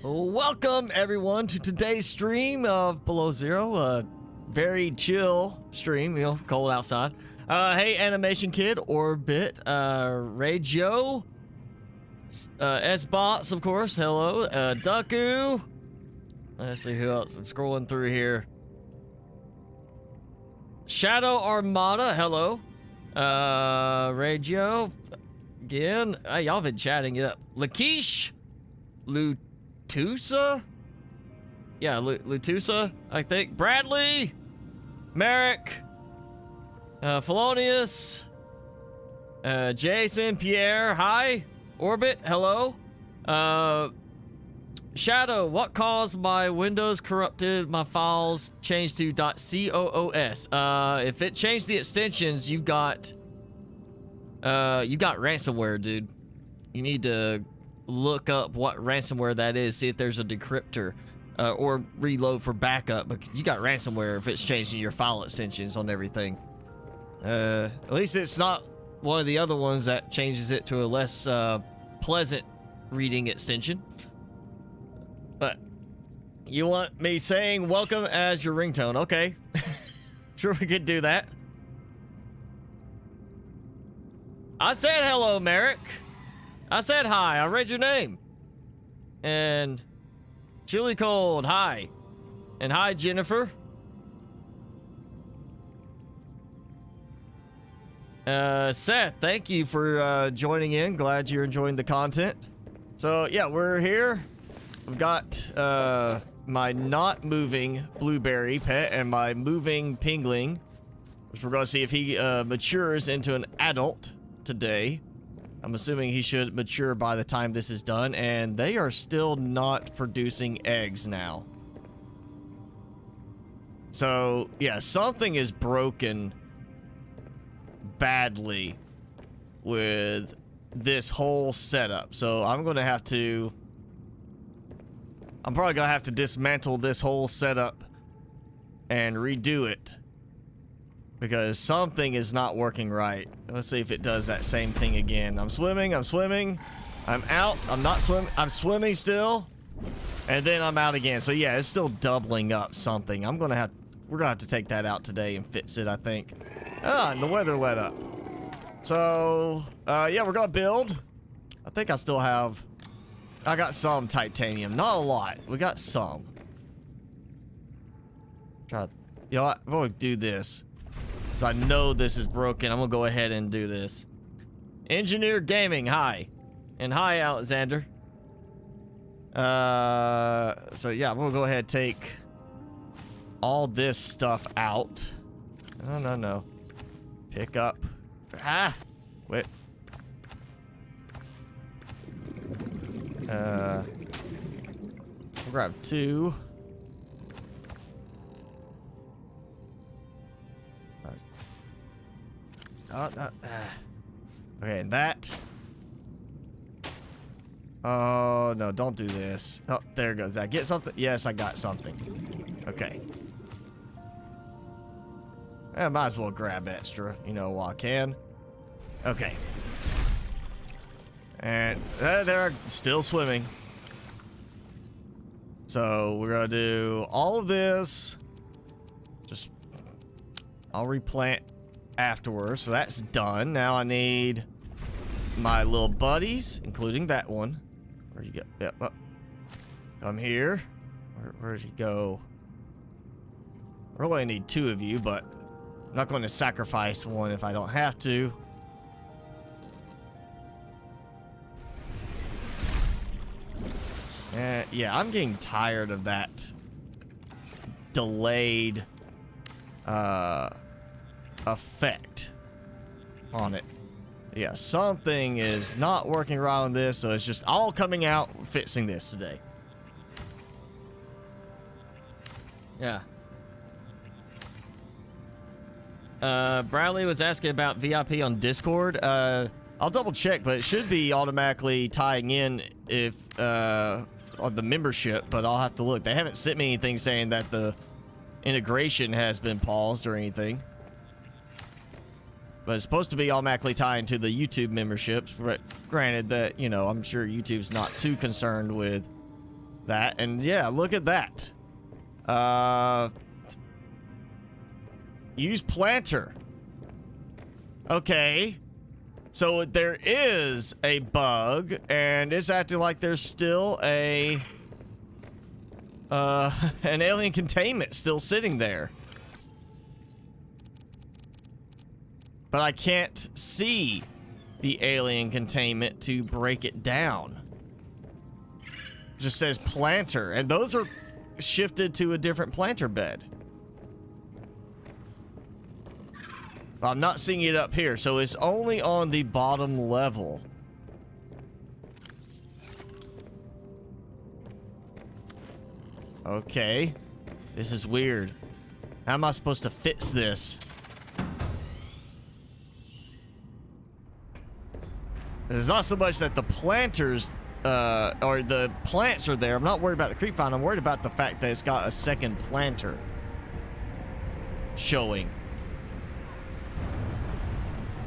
Welcome everyone to today's stream of Below Zero. Very chill stream, you know, cold outside. Hey, Animation Kid, Orbit, Regio, S-Bots, of course, hello, Ducku. Let's see who else. I'm scrolling through here. Shadow Armada, hello. Regio, again. Y'all been chatting it up. Lakeesh, Lutusa? Yeah, Lutusa, I think. Bradley, Merrick, Felonius, Jason, Pierre, hi. Orbit, hello. Shadow, what caused my Windows corrupted my files changed to .coos? If it changed the extensions, you got ransomware, dude. You need to look up what ransomware that is, see if there's a decryptor, or reload for backup, because you got ransomware if it's changing your file extensions on everything. At least it's not one of the other ones that changes it to a less pleasant reading extension. But you want me saying welcome as your ringtone? Okay. Sure, we could do that. I said hello, Merrick. I said hi. I read your name. And Chili Cold, hi. And hi, Jennifer. Seth, thank you for joining in. Glad you're enjoying the content. So yeah, we're here. We've got my not moving blueberry pet and my moving pingling, which we're going to see if he matures into an adult today. I'm assuming he should mature by the time this is done, and they are still not producing eggs now. So yeah, something is broken badly with this whole setup. So I'm probably gonna have to dismantle this whole setup and redo it, because something is not working right. Let's see if it does that same thing again. I'm swimming, I'm out, I'm not swimming, I'm swimming still, and then I'm out again. So yeah, it's still doubling up something. We're gonna have to take that out today and fix it, I think. And the weather let up. So yeah, we're gonna build. I think I got some titanium, not a lot. We got some. You know what? I'm gonna do this, because I know this is broken. I'm gonna go ahead and do this. Engineer Gaming, hi. And hi, Alexander. So yeah, I'm gonna go ahead and take all this stuff out. No. Pick up. Wait. We'll grab 2. Okay, and that. Oh, no, don't do this. Oh, there it goes. Did I get something? Yes, I got something. Okay. I might as well grab extra, you know, while I can. Okay. And they're still swimming. So we're gonna do all of this. I'll replant afterwards. So that's done. Now I need my little buddies, including that one. Where'd you go? Yep. Oh. Come here. Where'd he go? I really need 2 of you, but I'm not going to sacrifice one if I don't have to. Yeah, I'm getting tired of that delayed effect on it. Yeah, something is not working right on this, so it's just all coming out fixing this today. Yeah. Bradley was asking about VIP on Discord. I'll double check, but it should be automatically tying in if on the membership, but I'll have to look. They haven't sent me anything saying that the integration has been paused or anything. But it's supposed to be automatically tied to the YouTube memberships. But granted that, you know, I'm sure YouTube's not too concerned with that, and yeah, look at that. Use planter. Okay. So there is a bug, and it's acting like there's still a an alien containment still sitting there. But I can't see the alien containment to break it down. It just says planter, and those are shifted to a different planter bed. But I'm not seeing it up here, so it's only on the bottom level. Okay. This is weird. How am I supposed to fix this? It's not so much that the planters, or the plants are there. I'm not worried about the creep vine. I'm worried about the fact that it's got a second planter showing.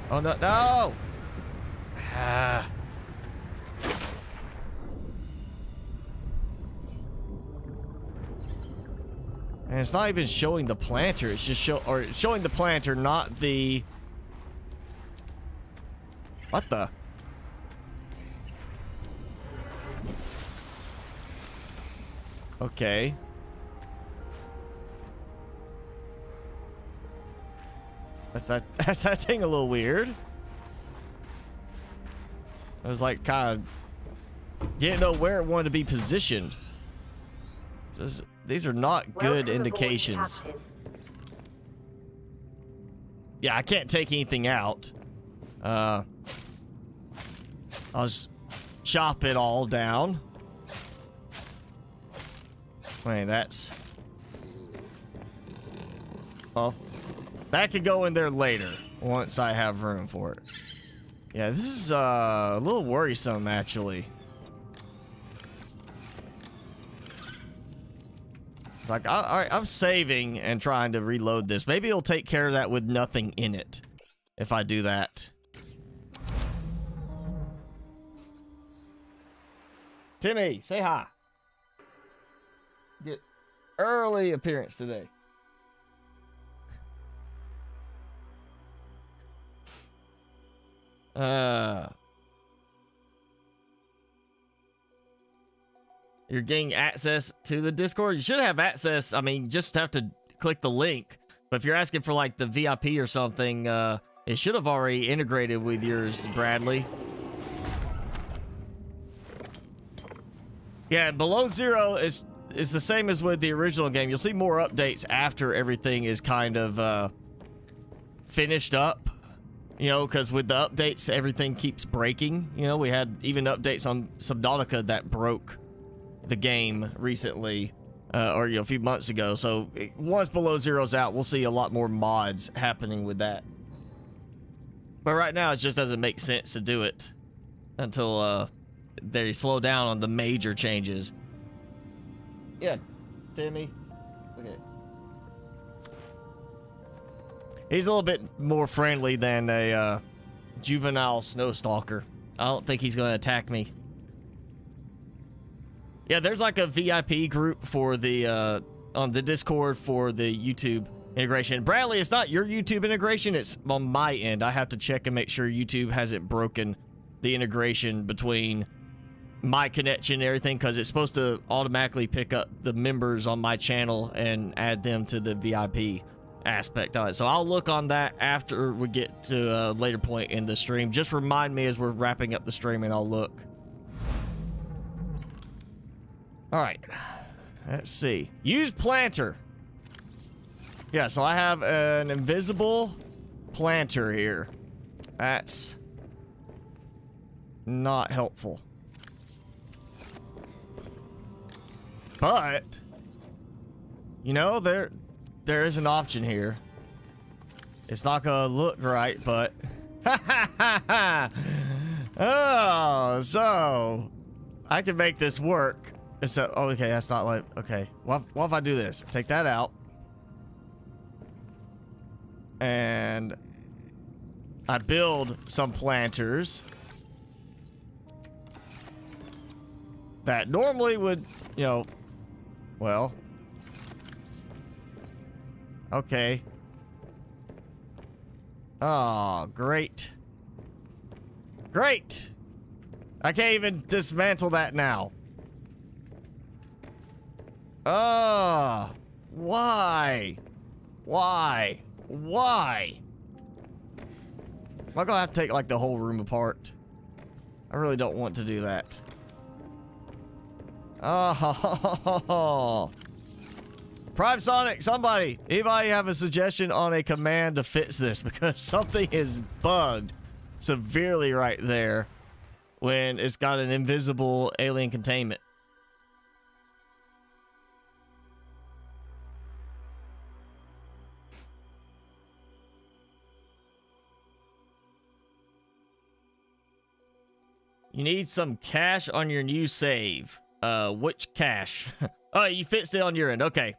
Oh, no, no! Ah. And it's not even showing the planter. It's just showing the planter, not the... What the? Okay. That's that thing a little weird. I was like kind of didn't know where it wanted to be positioned. These are not good indications. Yeah, I can't take anything out. I'll just chop it all down. Wait, that's... Well, that could go in there later, once I have room for it. Yeah, this is a little worrisome, actually. Like, alright, I'm saving and trying to reload this. Maybe it'll take care of that with nothing in it, if I do that. Timmy, say hi. Get early appearance today. You're getting access to the Discord. You should have access. I mean, just have to click the link. But if you're asking for like the VIP or something, it should have already integrated with yours, Bradley. Yeah, below zero is the same as with the original game. You'll see more updates after everything is kind of finished up. You know, because with the updates, everything keeps breaking. You know, we had even updates on Subnautica that broke the game recently, or, you know, a few months ago. So once below zero's out, we'll see a lot more mods happening with that. But right now, it just doesn't make sense to do it until they slow down on the major changes. Yeah, Timmy. Okay. He's a little bit more friendly than a juvenile snow stalker. I don't think he's going to attack me. Yeah, there's like a VIP group for the on the Discord for the YouTube integration. Bradley, it's not your YouTube integration. It's on my end. I have to check and make sure YouTube hasn't broken the integration between my connection and everything, because it's supposed to automatically pick up the members on my channel and add them to the VIP aspect of it. So I'll look on that after we get to a later point in the stream. Just remind me as we're wrapping up the stream and I'll look. All right, let's see. Use planter. Yeah, so I have an invisible planter here. That's not helpful. But, you know, there is an option here. It's not gonna look right, but... Oh, so... I can make this work. So, oh, okay, that's not like... Okay, what if I do this? Take that out. And... I build some planters. that normally would, you know, well, okay. Oh, great. Great. I can't even dismantle that now. Oh, why? Why? Why? Am I gonna have to take like the whole room apart? I really don't want to do that. Oh, Prime Sonic, somebody, anybody have a suggestion on a command to fix this? Because something is bugged severely right there when it's got an invisible alien containment. You need some cache on your new save. Which cache? Oh, you fixed it on your end. Okay.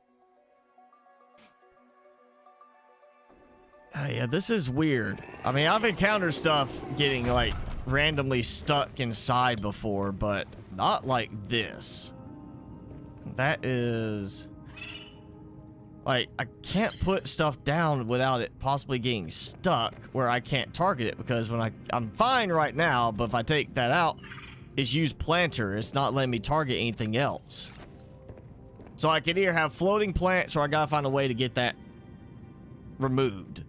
Yeah, this is weird. I mean, I've encountered stuff getting, like, randomly stuck inside before, but not like this. That is... like, I can't put stuff down without it possibly getting stuck where I can't target it, because when I'm fine right now, but if I take that out, it's use planter. It's not letting me target anything else. So I can either have floating plants or I gotta find a way to get that removed.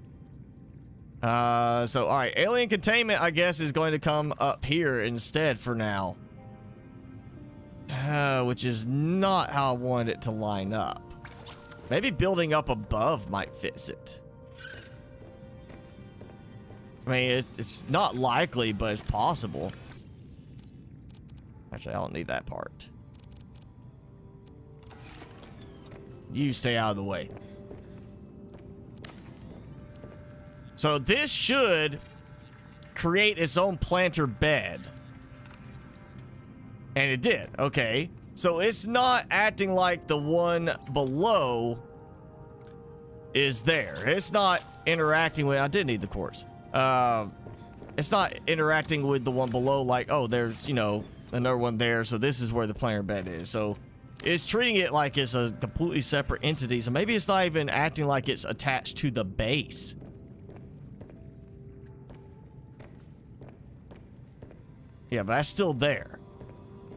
So, alright, alien containment, I guess, is going to come up here instead for now. Which is not how I wanted it to line up. Maybe building up above might fix it. I mean, it's not likely, but it's possible. Actually, I don't need that part. You stay out of the way. So this should create its own planter bed. And it did. Okay. So it's not acting like the one below is there. It's not interacting with... I did need the quartz. It's not interacting with the one below like, oh, there's, you know, another one there. So this is where the planter bed is. So it's treating it like it's a completely separate entity. So maybe it's not even acting like it's attached to the base. Yeah, but that's still there.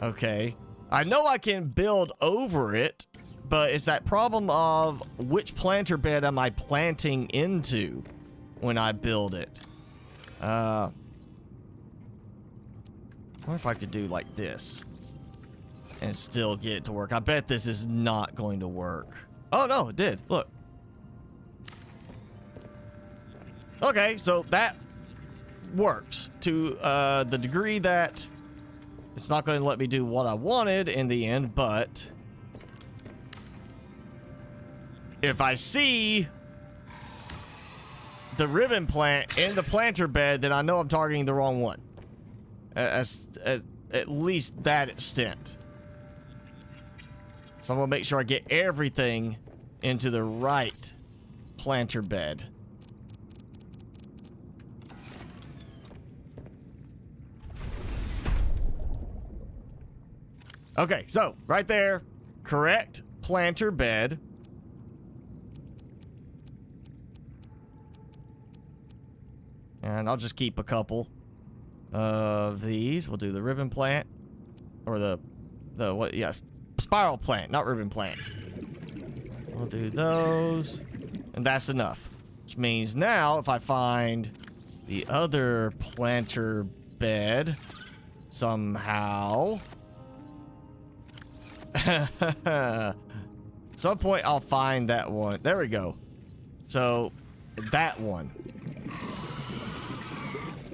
Okay. I know I can build over it, but it's that problem of which planter bed am I planting into when I build it. I wonder if I could do like this and still get it to work. I bet this is not going to work. Oh, no, it did. Look. Okay, so that works to the degree that it's not going to let me do what I wanted in the end, but if I see the ribbon plant in the planter bed, then I know I'm targeting the wrong one. At least that extent. So I'm going to make sure I get everything into the right planter bed. Okay, so right there, correct planter bed. And I'll just keep a couple of these. We'll do the ribbon plant or the what? Yes, spiral plant, not ribbon plant. We'll do those, and that's enough. Which means now if I find the other planter bed somehow, some point I'll find that one. There we go. So that one.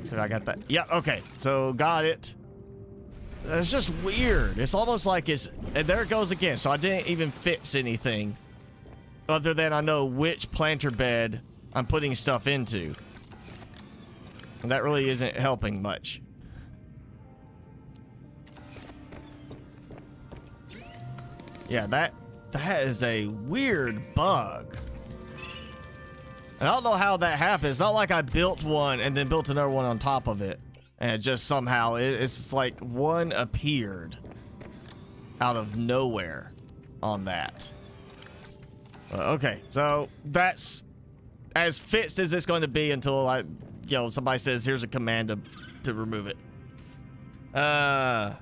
So I got that. Yeah, okay. So got it. It's just weird. It's almost like it's... and there it goes again. So I didn't even fix anything other than I know which planter bed I'm putting stuff into. And that really isn't helping much. Yeah, that is a weird bug. And I don't know how that happened. It's not like I built one and then built another one on top of it. And it just somehow, it's like one appeared. out of nowhere on that. Okay, so that's as fixed as it's going to be until somebody says here's a command to remove it. Hello,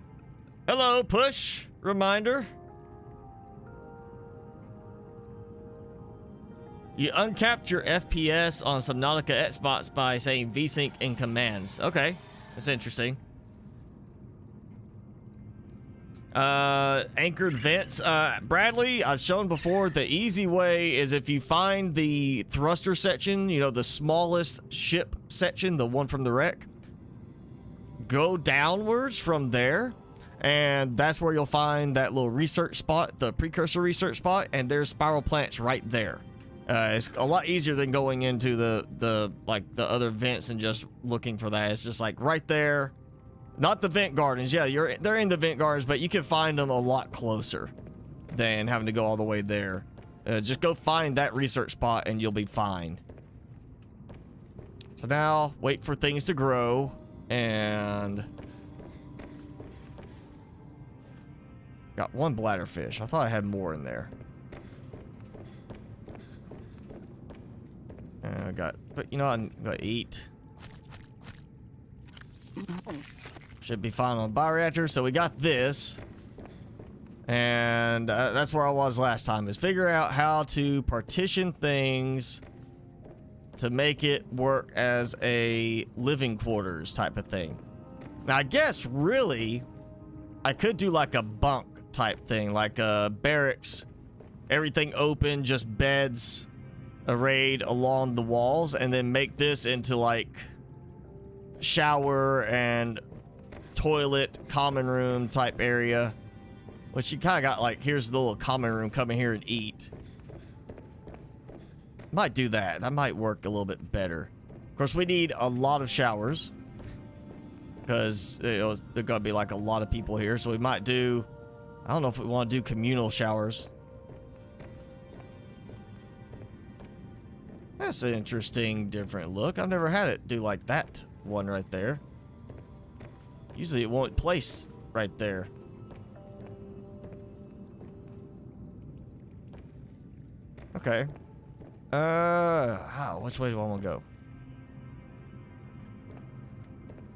push reminder. You uncapped your FPS on Subnautica Xbox by saying VSync in commands. Okay, that's interesting. Anchored vents. Bradley, I've shown before, the easy way is if you find the thruster section, you know, the smallest ship section, the one from the wreck, go downwards from there, and that's where you'll find that little research spot, the precursor research spot, and there's spiral plants right there. It's a lot easier than going into the other vents and just looking for that. It's just like right there. Not the vent gardens. Yeah, they're in the vent gardens, but you can find them a lot closer than having to go all the way there. Just go find that research spot and you'll be fine. So now wait for things to grow, and got one bladderfish. I thought I had more in there. But you know, I'm gonna eat. Should be fine on bioreactor. So we got this, and that's where I was last time, is figure out how to partition things to make it work as a living quarters type of thing. Now I guess really I could do like a bunk type thing, like a barracks, everything open, just beds arrayed along the walls, and then make this into like shower and toilet common room type area, which you kind of got like, here's the little common room, come in here and eat. Might do that. That might work a little bit better. Of course, we need a lot of showers because there's gonna be like a lot of people here, so we might do, I don't know if we want to do communal showers. That's an interesting different look. I've never had it do like that one right there. Usually it won't place right there. Okay. Which way do I want to go?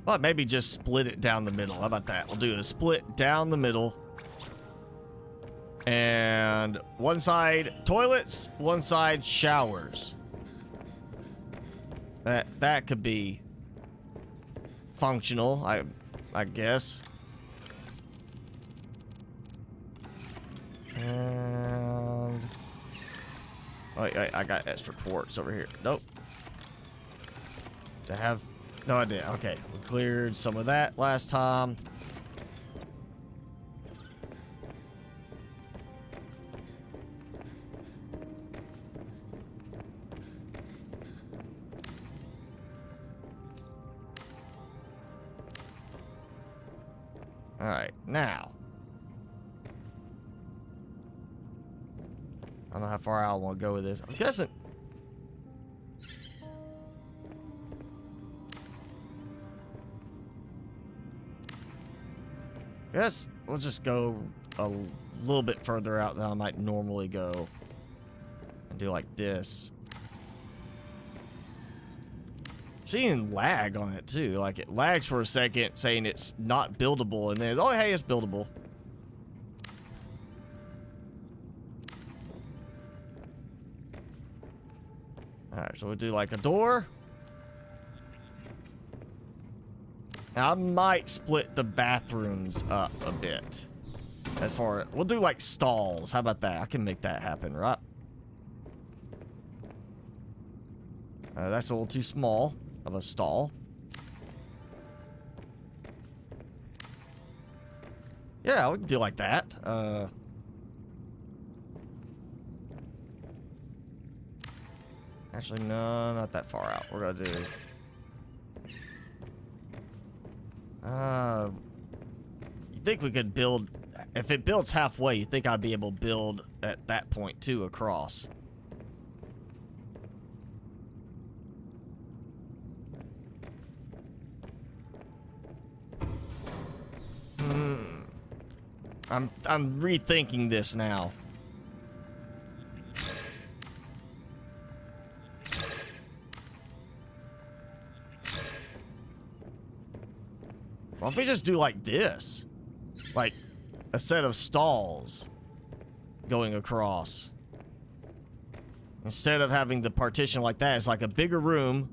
Well, maybe just split it down the middle. How about that? We'll do a split down the middle. And one side toilets, one side showers. That could be functional, I guess. And wait, I got extra quartz over here. Nope. To have no idea. Okay, we cleared some of that last time. All right, now. I don't know how far I want to go with this. I'm guessing. Guess we'll just go a little bit further out than I might normally go. And do like this. Seeing lag on it too, like it lags for a second saying it's not buildable, and then oh hey, it's buildable. Alright, so we'll do like a door. Now I might split the bathrooms up a bit. As far as we'll do like stalls. How about that? I can make that happen, right? That's a little too small of a stall. Yeah, we can do like that. Actually, no, not that far out. We're gonna do. You think we could build? If it builds halfway, you think I'd be able to build at that point too across? I'm rethinking this now. What if we just do like this? Like a set of stalls going across. Instead of having the partition like that, it's like a bigger room.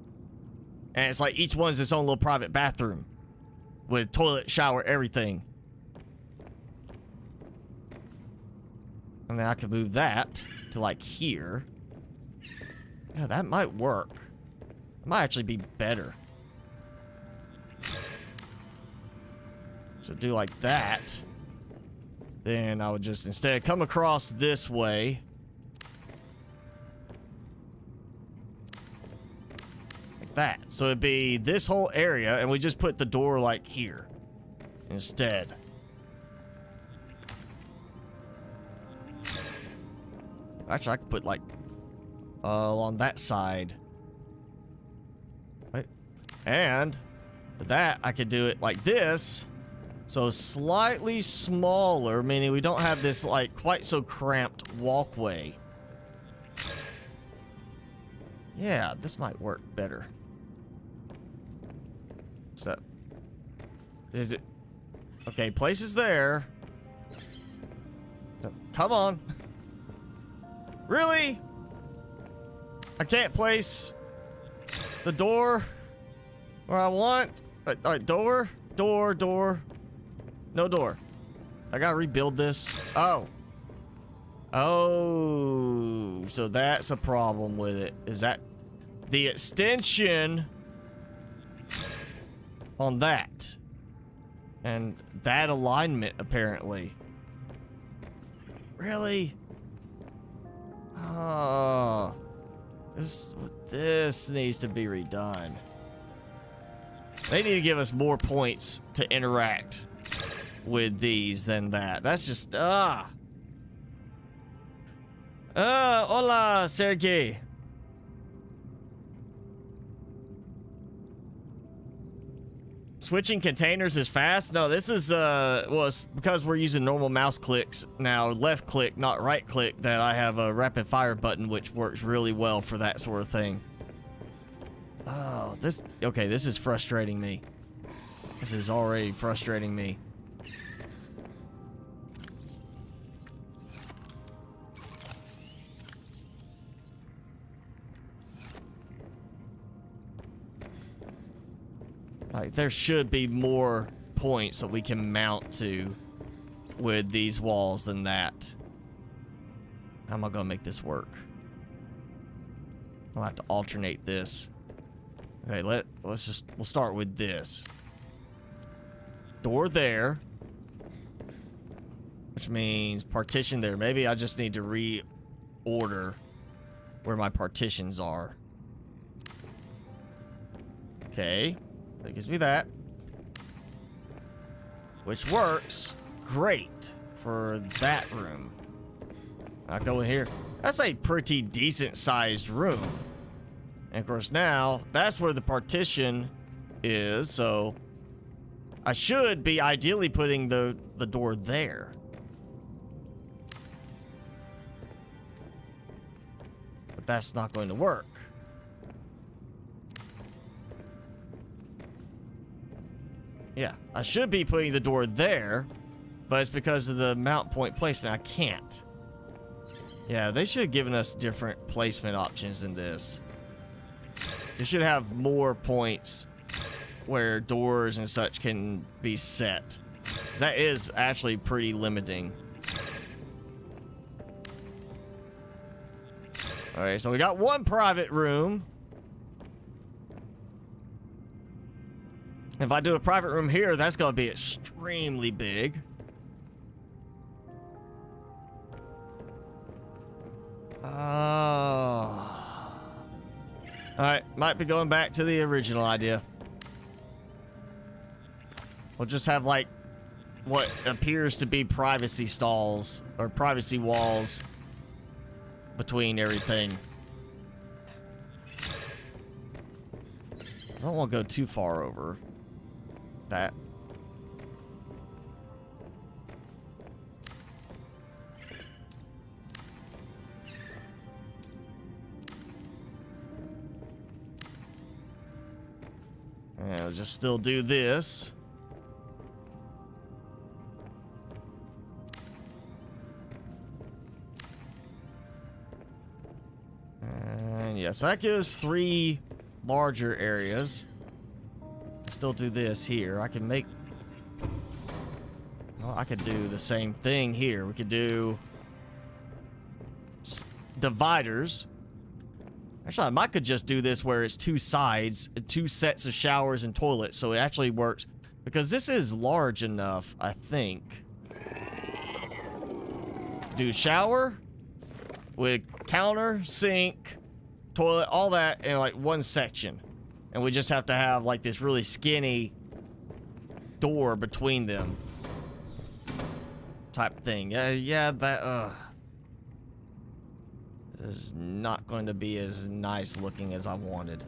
And it's like each one's its own little private bathroom. With toilet, shower, everything. And then I could move that to like here. Yeah, that might work. It might actually be better. So do like that. Then I would just instead come across this way. Like that. So it'd be this whole area, and we just put the door like here instead. Actually, I could put like on that side. Right. And with that, I could do it like this. So slightly smaller, meaning we don't have this like quite so cramped walkway. Yeah, this might work better. So, is it? Okay, place is there. Come on. Really? I can't place the door where I want. Door. No door. I gotta rebuild this. Oh. Oh. So that's a problem with it. Is that the extension on that? And that alignment, apparently. Really? Oh. This needs to be redone. They need to give us more points to interact with these than that. That's just hola, Sergey. Switching containers is fast. No, this is well, it's because we're using normal mouse clicks now, left click, not right click, that I have a rapid fire button which works really well for that sort of thing. Oh, this is frustrating me. This is already frustrating me. Like, there should be more points that we can mount to with these walls than that. How am I gonna make this work? I'll have to alternate this. Okay, we'll start with this. Door there. Which means partition there. Maybe I just need to reorder where my partitions are. Okay. That gives me that. Which works great for that room. I'll go in here. That's a pretty decent sized room. And of course now, that's where the partition is, so I should be ideally putting the door there. But that's not going to work. Yeah, I should be putting the door there, but it's because of the mount point placement, I can't. Yeah, they should have given us different placement options than this. They should have more points where doors and such can be set. That is actually pretty limiting. Alright, so we got one private room. If I do a private room here, that's going to be extremely big. Alright, might be going back to the original idea. We'll just have, like, what appears to be privacy stalls, or privacy walls between everything. I don't want to go too far over that. just still do this. And yes, that gives 3 larger areas. Still do this here. I can make... Well, I could do the same thing here. We could do dividers. Actually, I might could just do this where it's 2 sides, 2 sets of showers and toilets, so it actually works. Because this is large enough, I think. Do shower with counter, sink, toilet, all that in like one section. And we just have to have like this really skinny door between them. Type thing. Yeah, that, this is not going to be as nice looking as I wanted.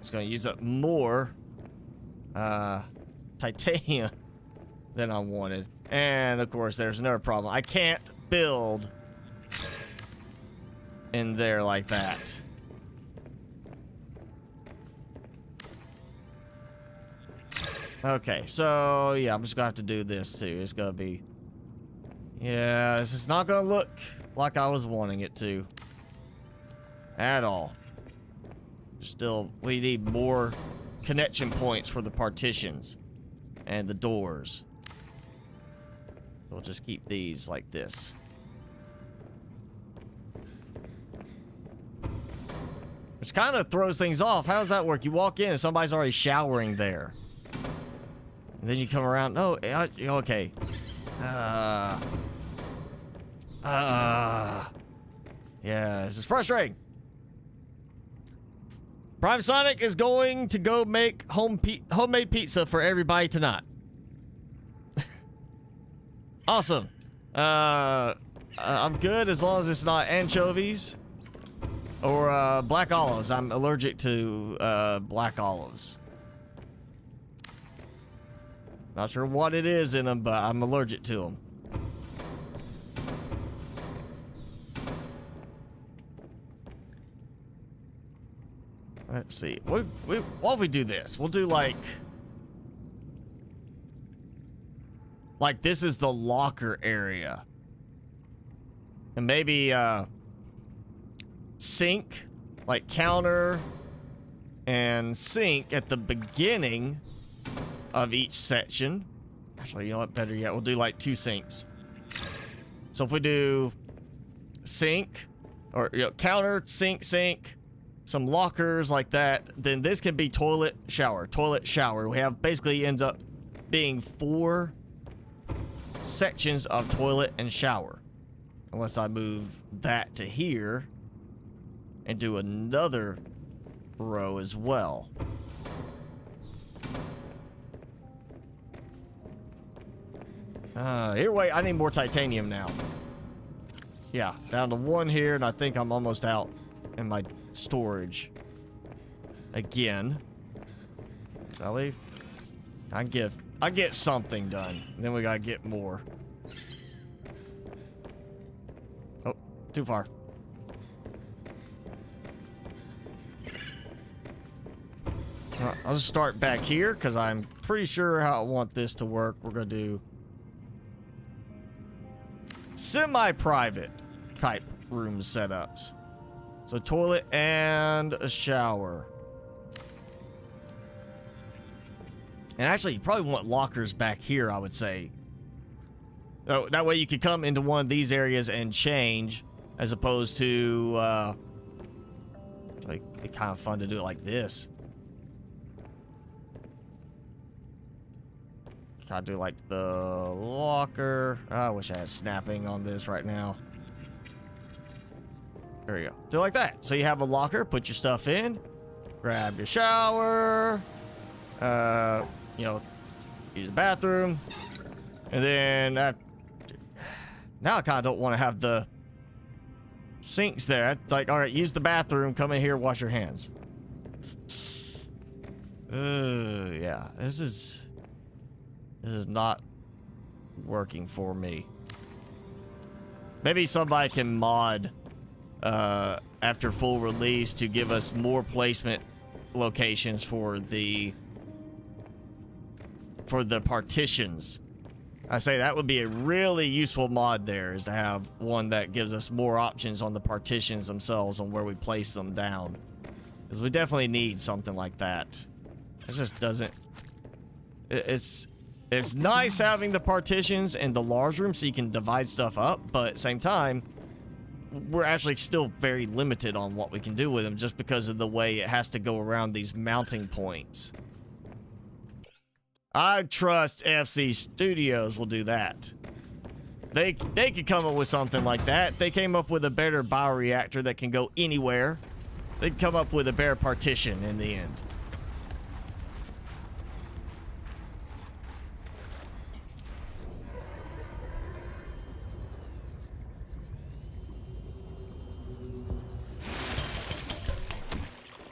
Just gonna use up more titanium than I wanted. And of course there's another problem. I can't build in there like that. Okay, so yeah, I'm just gonna have to do this too. It's gonna be... Yeah, this is not gonna look like I was wanting it to. At all. Still, we need more connection points for the partitions and the doors. We'll just keep these like this. Which kind of throws things off. How does that work? You walk in and somebody's already showering there. And then you come around. No, okay. Yeah, this is frustrating. Prime Sonic is going to go make homemade pizza for everybody tonight. Awesome. I'm good as long as it's not anchovies or black olives. I'm allergic to black olives. Not sure what it is in them, but I'm allergic to them. Let's see. What if we do this? We'll do like this is the locker area. And maybe sink, like counter and sink at the beginning of each section. Actually, you know what? Better yet, we'll do like 2 sinks. So if we do sink, or counter, sink, some lockers like that, then this can be toilet, shower. We have basically ends up being 4 sections of toilet and shower. Unless I move that to here and do another row as well. Here, wait, I need more titanium now. Yeah, down to 1 here, and I think I'm almost out in my storage. Again. Shall I leave? I get something done. Then we gotta get more. Oh, too far. I'll just start back here, because I'm pretty sure how I want this to work. We're gonna do semi-private type room setups. So toilet and a shower. And actually, you probably want lockers back here, I would say. Oh, that way you could come into one of these areas and change, as opposed to, like, it's kind of fun to do it like this. I'll do like the locker. I wish I had snapping on this right now. There you go. Do it like that. So you have a locker, put your stuff in, grab your shower, you know, use the bathroom, and then now I kind of don't want to have the sinks there. It's like, all right, use the bathroom, come in here, wash your hands. Yeah, this is not working for me. Maybe somebody can mod after full release to give us more placement locations for the partitions. I say that would be a really useful mod there, is to have one that gives us more options on the partitions themselves on where we place them down. Because we definitely need something like that. It just doesn't... It's nice having the partitions in the large room so you can divide stuff up, but at the same time, we're actually still very limited on what we can do with them just because of the way it has to go around these mounting points. I trust FC Studios will do that. They could come up with something like that. They came up with a better bioreactor that can go anywhere. They'd come up with a better partition in the end.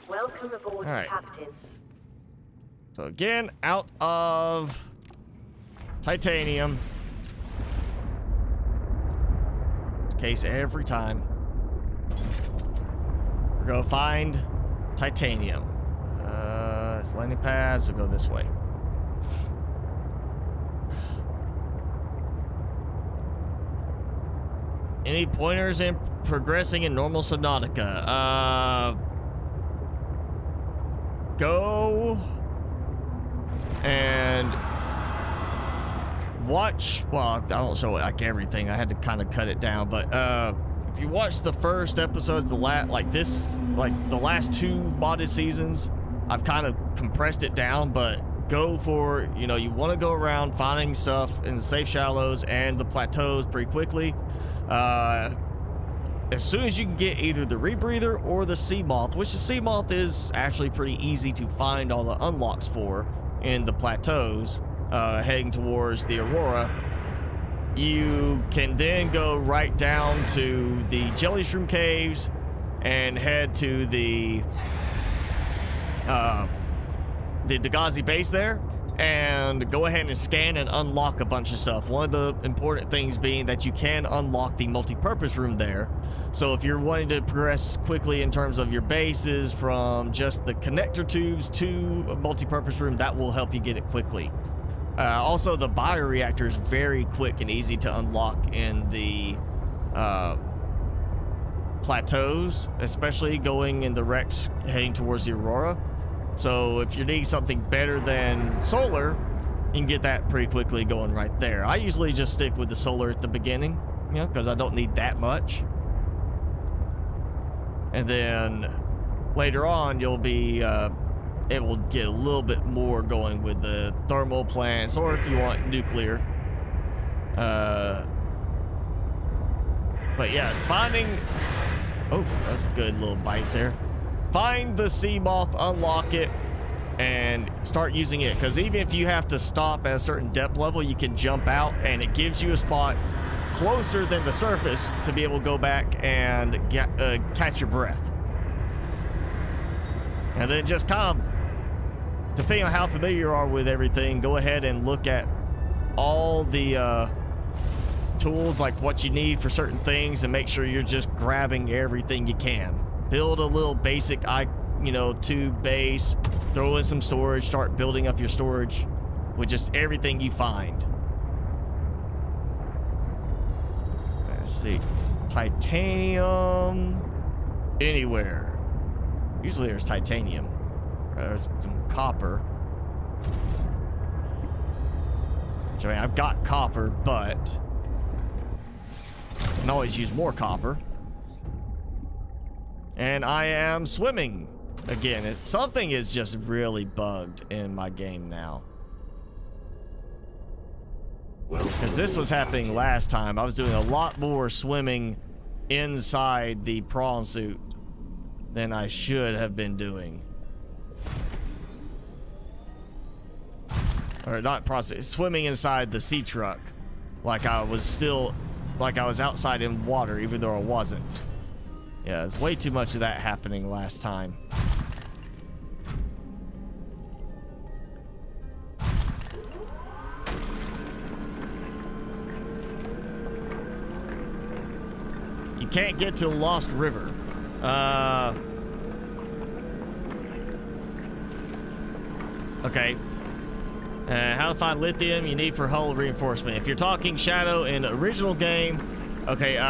Welcome aboard, Captain. So again, out of titanium. Case every time. We're gonna find titanium. It's landing pads, so go this way. Any pointers in progressing in normal Subnautica? Go and watch. Well, I don't show like everything. I had to kind of cut it down, but if you watch the first episodes, the last two modded seasons, I've kind of compressed it down. But go for, you know, you want to go around finding stuff in the safe shallows and the plateaus pretty quickly. As soon as you can get either the rebreather or the sea moth, which the sea moth is actually pretty easy to find all the unlocks for in the plateaus, heading towards the Aurora, you can then go right down to the jelly shroom caves and head to the Dagazi base there and go ahead and scan and unlock a bunch of stuff. One of the important things being that you can unlock the multi-purpose room there. So if you're wanting to progress quickly in terms of your bases from just the connector tubes to a multi-purpose room, that will help you get it quickly. Also, the bioreactor is very quick and easy to unlock in the plateaus, especially going in the wrecks heading towards the Aurora. So if you're needing something better than solar, you can get that pretty quickly going right there. I usually just stick with the solar at the beginning, you know, because I don't need that much. And then later on, you'll be able to get a little bit more going with the thermal plants, or if you want nuclear. But yeah, finding... Oh, that's a good little bite there. Find the sea moth, unlock it, and start using it. Because even if you have to stop at a certain depth level, you can jump out, and it gives you a spot closer than the surface to be able to go back and get, catch your breath. And then just kind of, depending on how familiar you are with everything, go ahead and look at all the tools, like what you need for certain things, and make sure you're just grabbing everything you can. Build a little basic, tube base, throw in some storage, start building up your storage with just everything you find. Let's see. Titanium. Anywhere. Usually there's titanium. There's some copper. Which, I mean, I've got copper, but I can always use more copper. And I am swimming again. Something is just really bugged in my game now. Because this was happening last time. I was doing a lot more swimming inside the prawn suit than I should have been doing. Or not prawn suit, swimming inside the sea truck. Like I was outside in water, even though I wasn't. Yeah, there's way too much of that happening last time. can't get to Lost River. Okay. How to find lithium you need for hull reinforcement. If you're talking Shadow in the original game, okay,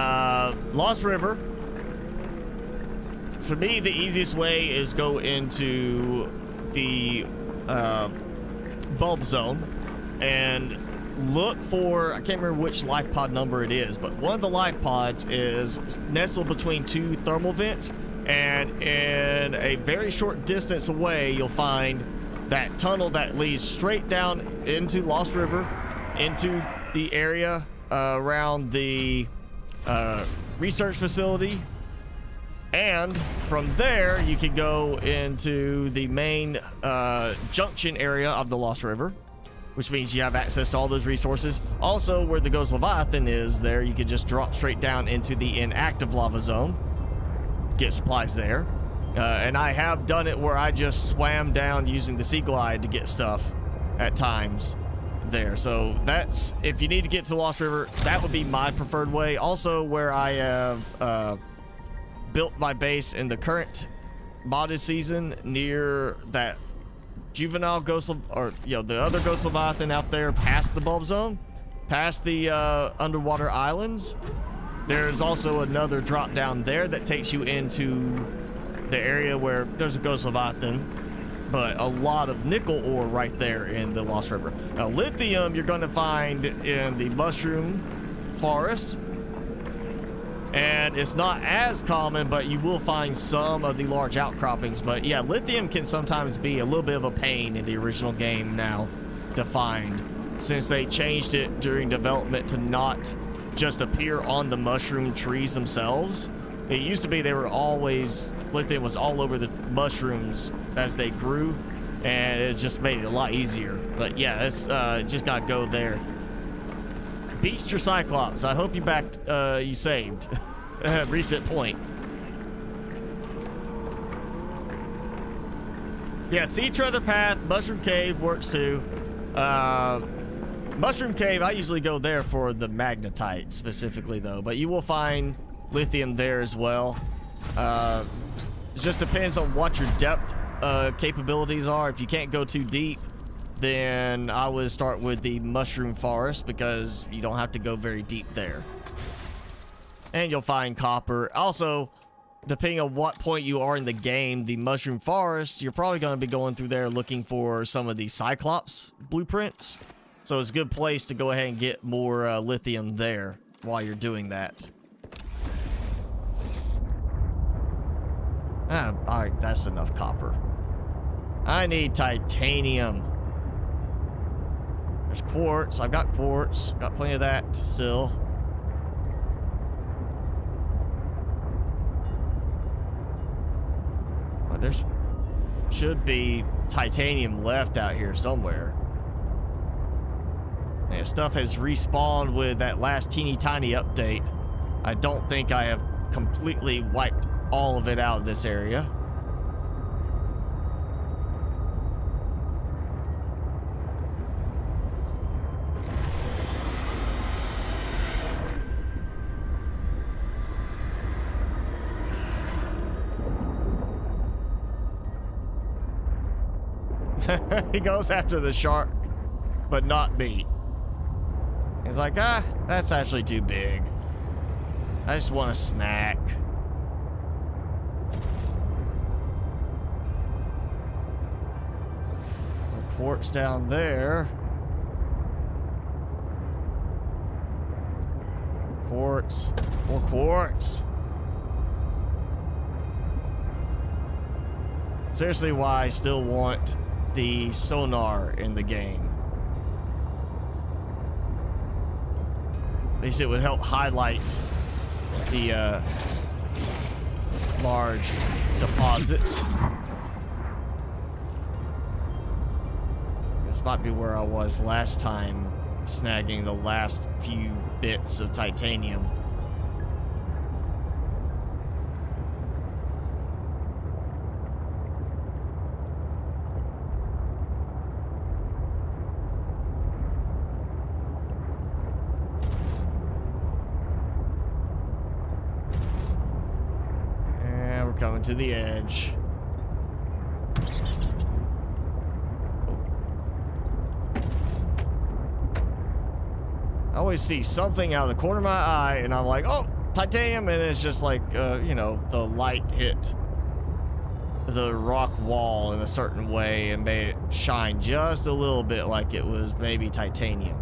Lost River. For me, the easiest way is go into the bulb zone and look for, I can't remember which life pod number it is, but one of the life pods is nestled between two thermal vents, and in a very short distance away, you'll find that tunnel that leads straight down into Lost River, into the area around the research facility. And from there, you can go into the main junction area of the Lost River, which means you have access to all those resources. Also, where the Ghost Leviathan is there, you can just drop straight down into the inactive lava zone, get supplies there. And I have done it where I just swam down using the Sea Glide to get stuff at times there. So that's, if you need to get to Lost River, that would be my preferred way. Also, where I have built my base in the current modded season near that juvenile ghost, or the other Ghost Leviathan out there past the bulb zone, past the underwater islands. There's also another drop down there that takes you into the area where there's a Ghost Leviathan, but a lot of nickel ore right there in the Lost River. Now, lithium you're going to find in the mushroom forest, and it's not as common, but you will find some of the large outcroppings. But yeah, lithium can sometimes be a little bit of a pain in the original game now to find, since they changed it during development to not just appear on the mushroom trees themselves. It used to be they were always, lithium was all over the mushrooms as they grew, and it's just made it a lot easier. But yeah, it's just gotta go there. Beast your Cyclops. I hope you backed, you saved. Reset point. Yeah, Sea Treasure Path, Mushroom Cave works too. Mushroom Cave, I usually go there for the magnetite specifically though, but you will find lithium there as well. It just depends on what your depth capabilities are. If you can't go too deep, then I would start with the mushroom forest, because you don't have to go very deep there. And you'll find copper. Also, depending on what point you are in the game, the mushroom forest, you're probably going to be going through there looking for some of the Cyclops blueprints. So it's a good place to go ahead and get more lithium there while you're doing that. Alright, that's enough copper. I need titanium. There's quartz. I've got quartz. Got plenty of that still. Well, there's should be titanium left out here somewhere. And stuff has respawned with that last teeny tiny update. I don't think I have completely wiped all of it out of this area. He goes after the shark, but not me. He's like, that's actually too big. I just want a snack. Some quartz down there. Quartz. More quartz. Seriously, why I still want the sonar in the game. At least it would help highlight the large deposits. This might be where I was last time, snagging the last few bits of titanium. Going to the edge. I always see something out of the corner of my eye, and I'm like, oh, titanium, and it's just like, you know, the light hit the rock wall in a certain way and made it shine just a little bit like it was maybe titanium.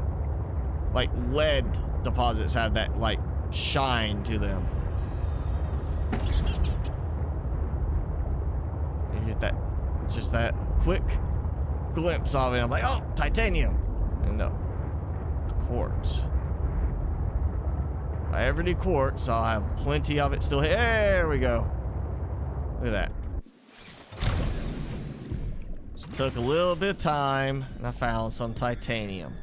Like lead deposits have that, like, shine to them. You get that, just that quick glimpse of it. I'm like, oh, titanium. And no, quartz. If I ever need quartz, I'll have plenty of it still here. There we go. Look at that. Just took a little bit of time, and I found some titanium.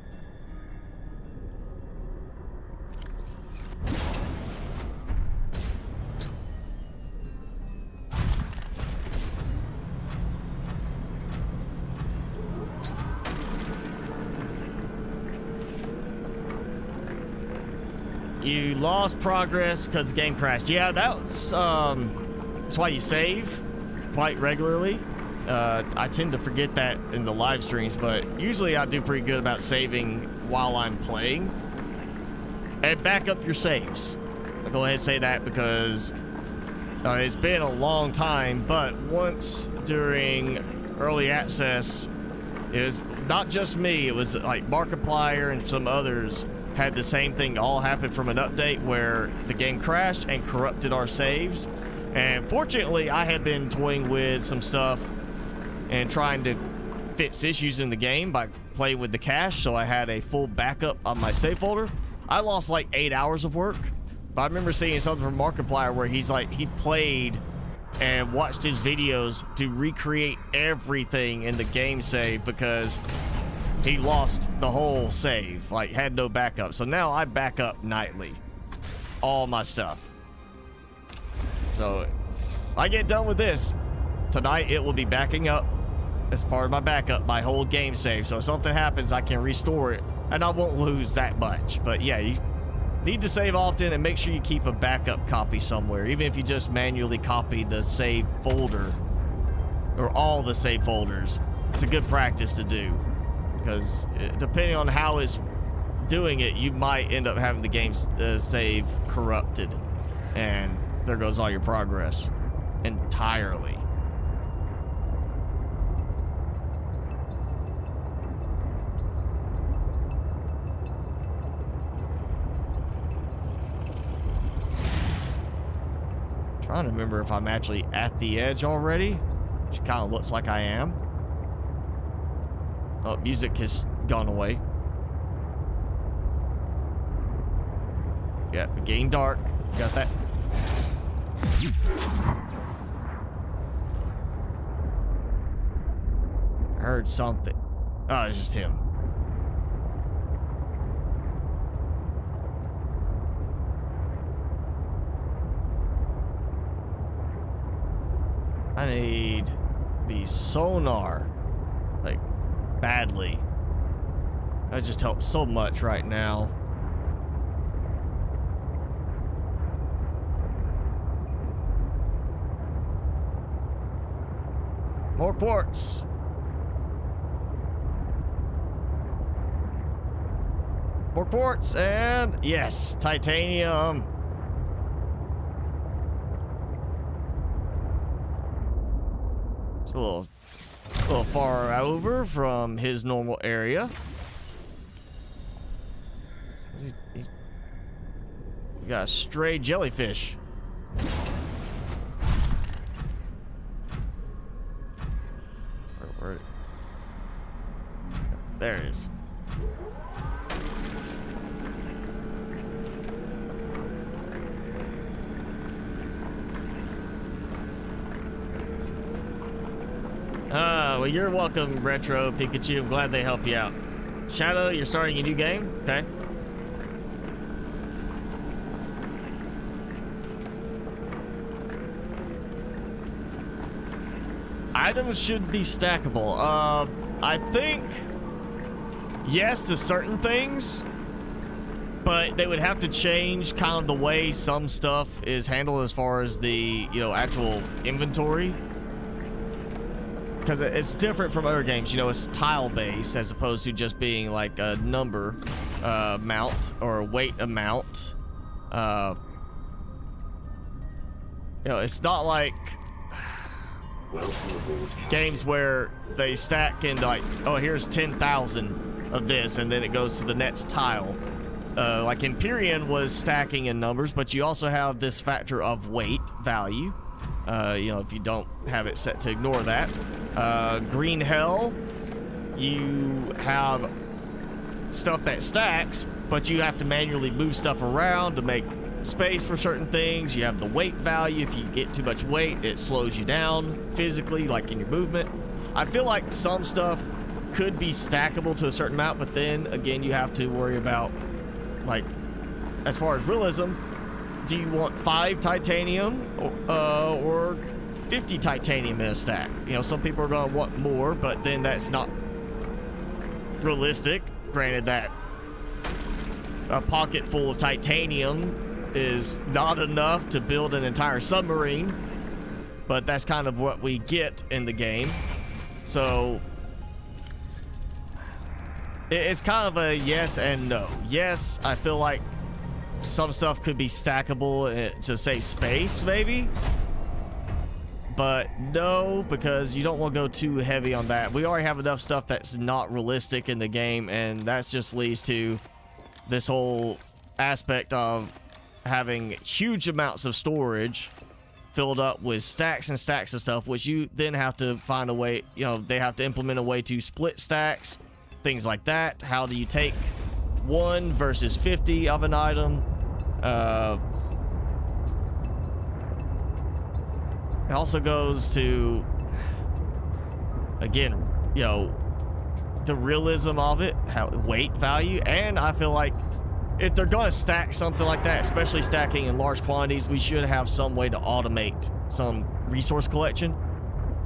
You lost progress because the game crashed. Yeah, that's why you save quite regularly. I tend to forget that in the live streams, but usually I do pretty good about saving while I'm playing. And back up your saves. I'll go ahead and say that because it's been a long time, but once during early access, it was not just me, it was like Markiplier and some others had the same thing all happen from an update where the game crashed and corrupted our saves. And fortunately, I had been toying with some stuff and trying to fix issues in the game by playing with the cache, so I had a full backup on my save folder. I lost like 8 hours of work, but I remember seeing something from Markiplier where he's like, he played and watched his videos to recreate everything in the game save because he lost the whole save, like had no backup. So now I back up nightly, all my stuff. So if I get done with this tonight, it will be backing up as part of my backup, my whole game save. So if something happens, I can restore it and I won't lose that much. But yeah, you need to save often and make sure you keep a backup copy somewhere, even if you just manually copy the save folder or all the save folders. It's a good practice to do. Because depending on how it's doing it, you might end up having the game save corrupted. And there goes all your progress entirely. Trying to remember if I'm actually at the edge already, which kind of looks like I am. Oh, music has gone away. Yeah, getting dark. Got that. I heard something. Oh, it's just him. I need the sonar. Like, badly. That just helps so much right now. More quartz. More quartz and yes, titanium. It's a little far over from his normal area. He's got a stray jellyfish. Where? There it is. Well, you're welcome, Retro Pikachu. I'm glad they help you out. Shadow, you're starting a new game? Okay. Items should be stackable. I think yes to certain things. But they would have to change kind of the way some stuff is handled as far as the, you know, actual inventory. Because it's different from other games. You know, it's tile-based as opposed to just being like a number amount or a weight amount. You know, it's not like games where they stack in like, oh, here's 10,000 of this, and then it goes to the next tile. Like Empyrean was stacking in numbers, but you also have this factor of weight value. You know, if you don't have it set to ignore that. Green Hell, you have stuff that stacks, but you have to manually move stuff around to make space for certain things. You have the weight value. If you get too much weight, it slows you down physically, like in your movement. I feel like some stuff could be stackable to a certain amount, but then again, you have to worry about, like, as far as realism, do you want 5 titanium or 50 titanium in a stack? You know, some people are going to want more, but then that's not realistic. Granted that a pocket full of titanium is not enough to build an entire submarine, but that's kind of what we get in the game. So it's kind of a yes and no. Yes, I feel like some stuff could be stackable to save space, maybe. But no, because you don't want to go too heavy on that. We already have enough stuff that's not realistic in the game, and that just leads to this whole aspect of having huge amounts of storage filled up with stacks and stacks of stuff, which you then have to find a way, you know, they have to implement a way to split stacks, things like that. How do you take 1 versus 50 of an item? It also goes to, again, you know, the realism of it, how weight value, and I feel like if they're going to stack something like that, especially stacking in large quantities, we should have some way to automate some resource collection.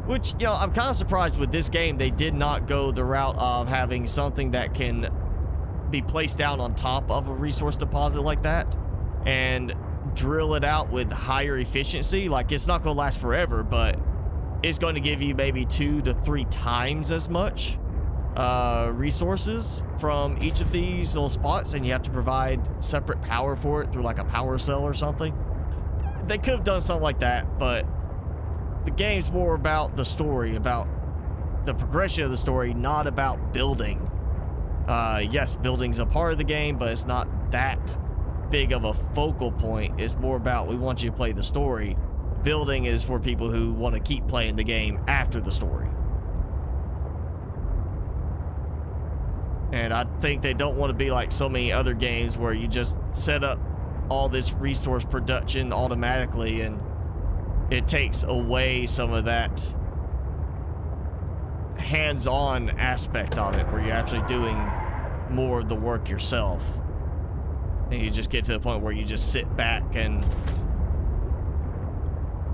Which, you know, I'm kind of surprised with this game they did not go the route of having something that can be placed down on top of a resource deposit like that and drill it out with higher efficiency. Like, it's not going to last forever, but it's going to give you maybe 2 to 3 times as much resources from each of these little spots, and you have to provide separate power for it through like a power cell or something. They could have done something like that, but the game's more about the story, about the progression of the story, not about building. Yes, building's a part of the game, but it's not that big of a focal point. It's more about, we want you to play the story. Building is for people who want to keep playing the game after the story. And I think they don't want to be like so many other games where you just set up all this resource production automatically and it takes away some of that hands-on aspect of it where you're actually doing more of the work yourself. And you just get to the point where you just sit back and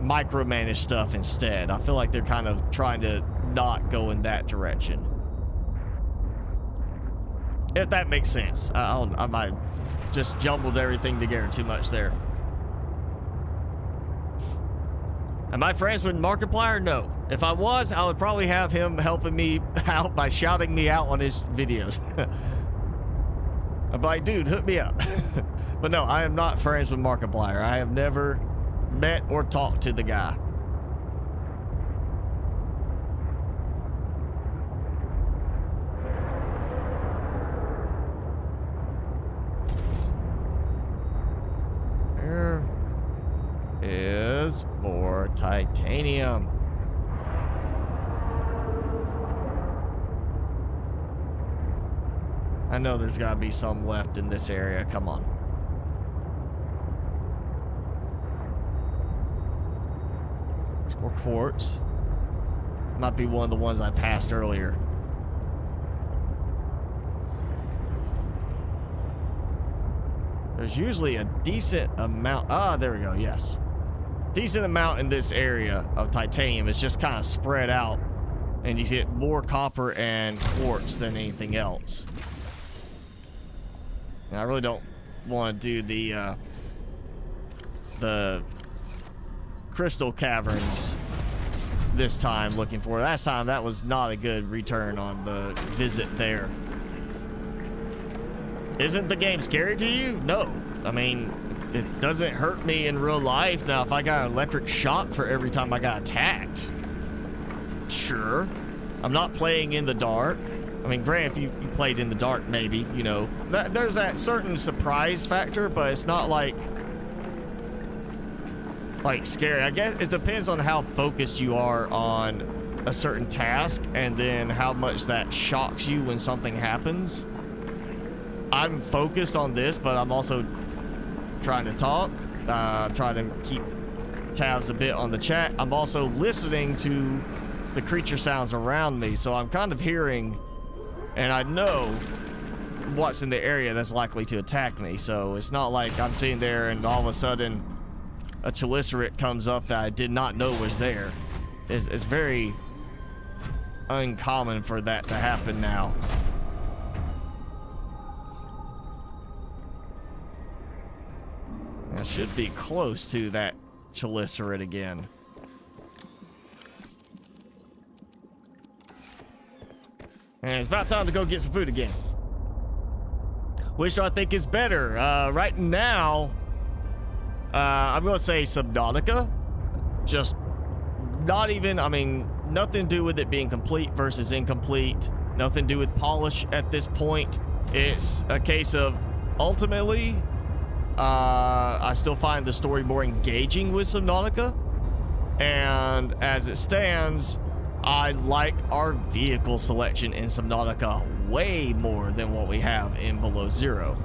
micromanage stuff instead. I feel like they're kind of trying to not go in that direction. If that makes sense. I might just jumbled everything together too much there. Am I friends with Markiplier? No. If I was, I would probably have him helping me out by shouting me out on his videos. I'm like, dude, hook me up. But no, I am not friends with Markiplier. I have never met or talked to the guy. There is more titanium. I know there's got to be some left in this area. Come on. There's more quartz. Might be one of the ones I passed earlier. There's usually a decent amount. Ah, there we go. Yes. Decent amount in this area of titanium. It's just kind of spread out. And you get more copper and quartz than anything else. And I really don't want to do the crystal caverns this time, looking for. Last time that was not a good return on the visit there. Isn't the game scary to you? No. I mean, it doesn't hurt me in real life. Now, if I got an electric shock for every time I got attacked, sure. I'm not playing in the dark. I mean, granted, if you played in the dark, maybe, you know, there's that certain surprise factor, but it's not like scary. I guess it depends on how focused you are on a certain task and then how much that shocks you when something happens. I'm focused on this, but I'm also trying to talk. I'm trying to keep tabs a bit on the chat. I'm also listening to the creature sounds around me, so I'm kind of hearing, and I know what's in the area that's likely to attack me. So it's not like I'm sitting there and all of a sudden a Chelicerate comes up that I did not know was there. It's very uncommon for that to happen now. I should be close to that Chelicerate again. And it's about time to go get some food again. Which do I think is better? Right now, I'm going to say Subnautica. Just not even, I mean, nothing to do with it being complete versus incomplete. Nothing to do with polish at this point. It's a case of, ultimately, I still find the story more engaging with Subnautica. And as it stands, I like our vehicle selection in Subnautica way more than what we have in Below Zero.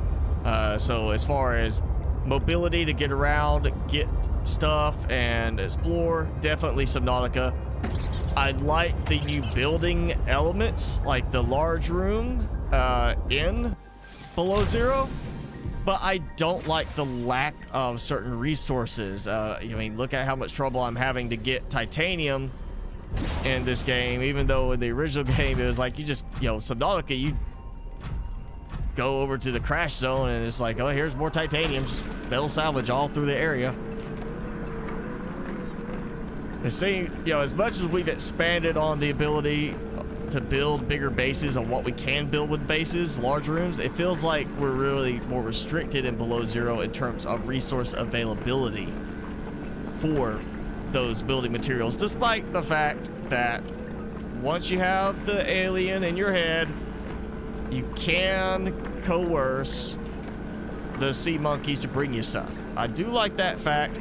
So as far as mobility to get around, get stuff, and explore, definitely Subnautica. I like the new building elements, like the large room in Below Zero, but I don't like the lack of certain resources. I mean, look at how much trouble I'm having to get titanium in this game, even though in the original game it was like you just, you know, Subnautica, you go over to the crash zone and it's like, oh, here's more titanium, just metal salvage all through the area. And seeing, you know, as much as we've expanded on the ability to build bigger bases on what we can build with bases, large rooms, it feels like we're really more restricted in Below Zero in terms of resource availability for those building materials, despite the fact that once you have the alien in your head, you can coerce the sea monkeys to bring you stuff. I do like that fact,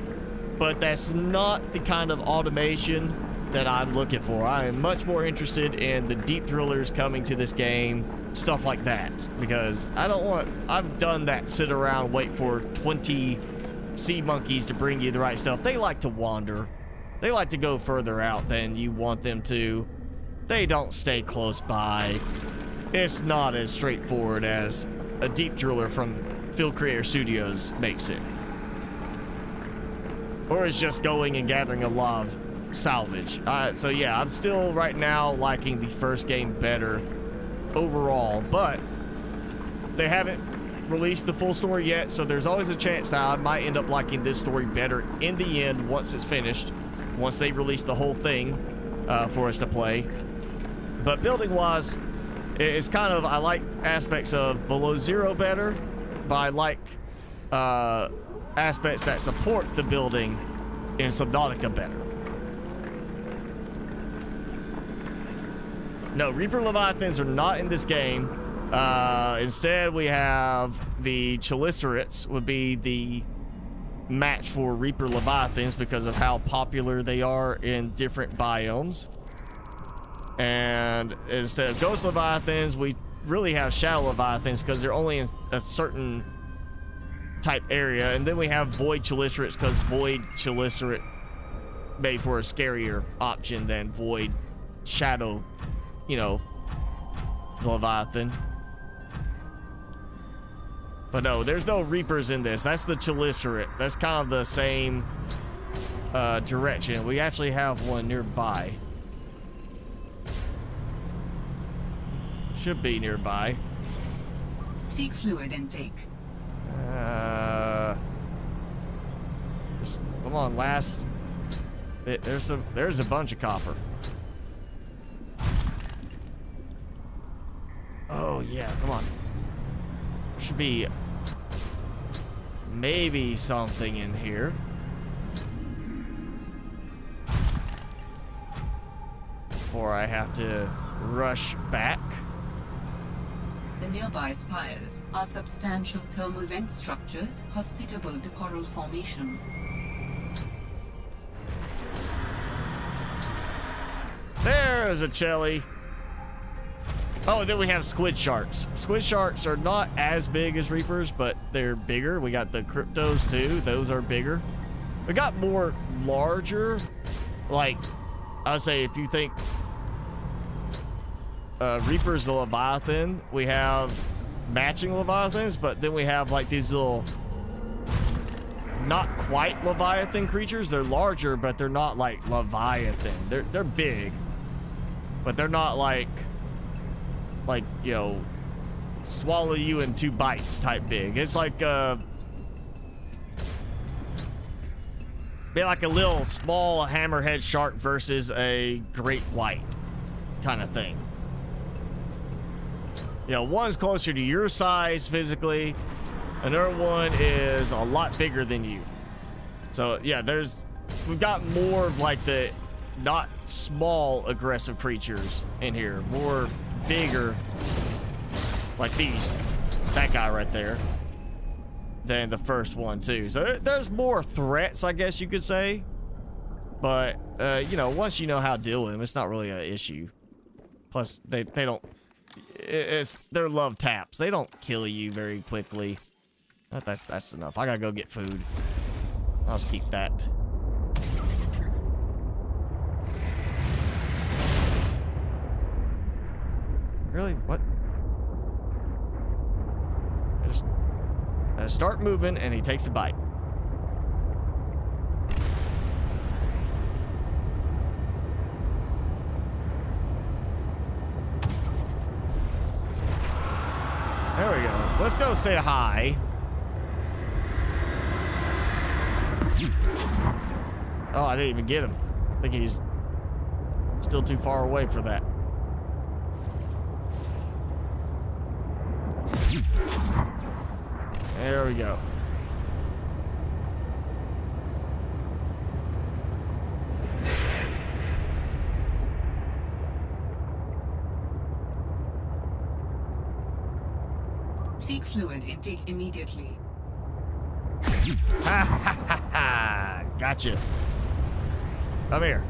but that's not the kind of automation that I'm looking for. I am much more interested in the deep drillers coming to this game, stuff like that, because I've done that sit around, wait for 20 sea monkeys to bring you the right stuff. They like to wander. They like to go further out than you want them to. They don't stay close by. It's not as straightforward as a deep driller from Field Creator Studios makes it. Or it's just going and gathering a lot of salvage. So yeah, I'm still right now liking the first game better overall, but they haven't released the full story yet, so there's always a chance that I might end up liking this story better in the end once it's finished, once they release the whole thing for us to play. But building wise, it's kind of, I like aspects of Below Zero better, but I like aspects that support the building in Subnautica better. No, Reaper Leviathans are not in this game. Instead, we have the Chelicerates would be the match for Reaper Leviathans because of how popular they are in different biomes. And instead of Ghost Leviathans, we really have Shadow Leviathans because they're only in a certain type area. And then we have Void Chelicerates because Void Chelicerate made for a scarier option than Void Shadow, you know, Leviathan. But no, there's no Reapers in this. That's the Chelicerate. That's kind of the same direction. We actually have one nearby. Should be nearby. Seek fluid intake. Come on, last bit. There's a bunch of copper. Oh yeah, come on. There should be maybe something in here. Before I have to rush back. The nearby spires are substantial thermal vent structures hospitable to coral formation. There's a Chelly. Oh, and then we have squid sharks. Squid sharks are not as big as reapers, but they're bigger. We got the cryptos too. Those are bigger. We got more larger. Like, I would say if you think reapers the Leviathan, we have matching Leviathans, but then we have like these little not quite Leviathan creatures. They're larger, but they're not like Leviathan. They're big, but they're not like you know, swallow you in 2 bites type big. It's like be like a little small hammerhead shark versus a great white kind of thing. You know, one's closer to your size physically, another one is a lot bigger than you. So yeah, we've got more of like the not small aggressive creatures in here, more bigger, like that guy right there, than the first one too. So there's more threats, I guess you could say, but you know, once you know how to deal with them, it's not really an issue. Plus they don't, they're love taps. They don't kill you very quickly. That's enough. I gotta go get food. I'll just keep that. Really? What? I just start moving and he takes a bite. There we go. Let's go say hi. Oh, I didn't even get him. I think he's still too far away for that. There we go. Seek fluid intake immediately. Ha ha ha ha! Gotcha. Come here.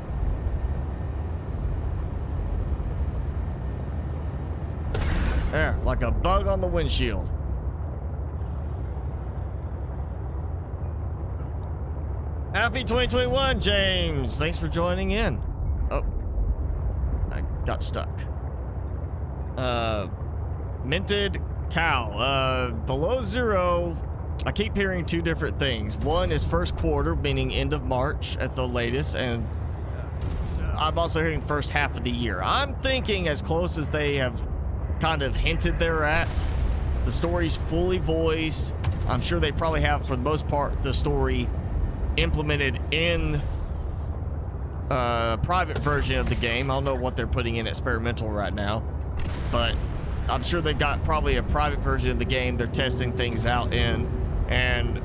There, like a bug on the windshield. Happy 2021, James. Thanks for joining in. Oh, I got stuck. Minted cow. Below zero. I keep hearing 2 different things. One is first quarter, meaning end of March at the latest, and I'm also hearing first half of the year. I'm thinking as close as they have kind of hinted they're at. The story's fully voiced. I'm sure they probably have, for the most part, the story implemented in private version of the game. I don't know what they're putting in experimental right now, but I'm sure they've got probably a private version of the game they're testing things out in, and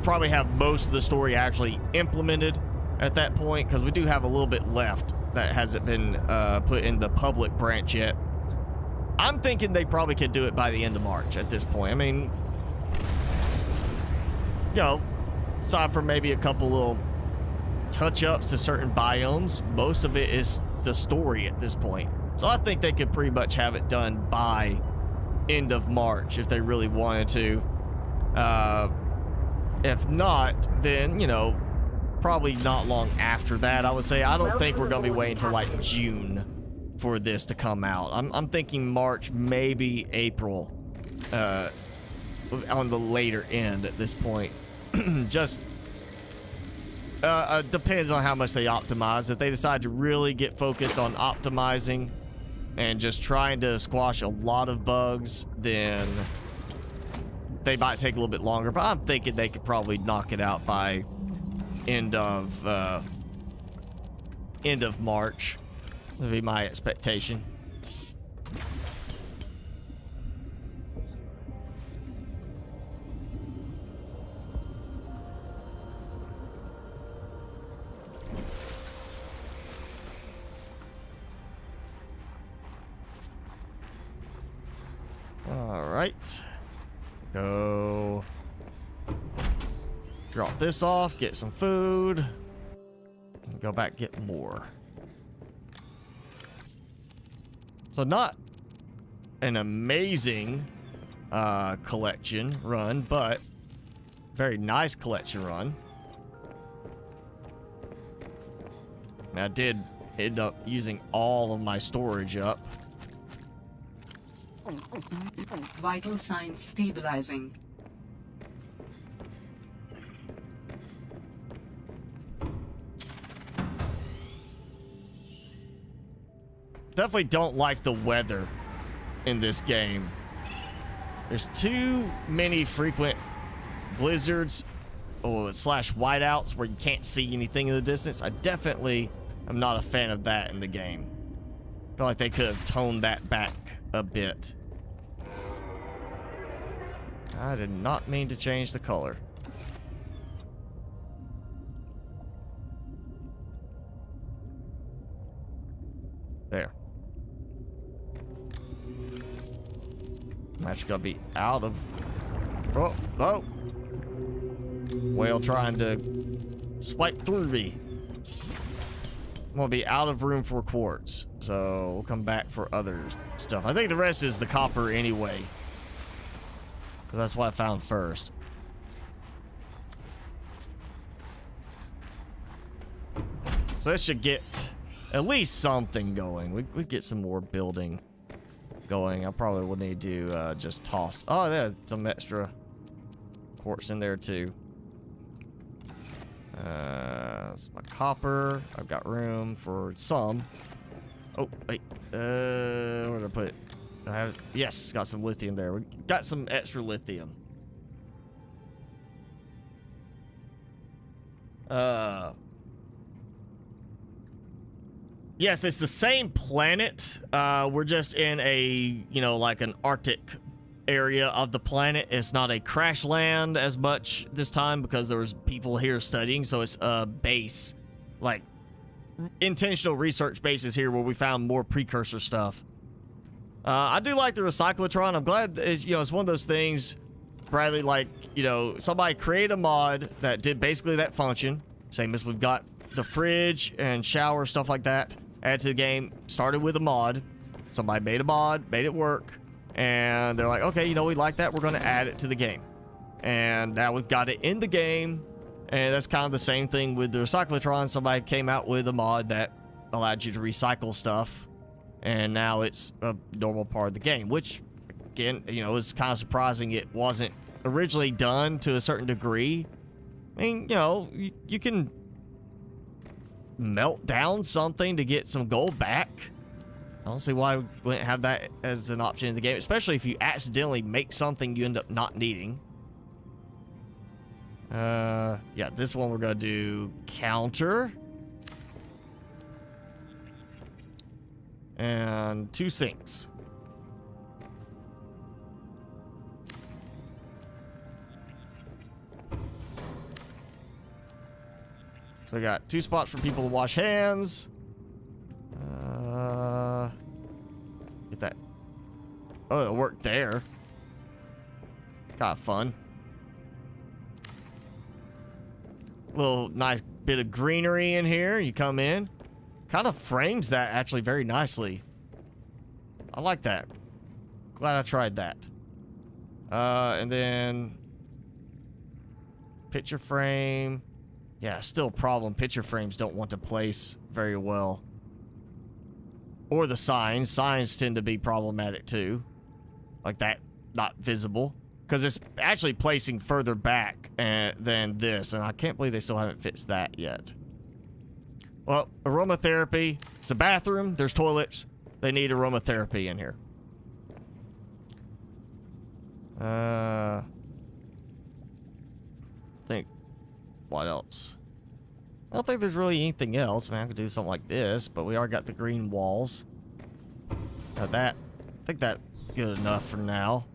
probably have most of the story actually implemented at that point, because we do have a little bit left that hasn't been put in the public branch yet. I'm thinking they probably could do it by the end of March at this point. I mean, you know, aside from maybe a couple little touch-ups to certain biomes, most of it is the story at this point. So I think they could pretty much have it done by end of March if they really wanted to. If not, then, you know, probably not long after that. I would say I don't think we're going to be waiting until like June for this to come out. I'm thinking March, maybe April, on the later end at this point. Just depends on how much they optimize. If they decide to really get focused on optimizing and just trying to squash a lot of bugs, then they might take a little bit longer, but I'm thinking they could probably knock it out by end of March. That would be my expectation. All right. Go drop this off, get some food, and go back get more. So not an amazing collection run, but very nice collection run. And I did end up using all of my storage up. Vital signs stabilizing. Definitely don't like the weather in this game. There's too many frequent blizzards slash whiteouts where you can't see anything in the distance. I definitely am not a fan of that in the game. I feel like they could have toned that back a bit. I did not mean to change the color. There. I'm actually gonna be out of... Oh! Whale trying to swipe through me. I'm gonna be out of room for quartz, so we'll come back for other stuff. I think the rest is the copper anyway, because that's what I found first. So this should get at least something going. We get some more building going. I probably will need to just toss. Oh, there's some extra quartz in there too. That's my copper. I've got room for some. Oh, wait. Where did I put it? I have it. Yes, got some lithium there. We got some extra lithium. Yes, it's the same planet. We're just in a, like an Arctic area of the planet. It's not a crash land as much this time because there was people here studying, so it's a base, like intentional research bases here where we found more precursor stuff. I do like the recyclotron. I'm glad it's one of those things, Bradley, like, somebody create a mod that did basically that function, same as we've got the fridge and shower, stuff like that, add to the game. Started with a mod. Somebody made a mod, made it work, and they're like, okay, we like that, we're going to add it to the game. And now we've got it in the game, and that's kind of the same thing with the recyclotron. Somebody came out with a mod that allowed you to recycle stuff, and now it's a normal part of the game, which, again, is kind of surprising it wasn't originally done to a certain degree. I mean, you can melt down something to get some gold back. I don't see why we wouldn't have that as an option in the game, especially if you accidentally make something you end up not needing. Yeah, this one we're gonna do counter. And 2 sinks. So we got 2 spots for people to wash hands. Get that. Oh, it worked there. Kind of fun. Little nice bit of greenery in here. You come in. Kind of frames that actually very nicely. I like that. Glad I tried that. And then picture frame. Yeah, still a problem. Picture frames don't want to place very well. Or the signs. Signs tend to be problematic too. Like that, not visible. Because it's actually placing further back than this. And I can't believe they still haven't fixed that yet. Well, aromatherapy. It's a bathroom. There's toilets. They need aromatherapy in here. think what else. I don't think there's really anything else. I mean, I could do something like this, but we already got the green walls. I think that's good enough for now.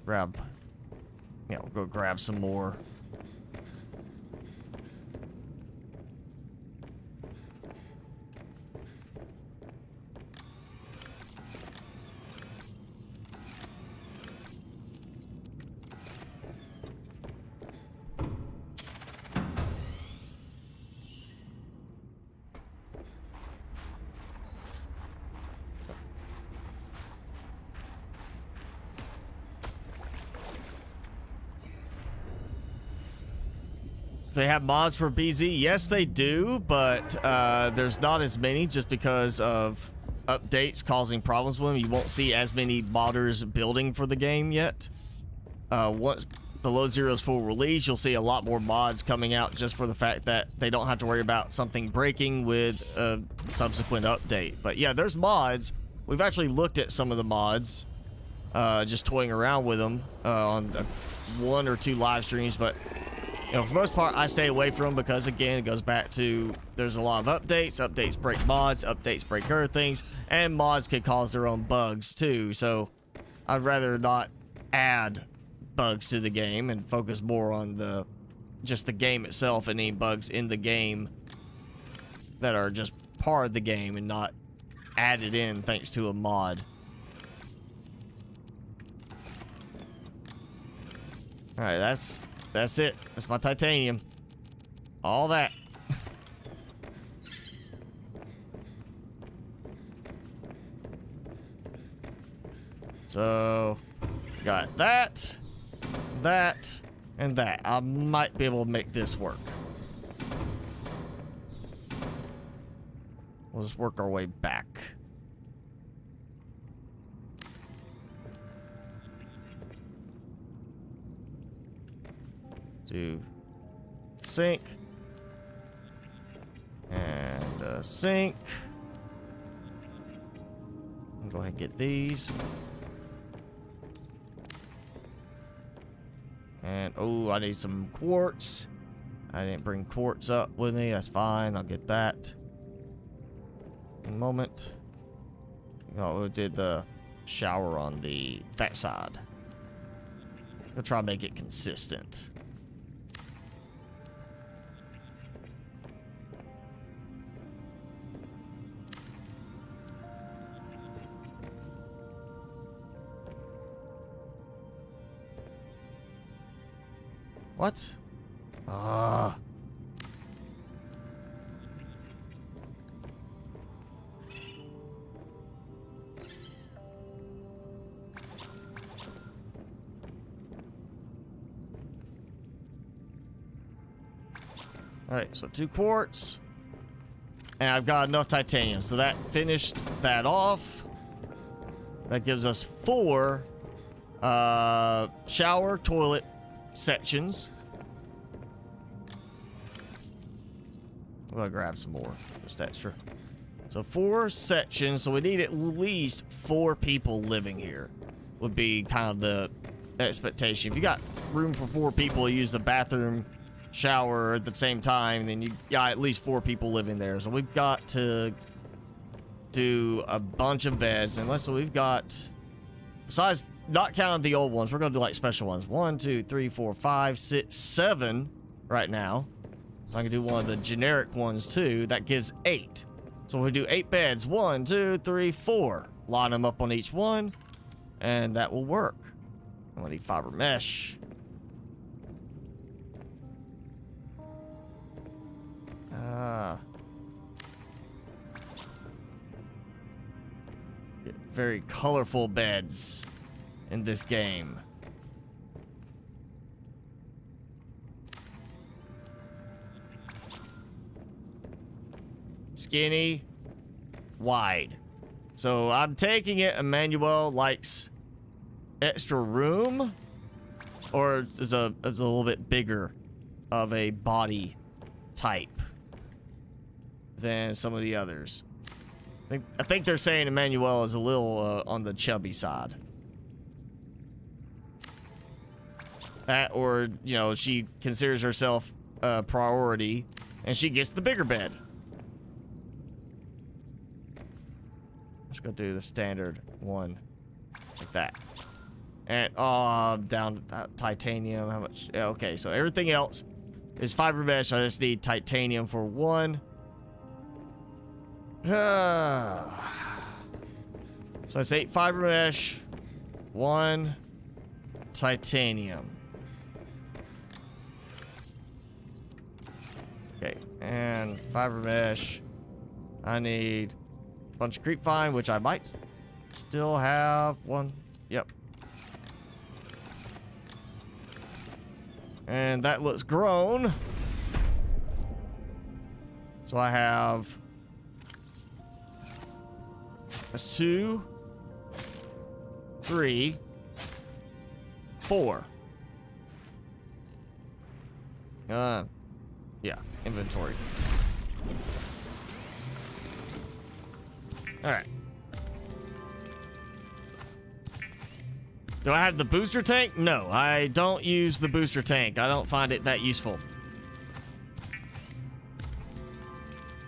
We'll go grab some more. They have mods for BZ? Yes, they do, but there's not as many just because of updates causing problems with them. You won't see as many modders building for the game yet. Once Below Zero's full release, you'll see a lot more mods coming out just for the fact that they don't have to worry about something breaking with a subsequent update. But yeah, there's mods. We've actually looked at some of the mods, just toying around with them on one or two live streams, but you know, for the most part, I stay away from them because, again, it goes back to there's a lot of updates. Updates break mods. Updates break other things. And mods can cause their own bugs, too. So I'd rather not add bugs to the game and focus more on just the game itself and any bugs in the game that are just part of the game and not added in thanks to a mod. Alright, that's it. That's my titanium. All that. So, got that, and that. I might be able to make this work. We'll just work our way back. Do sink and sink. Go ahead and get these. And oh, I need some quartz. I didn't bring quartz up with me. That's fine. I'll get that in a moment. Oh, we did the shower on that side. I'll try to make it consistent. What? Ah. Alright, so 2 quartz. And I've got enough titanium. So that finished that off. That gives us 4 shower, toilet sections. I'm gonna grab some more, just extra. So 4 sections, so we need at least 4 people living here. Would be kind of the expectation. If you got room for 4 people to use the bathroom, shower at the same time, then you got at least 4 people living there. So we've got to do a bunch of beds, unless we've got, besides not counting the old ones, we're gonna do like special ones. 1, 2, 3, 4, 5, 6, 7 right now. So I can do one of the generic ones too. That gives 8. So we do 8 beds. 1, 2, 3, 4. Line them up on each one, and that will work. I'm gonna need fiber mesh. Get very colorful beds in this game. Skinny, wide. So I'm taking it Emmanuel likes extra room, or is a little bit bigger of a body type than some of the others. I think they're saying Emmanuel is a little on the chubby side. or, you know, she considers herself a priority, and she gets the bigger bed. Let's go do the standard one, like that. And, down titanium, how much? Yeah, okay, so everything else is fiber mesh. I just need titanium for one. So it's 8 fiber mesh, 1 titanium. Okay, and fiber mesh. I need a bunch of creep vine, which I might still have one. Yep. And that looks grown. So I have... That's 2, 3, 4. Yeah, inventory. All right. Do I have the booster tank? No, I don't use the booster tank. I don't find it that useful.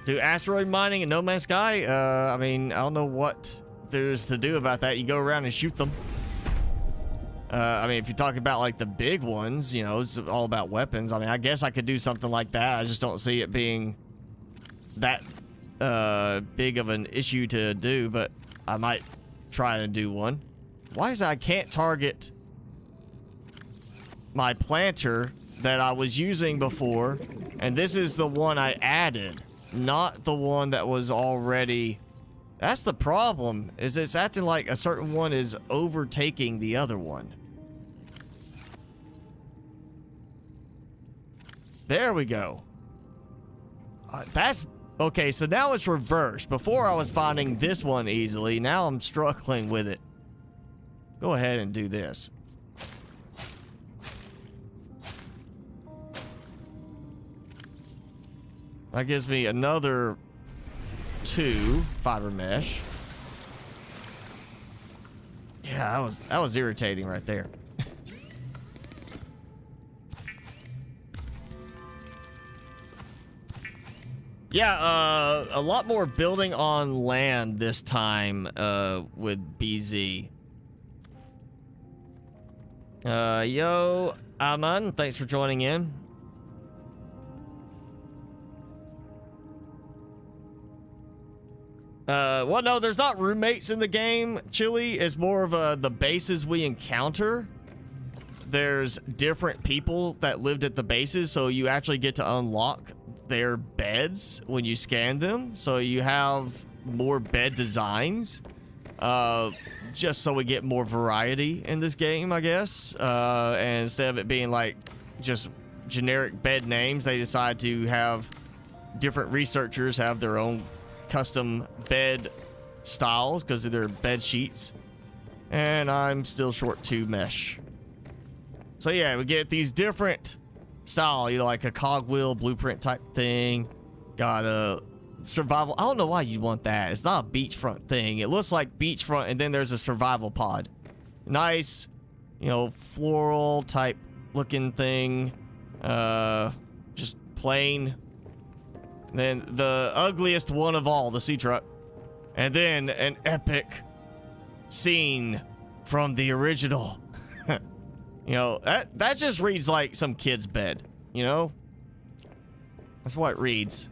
Do asteroid mining in No Man's Sky? I mean, I don't know what there's to do about that. You go around and shoot them. I mean, if you're talking about, like, the big ones, you know, it's all about weapons. I mean, I guess I could do something like that. I just don't see it being that big of an issue to do, but I might try to do one. Why is it I can't target my planter that I was using before? And this is the one I added, not the one that was already... That's the problem, is it's acting like a certain one is overtaking the other one. There we go. That's... Okay, so now it's reversed. Before I was finding this one easily, now I'm struggling with it. Go ahead and do this. That gives me another 2 fiber mesh. Yeah, that was irritating right there. Yeah, a lot more building on land this time with BZ. Yo, Aman, thanks for joining in. Well, no, there's not roommates in the game, Chili. It's more of the bases we encounter. There's different people that lived at the bases, so you actually get to unlock their beds when you scan them. So you have more bed designs. Just so we get more variety in this game, I guess. And instead of it being like just generic bed names, they decide to have different researchers have their own custom bed styles because of their bed sheets. And I'm still short 2 mesh. So yeah, we get these different style, you know, like a cogwheel blueprint type thing. Got a survival. I don't know why you want that. It's not a beachfront thing. It looks like beachfront, and then there's a survival pod. Nice, you know, floral type looking thing. Just plain. And then the ugliest one of all, the sea truck. And then an epic scene from the original. You know, that just reads like some kid's bed, you know? That's what it reads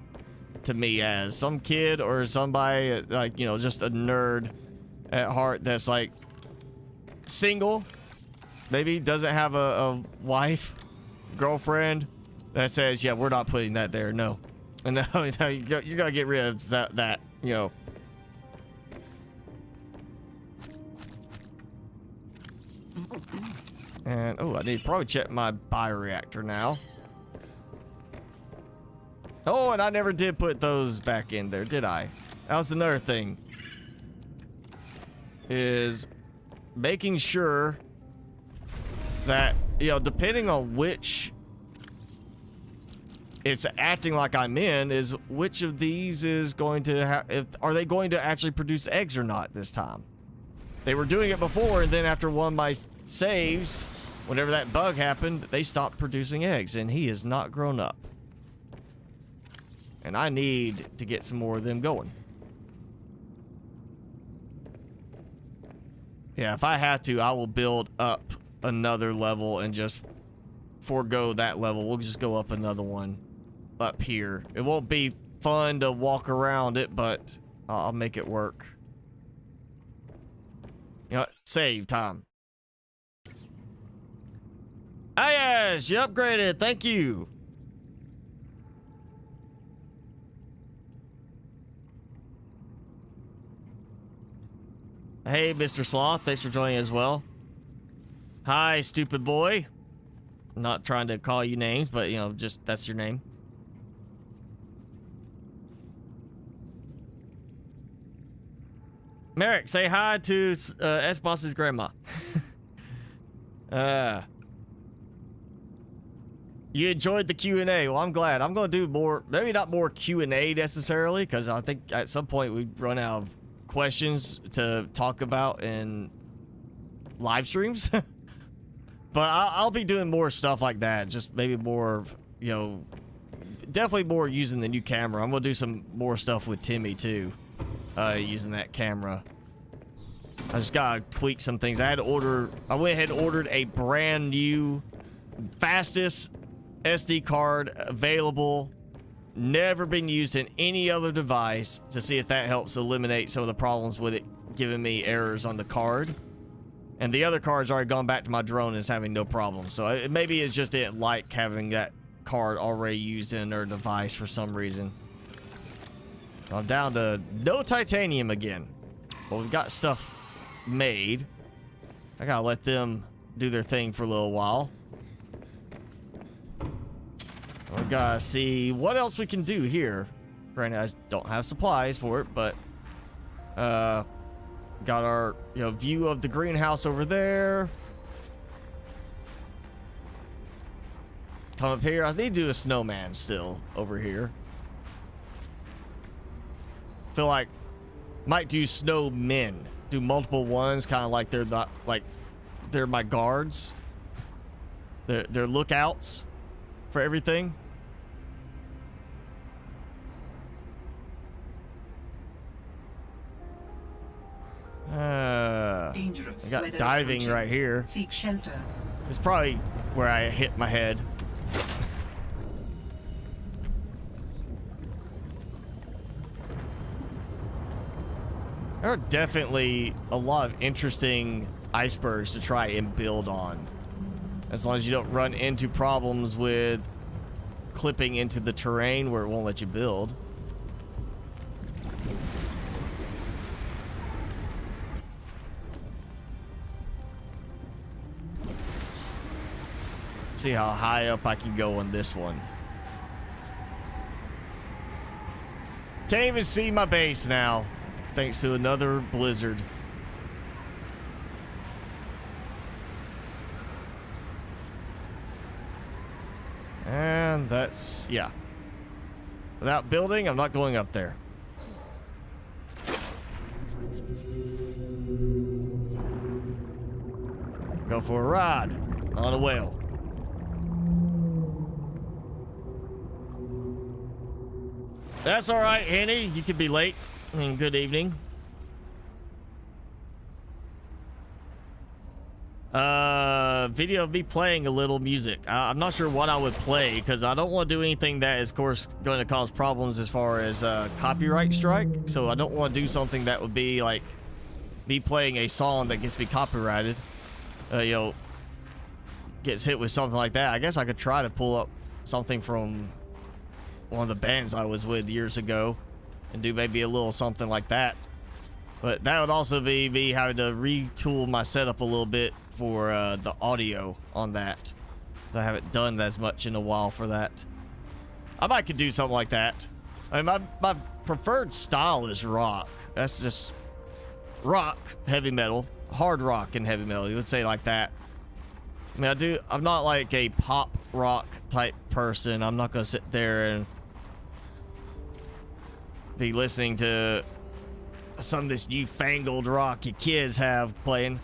to me as. Some kid or somebody, like, you know, just a nerd at heart that's, like, single. Maybe doesn't have a wife, girlfriend that says, yeah, we're not putting that there, no. And no, you gotta get rid of that, you know. And, oh, I need to probably check my bioreactor now. Oh, and I never did put those back in there, did I? That was another thing. Is making sure that, you know, depending on which it's acting like I'm in, is which of these is going to have, are they going to actually produce eggs or not this time? They were doing it before, and then after one of my saves, whenever that bug happened, they stopped producing eggs, and he is not grown up. And I need to get some more of them going. Yeah, if I have to, I will build up another level and just forego that level. We'll just go up another one up here. It won't be fun to walk around it, but I'll make it work. You know, save time. Ah, yes, you upgraded. Thank you. Hey, Mr. Sloth. Thanks for joining as well. Hi, stupid boy. I'm not trying to call you names, but, you know, just that's your name. Merrick, say hi to S-Boss's grandma. You enjoyed the Q&A. Well, I'm glad. I'm going to do more, maybe not more Q&A necessarily, because I think at some point we run out of questions to talk about in live streams. But I'll be doing more stuff like that. Just maybe more, you know, definitely more using the new camera. I'm going to do some more stuff with Timmy too, using that camera. I just got to tweak some things. I went ahead and ordered a brand new, fastest SD card available, never been used in any other device, to see if that helps eliminate some of the problems with it giving me errors on the card. And the other card's already gone back to my drone and is having no problem. So maybe it's just didn't like having that card already used in their device for some reason. I'm down to no titanium again. Well, we've got stuff made. I gotta let them do their thing for a little while. We gotta see what else we can do here. Granted, I don't have supplies for it, but got our, you know, view of the greenhouse over there. Come up here. I need to do a snowman still over here. Feel like might do snowmen. Do multiple ones, kind of like they're not like they're my guards. They're lookouts for everything. Dangerous. I got diving right here. Seek shelter. It's probably where I hit my head. There are definitely a lot of interesting icebergs to try and build on. As long as you don't run into problems with clipping into the terrain where it won't let you build. See how high up I can go on this one. Can't even see my base now, thanks to another blizzard. And that's, yeah. Without building, I'm not going up there. Go for a ride on a whale. That's all right, Henny. You could be late. I mean, good evening. Video of me playing a little music. I'm not sure what I would play because I don't want to do anything that is, of course, going to cause problems as far as copyright strike. So I don't want to do something that would be like me playing a song that gets me copyrighted. You know, gets hit with something like that. I guess I could try to pull up something from one of the bands I was with years ago and do maybe a little something like that. But that would also be me having to retool my setup a little bit for the audio on that. I haven't done as much in a while for that. I might could do something like that. I mean, my preferred style is rock. That's just rock, heavy metal, hard rock and heavy metal. You would say like that. I mean, I'm not like a pop rock type person. I'm not going to sit there and be listening some of this newfangled rock you kids have playing.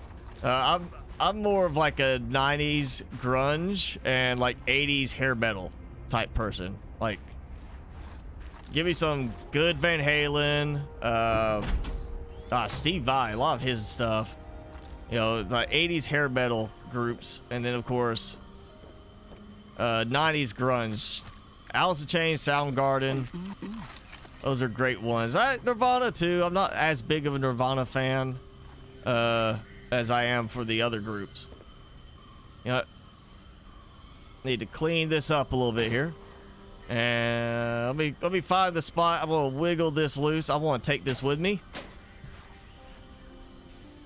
I'm more of like a 90s grunge and like 80s hair metal type person. Like, give me some good Van Halen, Steve Vai, a lot of his stuff. You know, the 80s hair metal groups, and then of course 90s grunge. Alice in Chains, Soundgarden. Those are great ones. Nirvana too. I'm not as big of a Nirvana fan as I am for the other groups. You know, need to clean this up a little bit here. And let me find the spot. I'm gonna wiggle this loose. I want to take this with me.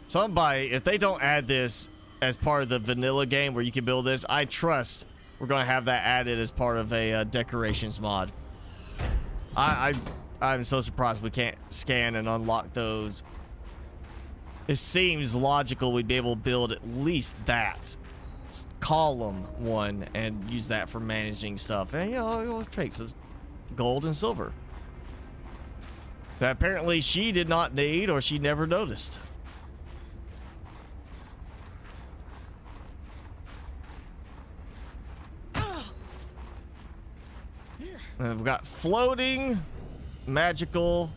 Somebody, if they don't add this as part of the vanilla game where you can build this, I trust we're gonna have that added as part of a decorations mod. I'm so surprised we can't scan and unlock those. It seems logical we'd be able to build at least that column one and use that for managing stuff. And you know, it'll take some gold and silver that apparently she did not need, or she never noticed. And we've got floating, magical.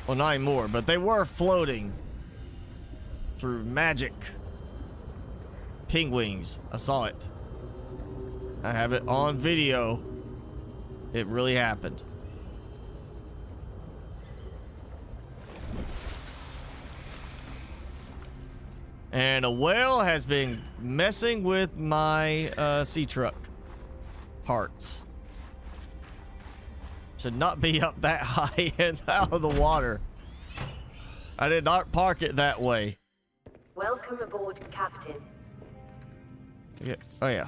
Well, not anymore, but they were floating through magic. Penguins. I saw it. I have it on video. It really happened. And a whale has been messing with my sea truck parts. Should not be up that high and out of the water. I did not park it that way. Welcome aboard, Captain. Yeah. Oh, yeah.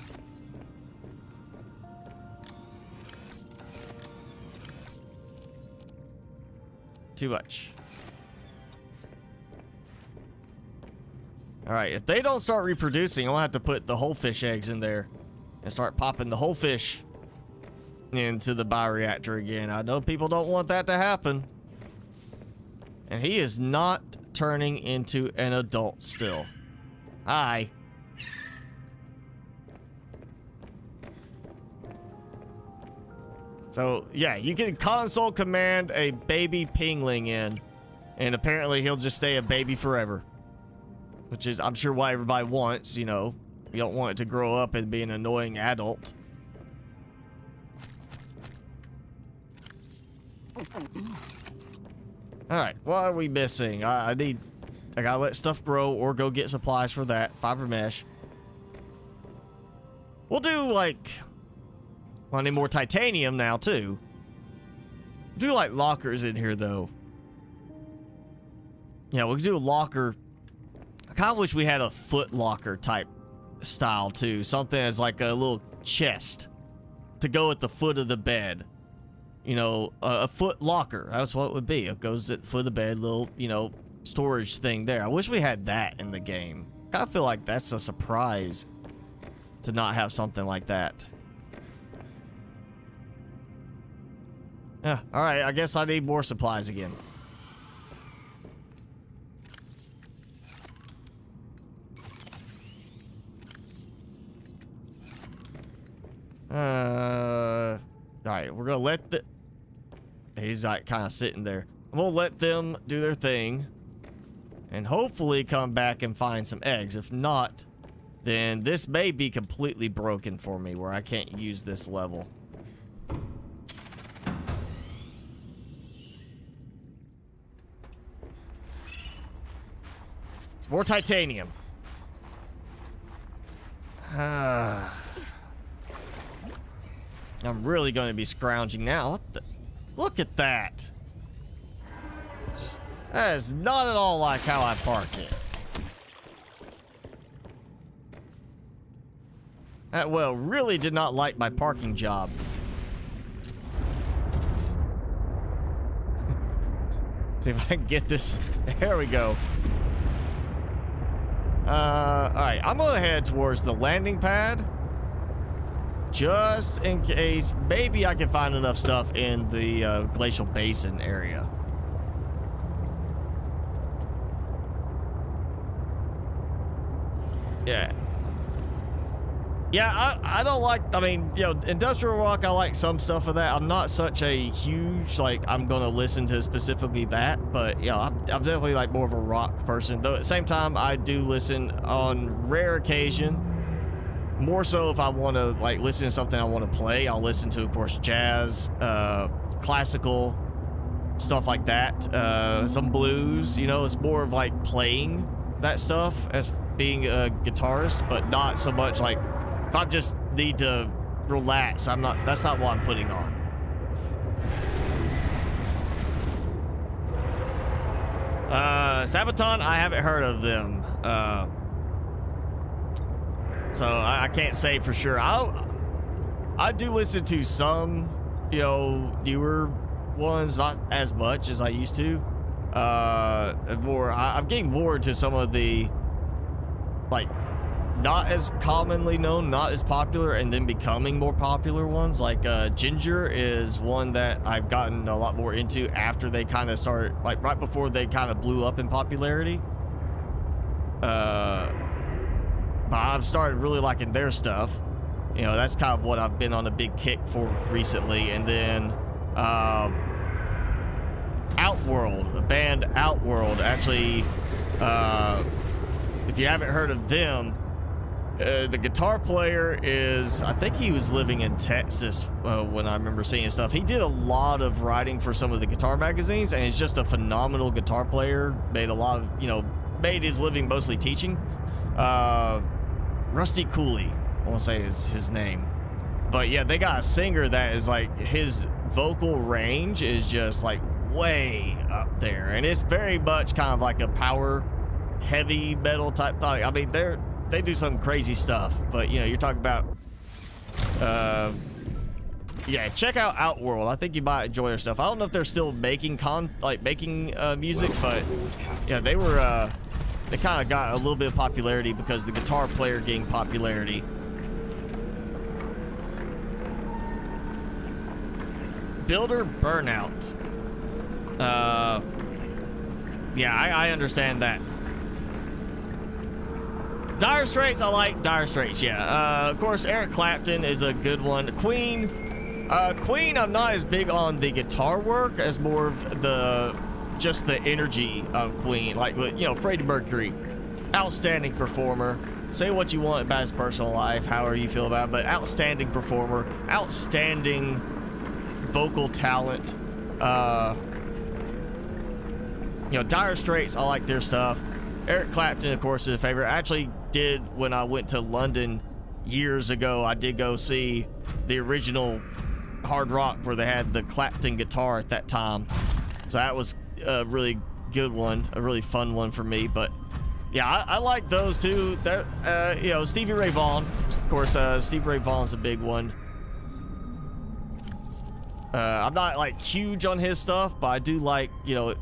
Too much. All right. If they don't start reproducing, I'll have to put the whole fish eggs in there and start popping the whole fish into the bioreactor again. I know people don't want that to happen. And he is not turning into an adult still. Hi. So, yeah, you can console command a baby pingling in, and apparently he'll just stay a baby forever. Which is, I'm sure, why everybody wants, you know. You don't want it to grow up and be an annoying adult. Alright, what are we missing? I gotta let stuff grow or go get supplies for that. Fiber mesh. We'll do, like... Well, I need more titanium now, too. Do, like, lockers in here, though. Yeah, we could do a locker. I kind of wish we had a foot locker type style, too. Something as, like, a little chest to go at the foot of the bed. You know, a foot locker. That's what it would be. It goes at the foot of the bed, little, you know, storage thing there. I wish we had that in the game. I feel like that's a surprise to not have something like that. Yeah, alright, I guess I need more supplies again. Alright, we're gonna let the... He's like kind of sitting there. We'll let them do their thing. And hopefully come back and find some eggs. If not, then this may be completely broken for me where I can't use this level. More titanium. I'm really going to be scrounging now. What the? Look at that. That is not at all like how I parked it. That well really did not like my parking job. See if I can get this. There we go. Alright, I'm gonna head towards the landing pad. Just in case, maybe I can find enough stuff in the glacial basin area. Yeah. Yeah, I don't like, I mean, you know, industrial rock, I like some stuff of that. I'm not such a huge, like, I'm going to listen to specifically that, but, you know, I'm definitely, like, more of a rock person. Though at the same time, I do listen on rare occasion. More so if I want to, like, listen to something I want to play, I'll listen to, of course, jazz, classical, stuff like that. Some blues, you know, it's more of, like, playing that stuff as being a guitarist, but not so much, like, if I just need to relax, that's not what I'm putting on. Sabaton, I haven't heard of them. So I can't say for sure. I do listen to some, you know, newer ones, not as much as I used to. I'm getting more into some of the, like, not as commonly known, not as popular, and then becoming more popular ones. Like Ginger is one that I've gotten a lot more into after they kind of started, like right before they kind of blew up in popularity. But I've started really liking their stuff. You know, that's kind of what I've been on a big kick for recently. And then Outworld, the band Outworld, actually, if you haven't heard of them, the guitar player is, I think he was living in Texas when I remember seeing stuff. He did a lot of writing for some of the guitar magazines, and he's just a phenomenal guitar player. Made a lot of, you know, made his living mostly teaching. Rusty Cooley, I want to say is his name. But yeah, they got a singer that is like, his vocal range is just like way up there. And it's very much kind of like a power heavy metal type thing. I mean, they do some crazy stuff, but you know, you're talking about, yeah, check out Outworld. I think you might enjoy their stuff. I don't know if they're still making music, but yeah, they were, they kind of got a little bit of popularity because the guitar player gained popularity. Builder Burnout. Yeah, I understand that. Dire Straits, I like Dire Straits, yeah. Of course, Eric Clapton is a good one. Queen, I'm not as big on the guitar work as more of just the energy of Queen. Like, you know, Freddie Mercury, outstanding performer. Say what you want about his personal life, however you feel about it, but outstanding performer, outstanding vocal talent. You know, Dire Straits, I like their stuff. Eric Clapton, of course, is a favorite. I actually did, when I went to London years ago, I did go see the original Hard Rock where they had the Clapton guitar at that time. So that was a really good one, a really fun one for me. But yeah, I like those two. You know, Stevie Ray Vaughan, of course, Stevie Ray Vaughan's a big one. I'm not like huge on his stuff, but I do like, you know,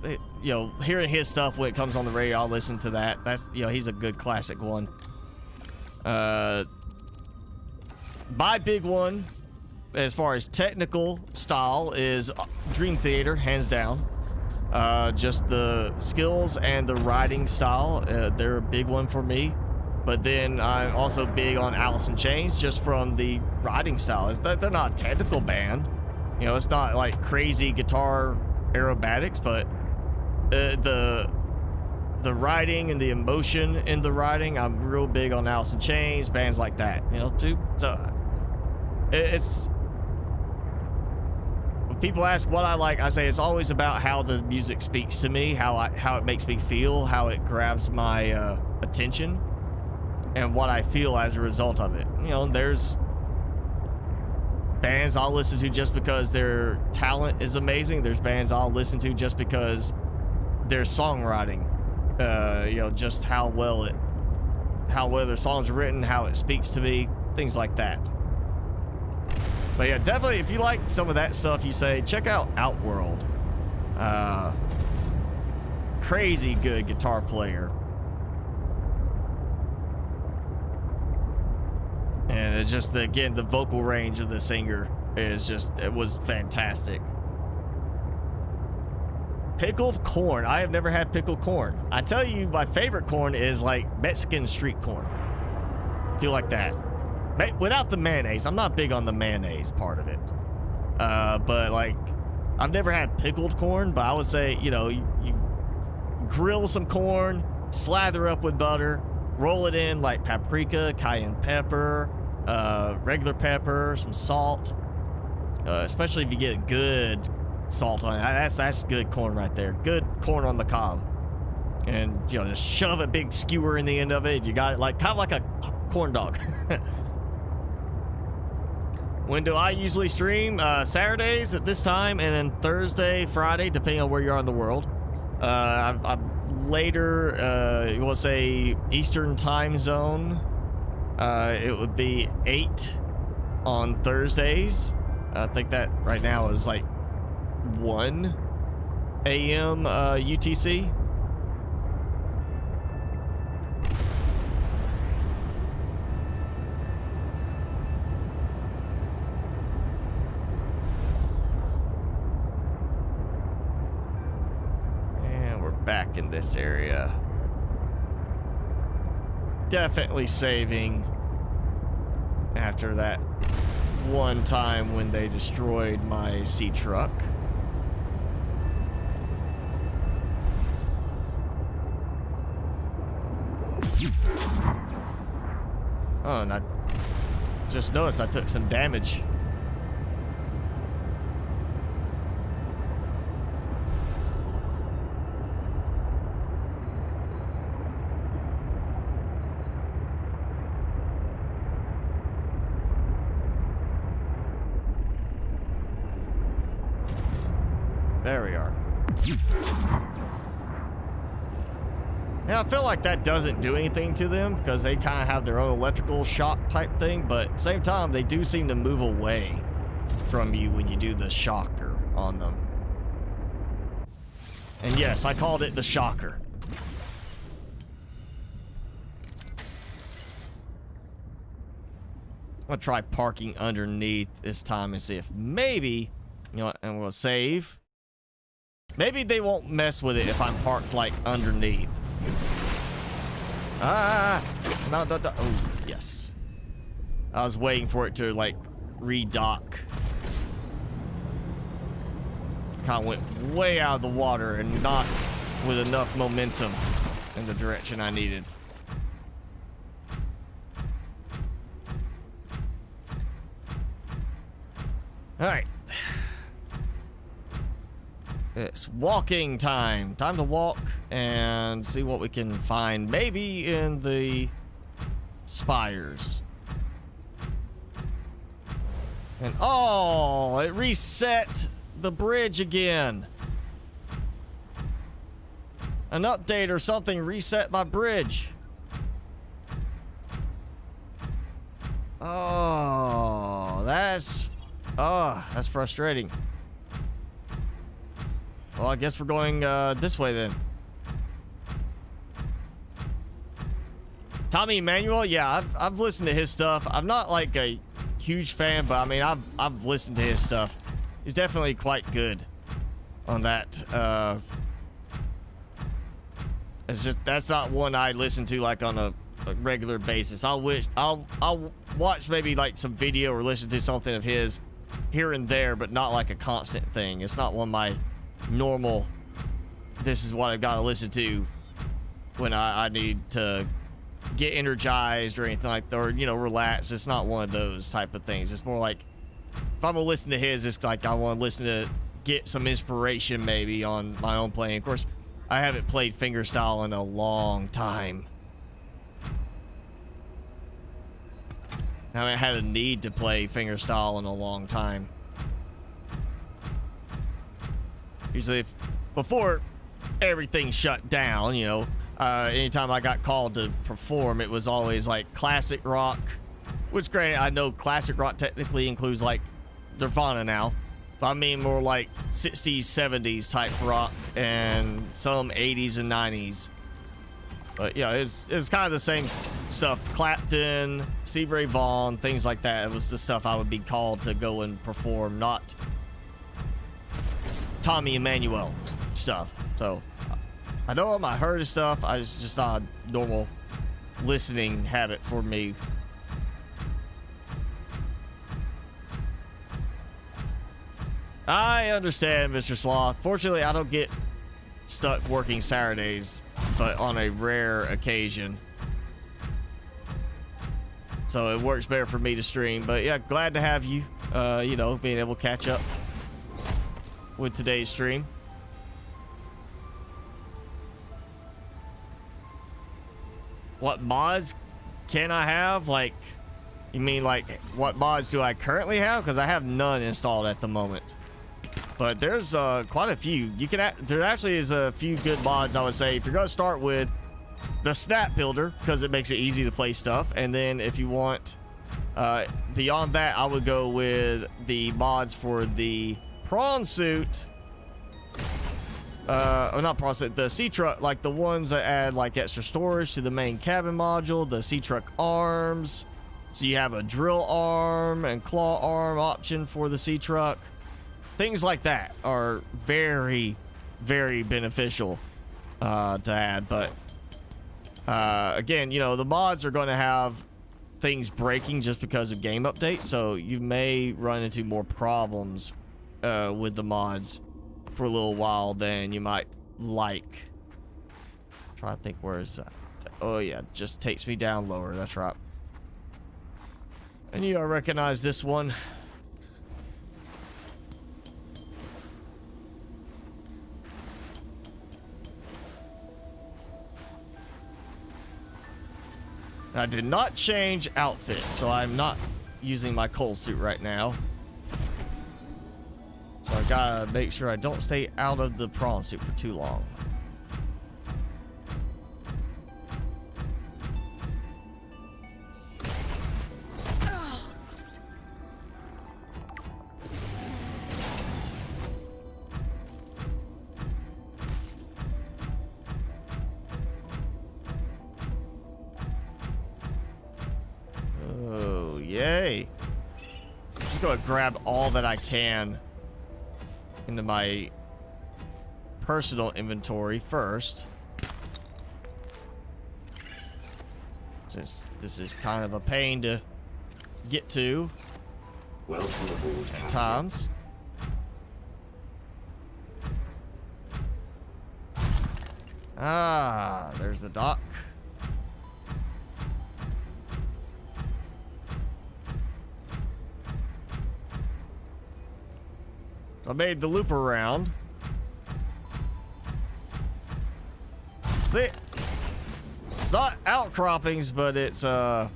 hearing his stuff when it comes on the radio. I'll listen to that. That's, you know, he's a good classic one. My big one, as far as technical style, is Dream Theater, hands down. Just the skills and the writing style, they're a big one for me. But then I'm also big on Alice in Chains, just from the writing style. They're not a technical band. You know, it's not like crazy guitar aerobatics, but the writing and the emotion in the writing, I'm real big on Alice in Chains, bands like that, you know, too. So it's, when people ask what I like, I say it's always about how the music speaks to me, how it makes me feel, how it grabs my attention, and what I feel as a result of it. You know, there's bands I'll listen to just because their talent is amazing. There's bands I'll listen to just because their songwriting, you know, just how well their songs are written, how it speaks to me, things like that. But yeah, definitely, if you like some of that stuff, you say, check out Outworld. Crazy good guitar player. And it's just, again, the vocal range of the singer is just, it was fantastic. Pickled corn. I have never had pickled corn. I tell you, my favorite corn is like Mexican street corn. Do like that. Without the mayonnaise. I'm not big on the mayonnaise part of it. But like, I've never had pickled corn, but I would say, you know, you grill some corn, slather up with butter, roll it in like paprika, cayenne pepper, regular pepper, some salt. Especially if you get a good salt on it. That's good corn right there. Good corn on the cob. And, you know, just shove a big skewer in the end of it. You got it like kind of like a corn dog. When do I usually stream? Saturdays at this time, and then Thursday, Friday, depending on where you are in the world. I'm later, you want to say Eastern time zone. It would be 8 on Thursdays. I think that right now is like 1 a.m. UTC. And we're back in this area. Definitely saving after that one time when they destroyed my sea truck. Oh, and I just noticed I took some damage. There we are. Yeah, I feel like that doesn't do anything to them because they kind of have their own electrical shock type thing, but at the same time, they do seem to move away from you when you do the shocker on them. And yes, I called it the shocker. I'm gonna try parking underneath this time and see if maybe, you know what, and we'll save. Maybe they won't mess with it if I'm parked like underneath. No. Oh, yes. I was waiting for it to like re-dock. Kind of went way out of the water and not with enough momentum in the direction I needed. All right. It's walking time. Time to walk and see what we can find. Maybe in the spires. And oh, it reset the bridge again. An update or something reset my bridge. Oh, that's frustrating. Well, I guess we're going this way then. Tommy Emmanuel, yeah, I've listened to his stuff. I'm not like a huge fan, but I mean, I've listened to his stuff. He's definitely quite good on that. It's just that's not one I listen to like on a regular basis. I'll watch maybe like some video or listen to something of his here and there, but not like a constant thing. It's not one of my normal, this is what I've got to listen to when I need to get energized or anything like that, or, you know, relax. It's not one of those type of things. It's more like, if I'm gonna listen to his, it's like I want to listen to get some inspiration maybe on my own playing. Of course, I haven't played fingerstyle in a long time. I haven't had a need to play fingerstyle in a long time. Usually, before everything shut down, you know, anytime I got called to perform, it was always like classic rock, which granted, I know classic rock technically includes like Nirvana now, but I mean more like 60s, 70s type rock and some 80s and 90s. But yeah, it's kind of the same stuff. Clapton, Stevie Ray Vaughan, things like that. It was the stuff I would be called to go and perform, not Tommy Emmanuel stuff. So I know him, I heard his stuff. It's just not a normal listening habit for me I understand, Mr. Sloth. Fortunately, I don't get stuck working Saturdays, but on a rare occasion. So it works better for me to stream. But yeah, glad to have you, you know, being able to catch up with today's stream. What mods can I have? Like, you mean like what mods do I currently have? Because I have none installed at the moment. But there's quite a few. You can there actually is a few good mods, I would say. If you're going to start with the Snap Builder, because it makes it easy to play stuff. And then if you want beyond that, I would go with the mods for the prawn suit. Or not prawn suit, the sea truck, like the ones that add like extra storage to the main cabin module, the sea truck arms. So you have a drill arm and claw arm option for the sea truck. Things like that are very, very beneficial to add. But again, you know, the mods are going to have things breaking just because of game updates. So you may run into more problems with the mods for a little while than you might like. Try to think, where is that? Oh yeah, just takes me down lower. That's right. And you recognize this one. I did not change outfit, so I'm not using my cold suit right now. So I gotta make sure I don't stay out of the prawn suit for too long. Oh, yay. Just gonna grab all that I can into my personal inventory first, since this is kind of a pain to get to at times. Ah, there's the dock. I made the loop around. See, it's not outcroppings, but it's you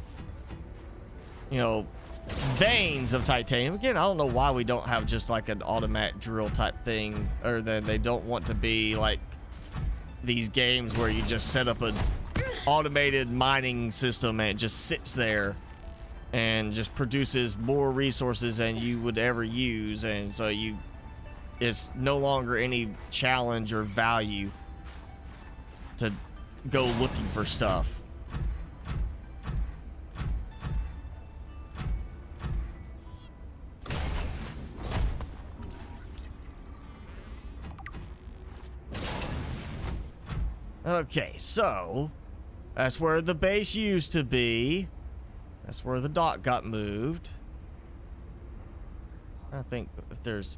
know, veins of titanium. Again, I don't know why we don't have just like an automatic drill type thing, or that they don't want to be like these games where you just set up an automated mining system and it just sits there and just produces more resources than you would ever use, and so it's no longer any challenge or value to go looking for stuff. Okay, so that's where the base used to be. That's where the dock got moved. I think if there's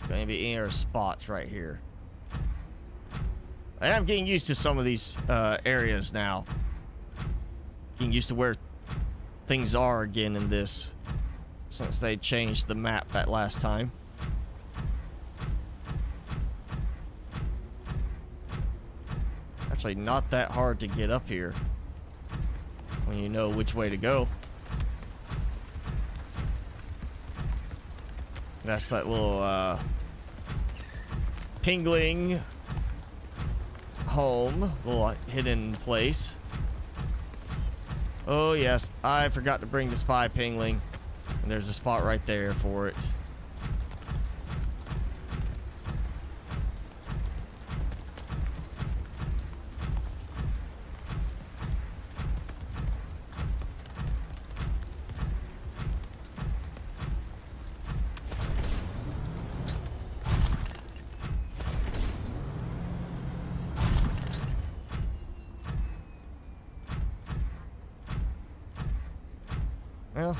going to be any other spots right here. I am getting used to some of these areas now. Getting used to where things are again in this, since they changed the map that last time. Actually, not that hard to get up here when you know which way to go. That's that little pingling home, little hidden place. Oh yes, I forgot to bring the spy pingling, and there's a spot right there for it. Well,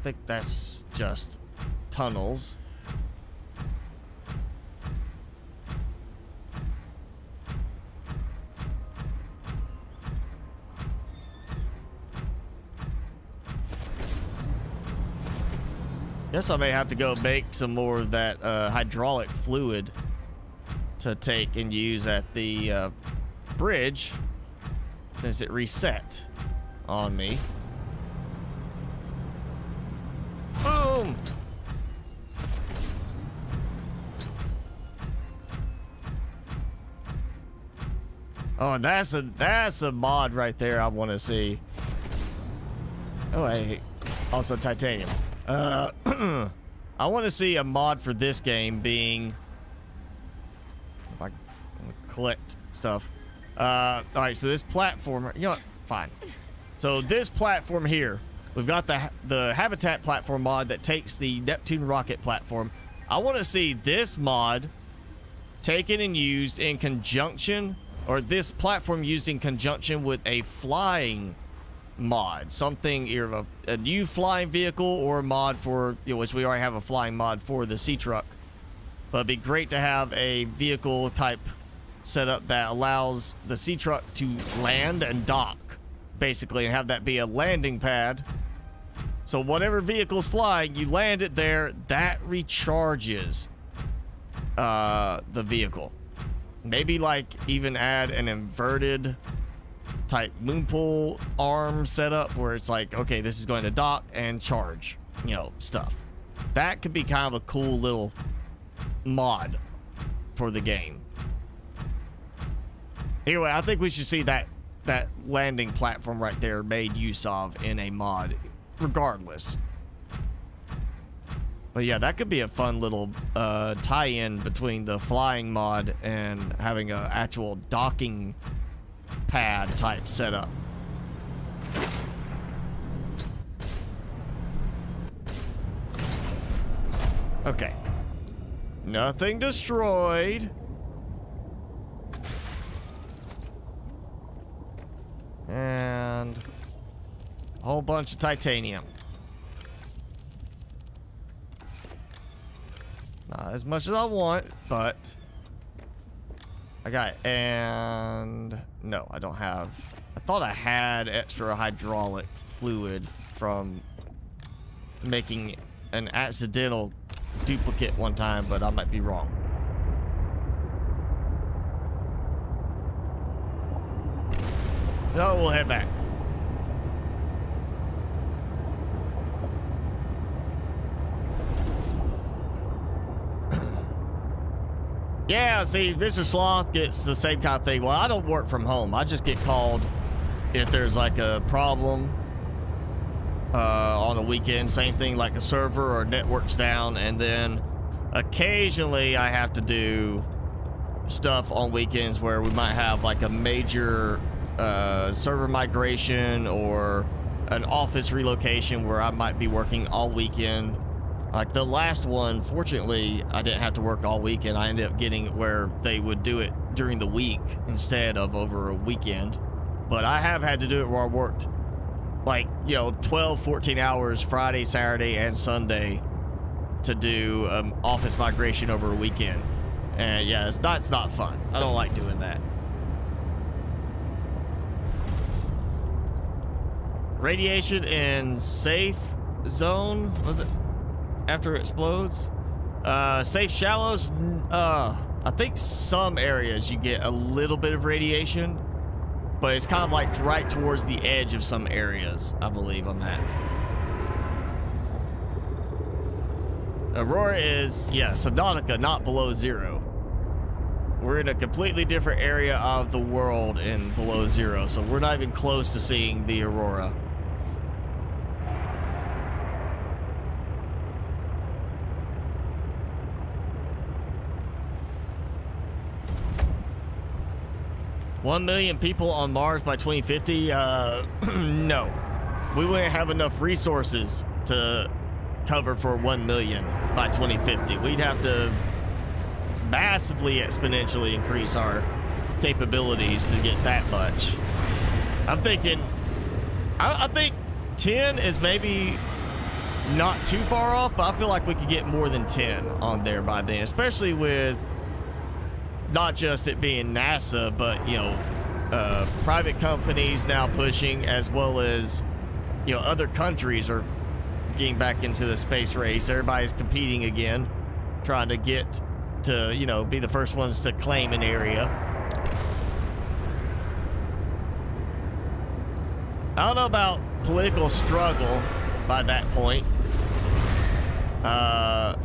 think that's just tunnels. Guess I may have to go make some more of that hydraulic fluid to take and use at the bridge since it reset on me. Boom! Oh, that's a mod right there I want to see. Oh, hey, also titanium. I want to see a mod for this game being, if I collect stuff. All right, so this platform, you know what? Fine. So this platform here, we've got the habitat platform mod that takes the Neptune rocket platform. I want to see this mod taken and used in conjunction, or this platform used in conjunction with a flying mod, something either a new flying vehicle or a mod for, you know, which we already have a flying mod for the sea truck. But it'd be great to have a vehicle type setup that allows the sea truck to land and dock, basically, and have that be a landing pad. So whatever vehicle's flying, you land it there, that recharges the vehicle. Maybe like even add an inverted type moonpool arm setup where it's like, okay, this is going to dock and charge, you know, stuff. That could be kind of a cool little mod for the game. Anyway, I think we should see that landing platform right there made use of in a mod regardless. But yeah, that could be a fun little tie-in between the flying mod and having an actual docking pad type setup. Okay. Nothing destroyed. And a whole bunch of titanium. Not as much as I want, but I got it. And no, I don't have. I thought I had extra hydraulic fluid from making an accidental duplicate one time, but I might be wrong. No, we'll head back. Yeah, see, Mr. Sloth gets the same kind of thing. Well, I don't work from home. I just get called if there's like a problem on a weekend. Same thing, like a server or network's down. And then occasionally I have to do stuff on weekends where we might have like a major server migration or an office relocation where I might be working all weekend. Like the last one, fortunately, I didn't have to work all weekend. I ended up getting it where they would do it during the week instead of over a weekend. But I have had to do it where I worked like, you know, 12, 14 hours Friday, Saturday, and Sunday to do office migration over a weekend. And yeah, it's not fun. I don't like doing that. Radiation in safe zone, was it? After it explodes, safe shallows. I think some areas you get a little bit of radiation, but it's kind of like right towards the edge of some areas, I believe, on that. Aurora is, yeah, Subnautica, not below zero. We're in a completely different area of the world in below zero, so we're not even close to seeing the Aurora. $1 million people on Mars by 2050? No. We wouldn't have enough resources to cover for 1 million by 2050. We'd have to massively exponentially increase our capabilities to get that much. I'm thinking, I think 10 is maybe not too far off, but I feel like we could get more than 10 on there by then, especially with not just it being NASA, but, you know, private companies now pushing, as well as, you know, other countries are getting back into the space race. Everybody's competing again, trying to get to, you know, be the first ones to claim an area. I don't know about political struggle by that point. I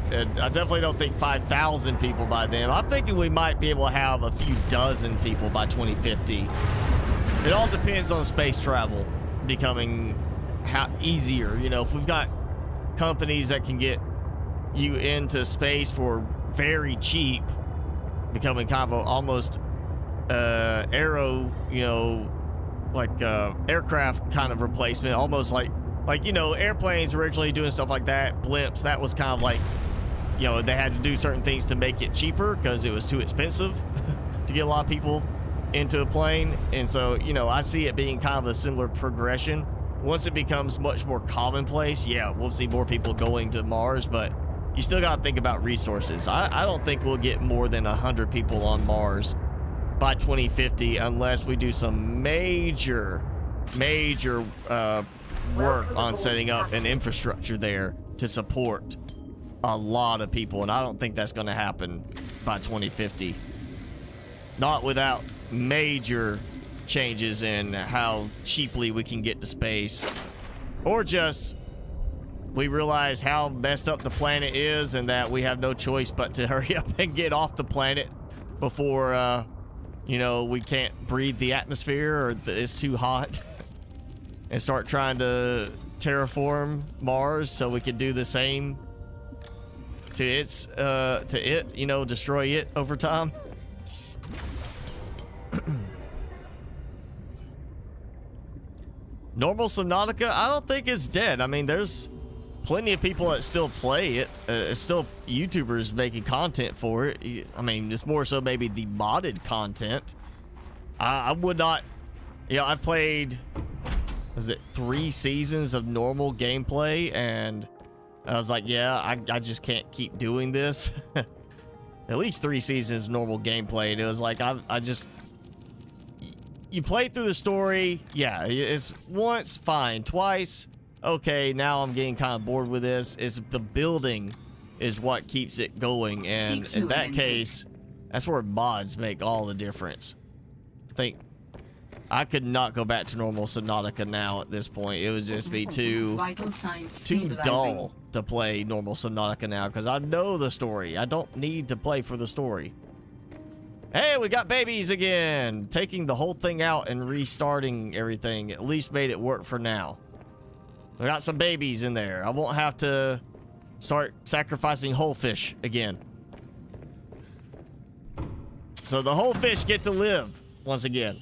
definitely don't think 5,000 people by then. I'm thinking we might be able to have a few dozen people by 2050. It all depends on space travel becoming easier. You know, if we've got companies that can get you into space for very cheap, becoming kind of almost aircraft kind of replacement, almost like, you know, airplanes originally doing stuff like that, blimps, that was kind of like, you know, they had to do certain things to make it cheaper because it was too expensive to get a lot of people into a plane. And so, you know, I see it being kind of a similar progression. Once it becomes much more commonplace, yeah, we'll see more people going to Mars, but you still got to think about resources. I don't think we'll get more than 100 people on Mars by 2050 unless we do some major work on setting up an infrastructure there to support a lot of people, and I don't think that's going to happen by 2050. Not without major changes in how cheaply we can get to space, or just we realize how messed up the planet is and that we have no choice but to hurry up and get off the planet before you know, we can't breathe the atmosphere or it's too hot, and start trying to terraform Mars so we can do the same to it, you know, destroy it over time. Normal Subnautica, I don't think it's dead. I mean, there's plenty of people that still play it. It's still YouTubers making content for it. I mean, it's more so maybe the modded content. I would not, you know, I've played, was it 3 seasons of normal gameplay, and I was like, yeah, I just can't keep doing this. At least 3 seasons of normal gameplay, and it was like, I just, you play through the story, yeah, it's once, fine, twice, okay, now I'm getting kind of bored with this. Is the building is what keeps it going, and in that case, that's where mods make all the difference. I think I could not go back to normal Subnautica now at this point. It would just be too dull to play normal Subnautica now, because I know the story. I don't need to play for the story. Hey, we got babies again! Taking the whole thing out and restarting everything at least made it work for now. We got some babies in there. I won't have to start sacrificing whole fish again. So the whole fish get to live once again.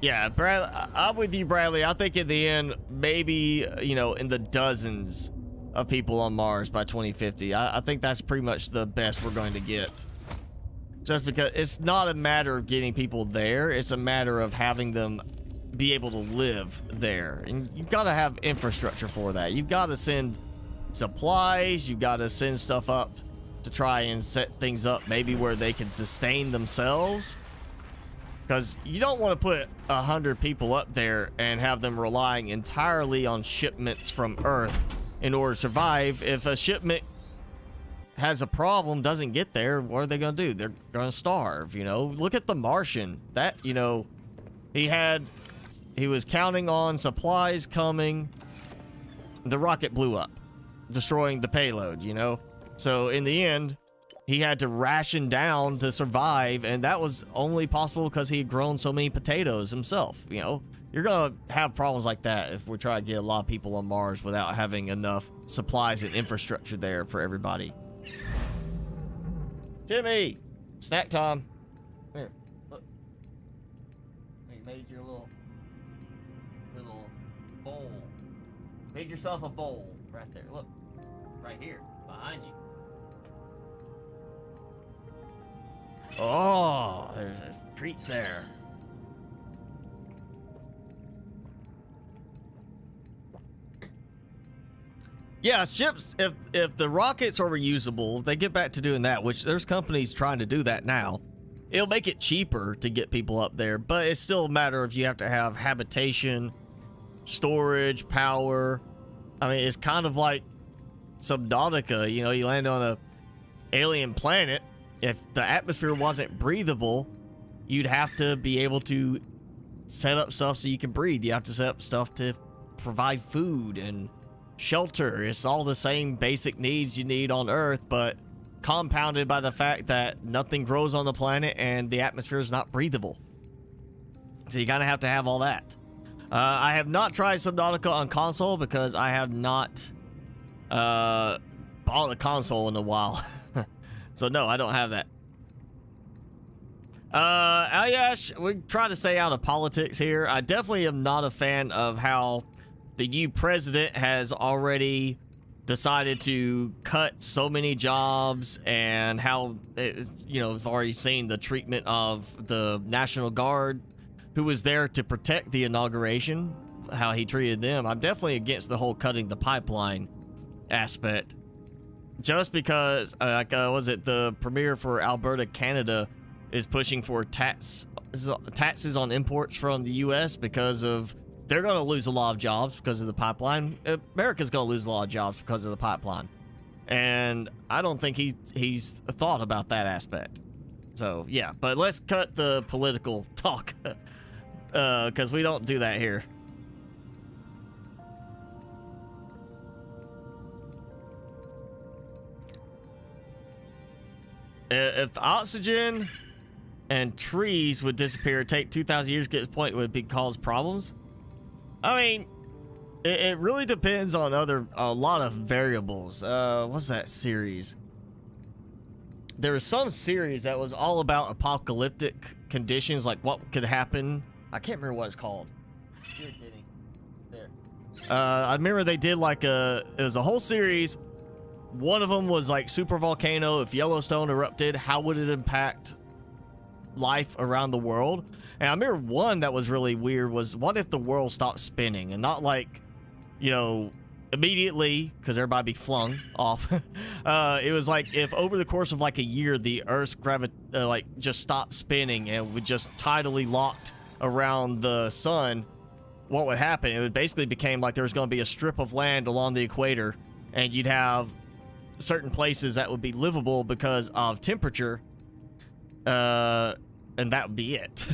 Yeah, Bradley, I'm with you, Bradley. I think in the end, maybe, you know, in the dozens of people on Mars by 2050. I think that's pretty much the best we're going to get. Just because it's not a matter of getting people there, it's a matter of having them be able to live there. And you've got to have infrastructure for that. You've got to send supplies, you've got to send stuff up to try and set things up maybe where they can sustain themselves. Because you don't want to put 100 people up there and have them relying entirely on shipments from Earth in order to survive. If a shipment has a problem, doesn't get there, what are they going to do? They're going to starve, you know? Look at the Martian. That, you know, he was counting on supplies coming. The rocket blew up, destroying the payload, you know? So in the end, he had to ration down to survive, and that was only possible because he had grown so many potatoes himself, you know? You're gonna have problems like that if we try to get a lot of people on Mars without having enough supplies and infrastructure there for everybody. Timmy! Snack time. Here, look. You made your little bowl. Made yourself a bowl right there. Look. Right here. Behind you. Oh, there's treats there. Yeah, ships, if the rockets are reusable, if they get back to doing that, which there's companies trying to do that now, it'll make it cheaper to get people up there, but it's still a matter of you have to have habitation, storage, power. I mean, it's kind of like Subnautica, you know, you land on a alien planet. If the atmosphere wasn't breathable, you'd have to be able to set up stuff so you can breathe. You have to set up stuff to provide food and shelter. It's all the same basic needs you need on Earth, but compounded by the fact that nothing grows on the planet and the atmosphere is not breathable. So you kind of have to have all that. I have not tried Subnautica on console because I have not bought a console in a while. So no, I don't have that. Ayash, we try to stay out of politics here. I definitely am not a fan of how the new president has already decided to cut so many jobs, and how, you know, we've already seen the treatment of the National Guard, who was there to protect the inauguration, how he treated them. I'm definitely against the whole cutting the pipeline aspect. Just because, was it the premier for Alberta, Canada, is pushing for taxes on imports from the U.S. because of they're going to lose a lot of jobs because of the pipeline. America's going to lose a lot of jobs because of the pipeline, and I don't think he's thought about that aspect. So yeah, but let's cut the political talk because we don't do that here. If the oxygen and trees would disappear, take 2,000 years to get to this point, it would cause problems. I mean, it really depends on a lot of variables. What's that series? There was some series that was all about apocalyptic conditions, like what could happen. I can't remember what it's called. Here, Denny. There. I remember they did like it was a whole series. One of them was like super volcano. If Yellowstone erupted, how would it impact life around the world? And I remember one that was really weird was, what if the world stopped spinning? And not like, you know, immediately, because everybody be flung off. It was like if over the course of like a year, the Earth's like just stopped spinning and would just tidally locked around the sun, what would happen? It would basically became like there was going to be a strip of land along the equator, and you'd have certain places that would be livable because of temperature, and that would be it.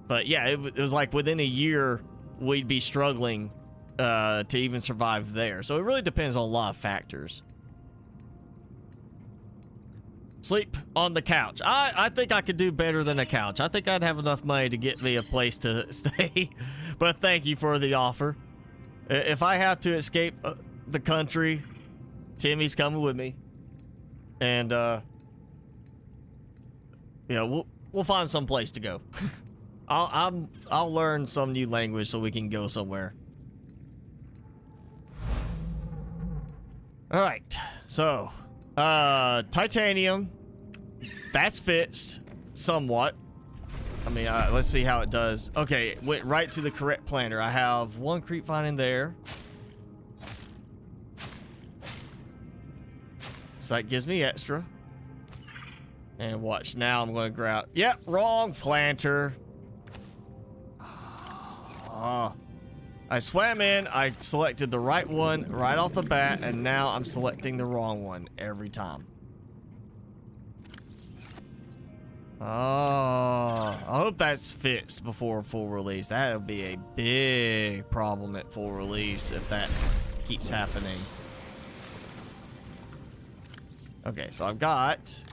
But yeah, it was like within a year we'd be struggling to even survive there. So it really depends on a lot of factors. Sleep on the couch. I think I could do better than a couch. I think I'd have enough money to get me a place to stay. But thank you for the offer. If I have to escape the country, Timmy's coming with me, and yeah, we'll find some place to go. I'll learn some new language so we can go somewhere. All right, so titanium, that's fixed somewhat. I mean, let's see how it does. Okay, went right to the correct planter. I have one creep vine in there. So that gives me extra. And watch, now I'm going to grab... Yep, wrong planter. Oh, I swam in, I selected the right one right off the bat, and now I'm selecting the wrong one every time. Oh, I hope that's fixed before full release. That would be a big problem at full release if that keeps happening. Okay, so I've got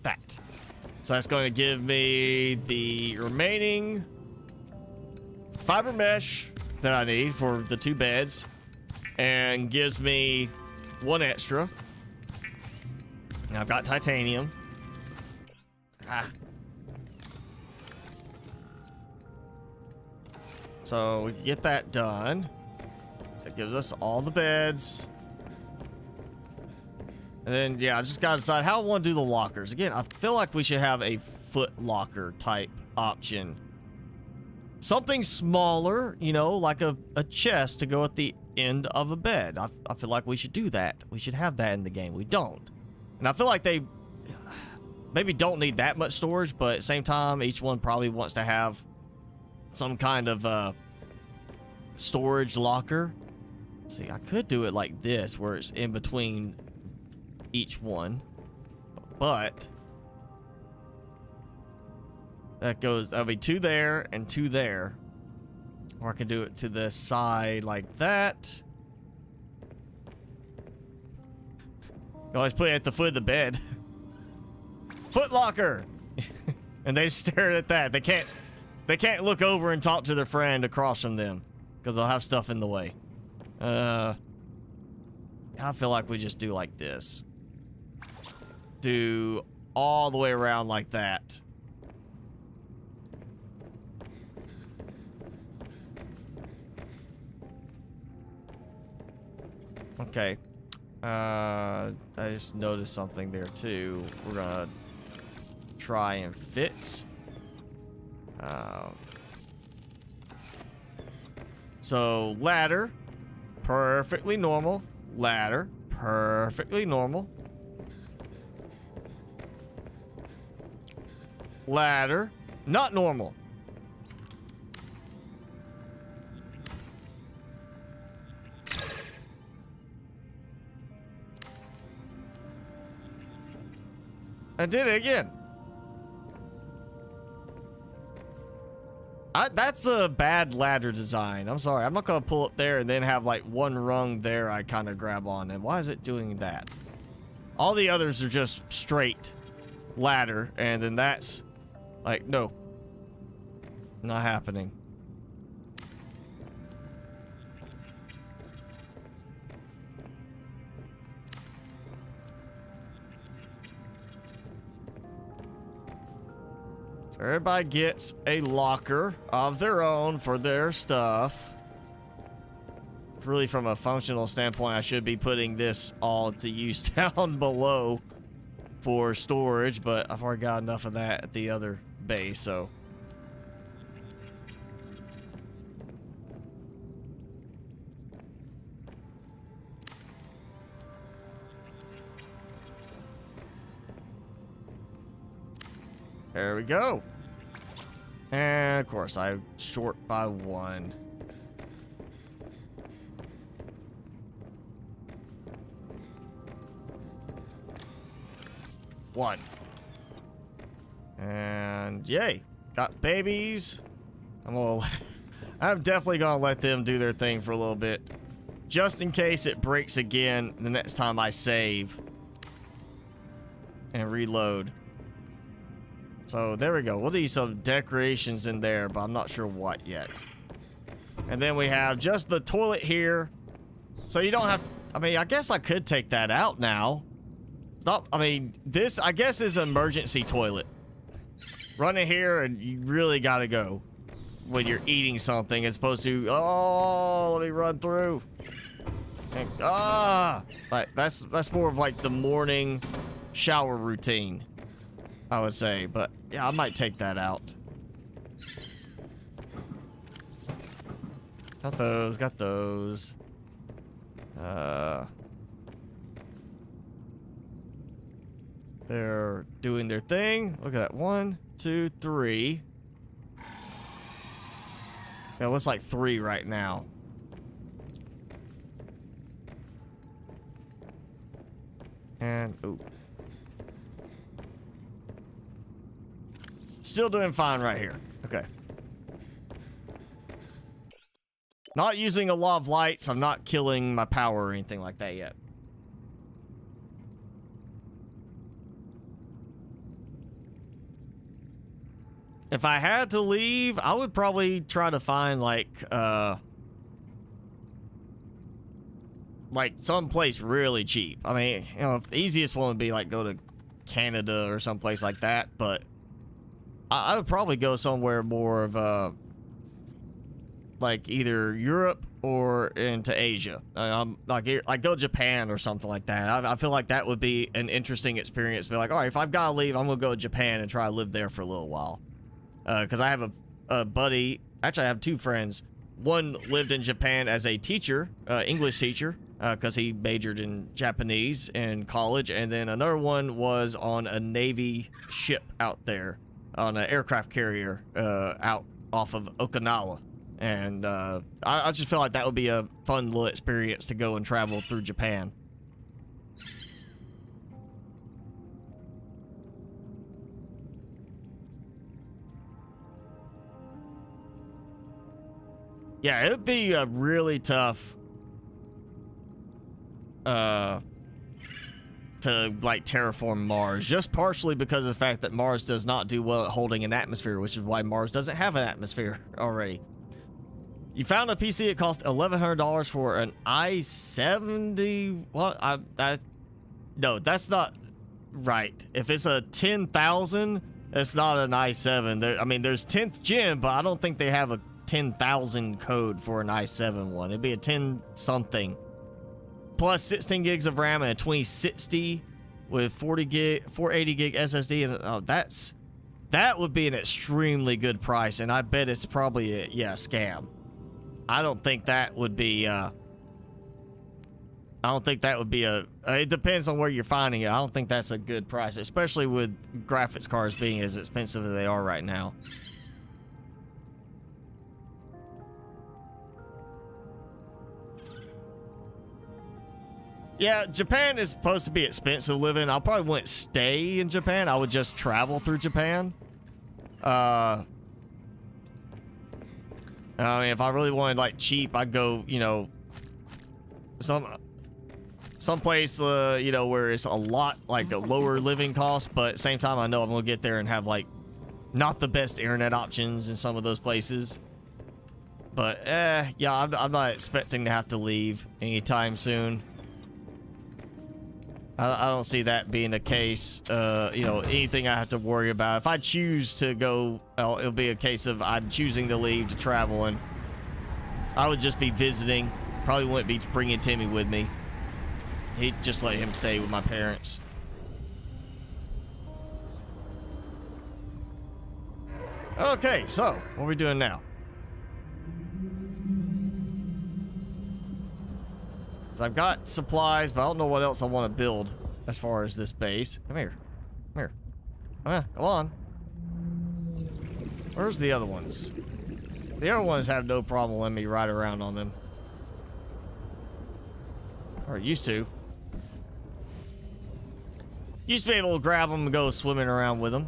that. So that's going to give me the remaining fiber mesh that I need for the 2 beds, and gives me 1 extra. Now I've got titanium. So we can get that done. That gives us all the beds. And then, yeah, I just gotta decide how I want to do the lockers. Again, I feel like we should have a foot locker type option. Something smaller, you know, like a chest to go at the end of a bed. I feel like we should do that. We should have that in the game. We don't. And I feel like they maybe don't need that much storage, but at the same time, each one probably wants to have some kind of storage locker. See, I could do it like this, where it's in between each one, but that'll be 2 there and 2 there. Or I can do it to the side like that. You always put it at the foot of the bed. Foot locker. And they stare at that. They can't look over and talk to their friend across from them because they'll have stuff in the way. I feel like we just do like this. Do all the way around like that. Okay. I just noticed something there too. We're gonna try and fix. So ladder, perfectly normal. Ladder, perfectly normal. Ladder, not normal. I did it again. That's a bad ladder design. I'm sorry. I'm not going to pull up there and then have like one rung there I kind of grab on. And why is it doing that? All the others are just straight ladder. And then that's like, no. Not happening. So everybody gets a locker of their own for their stuff. Really, from a functional standpoint, I should be putting this all to use down below for storage, but I've already got enough of that at the other base, so. There we go. And of course, I'm short by 1. And yay, got babies. I'm definitely gonna let them do their thing for a little bit, just in case it breaks again the next time I save and reload. So there we go. We'll do some decorations in there, but I'm not sure what yet. And then we have just the toilet here. So you don't have, I mean, I guess I could take that out now. Stop. I mean, this, I guess, is an emergency toilet. Run it here and you really got to go when you're eating something as opposed to, oh, let me run through. And, like that's more of like the morning shower routine, I would say, but yeah, I might take that out. Got those. They're doing their thing. Look at that. 1, 2, 3. Yeah, it looks like 3 right now. And, ooh. Still doing fine right here. Okay. Not using a lot of lights. I'm not killing my power or anything like that yet. If I had to leave, I would probably try to find like someplace really cheap. I mean, you know, the easiest one would be like go to Canada or someplace like that, but I would probably go somewhere more of like either Europe or into Asia. Like go Japan or something like that. I feel like that would be an interesting experience. Be like, all right, if I've got to leave, I'm gonna go to Japan and try to live there for a little while. Because I have a buddy. Actually, I have two friends. One lived in Japan as a teacher, English teacher, because he majored in Japanese in college, and then another one was on a Navy ship out there, on an aircraft carrier out off of Okinawa. And I just feel like that would be a fun little experience to go and travel through Japan. Yeah, it would be really tough to like terraform Mars, just partially because of the fact that Mars does not do well at holding an atmosphere, which is why Mars doesn't have an atmosphere already. You found a PC that cost $1,100 for an i7. What? No, that's not right. If it's a 10,000, it's not an i7. I mean, there's 10th gen, but I don't think they have a 10,000 code for an i7 one. It'd be a 10 something plus 16 gigs of RAM and a 2060 with 480 gig SSD. And that would be an extremely good price, and I bet it's probably a scam. I don't think that would be it depends on where you're finding it. I don't think that's a good price, especially with graphics cards being as expensive as they are right now. Yeah, Japan is supposed to be expensive living. I probably wouldn't stay in Japan. I would just travel through Japan. I mean, if I really wanted like cheap, I'd go, you know, someplace, you know, where it's a lot like a lower living cost, but at the same time, I know I'm gonna get there and have like not the best internet options in some of those places. But yeah, I'm not expecting to have to leave anytime soon. I don't see that being the case. You know, anything I have to worry about. If I choose to go, it'll be a case of I'm choosing to leave to travel, and I would just be visiting. Probably wouldn't be bringing Timmy with me. He'd just let him stay with my parents. Okay, so what are we doing now? So I've got supplies, but I don't know what else I want to build as far as this base. Come here. Come here. Come on. Where's the other ones? The other ones have no problem letting me ride around on them. Or used to. Used to be able to grab them and go swimming around with them.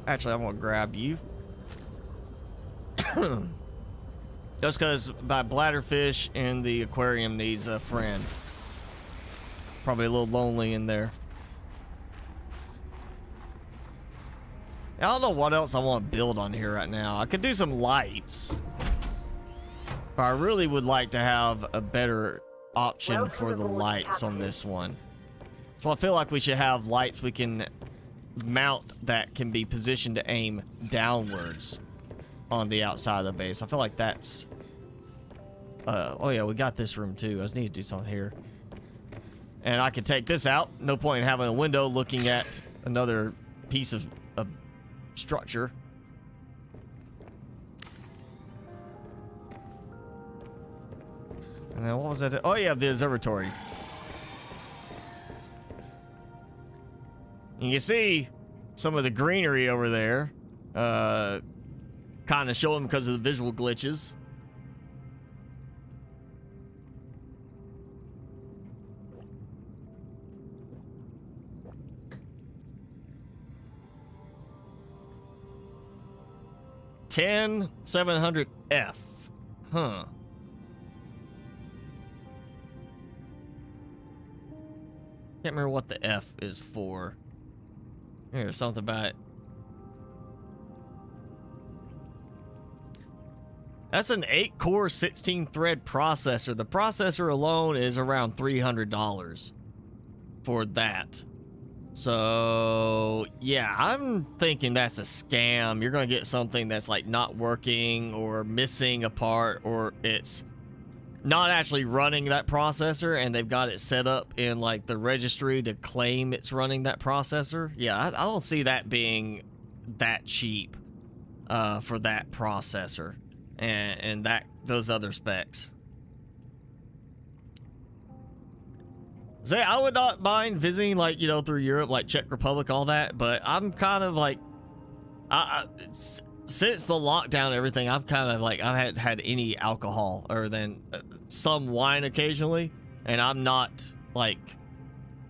Actually, I'm gonna grab you. Just because my bladderfish in the aquarium needs a friend. Probably a little lonely in there. I don't know what else I want to build on here right now. I could do some lights. But I really would like to have a better option for the lights on this one. So I feel like we should have lights we can mount that can be positioned to aim downwards on the outside of the base. I feel like that's oh yeah, we got this room too. I just need to do something here. And I could take this out. No point in having a window looking at another piece of structure. And then what was that? Oh yeah, the observatory. You can see some of the greenery over there, kind of showing because of the visual glitches. $10,700F. Huh. Can't remember what the F is for. There's something about it. That's an 8-core, 16-thread processor. The processor alone is around $300 for that. So, yeah, I'm thinking that's a scam. You're going to get something that's like not working or missing a part, or it's not actually running that processor, and they've got it set up in like the registry to claim it's running that processor. Yeah, I don't see that being that cheap for that processor and those other specs. Say, I would not mind visiting, like, you know, through Europe, like Czech Republic, all that, but I'm kind of like, since the lockdown and everything, I've kind of like, I haven't had any alcohol other than some wine occasionally, and I'm not like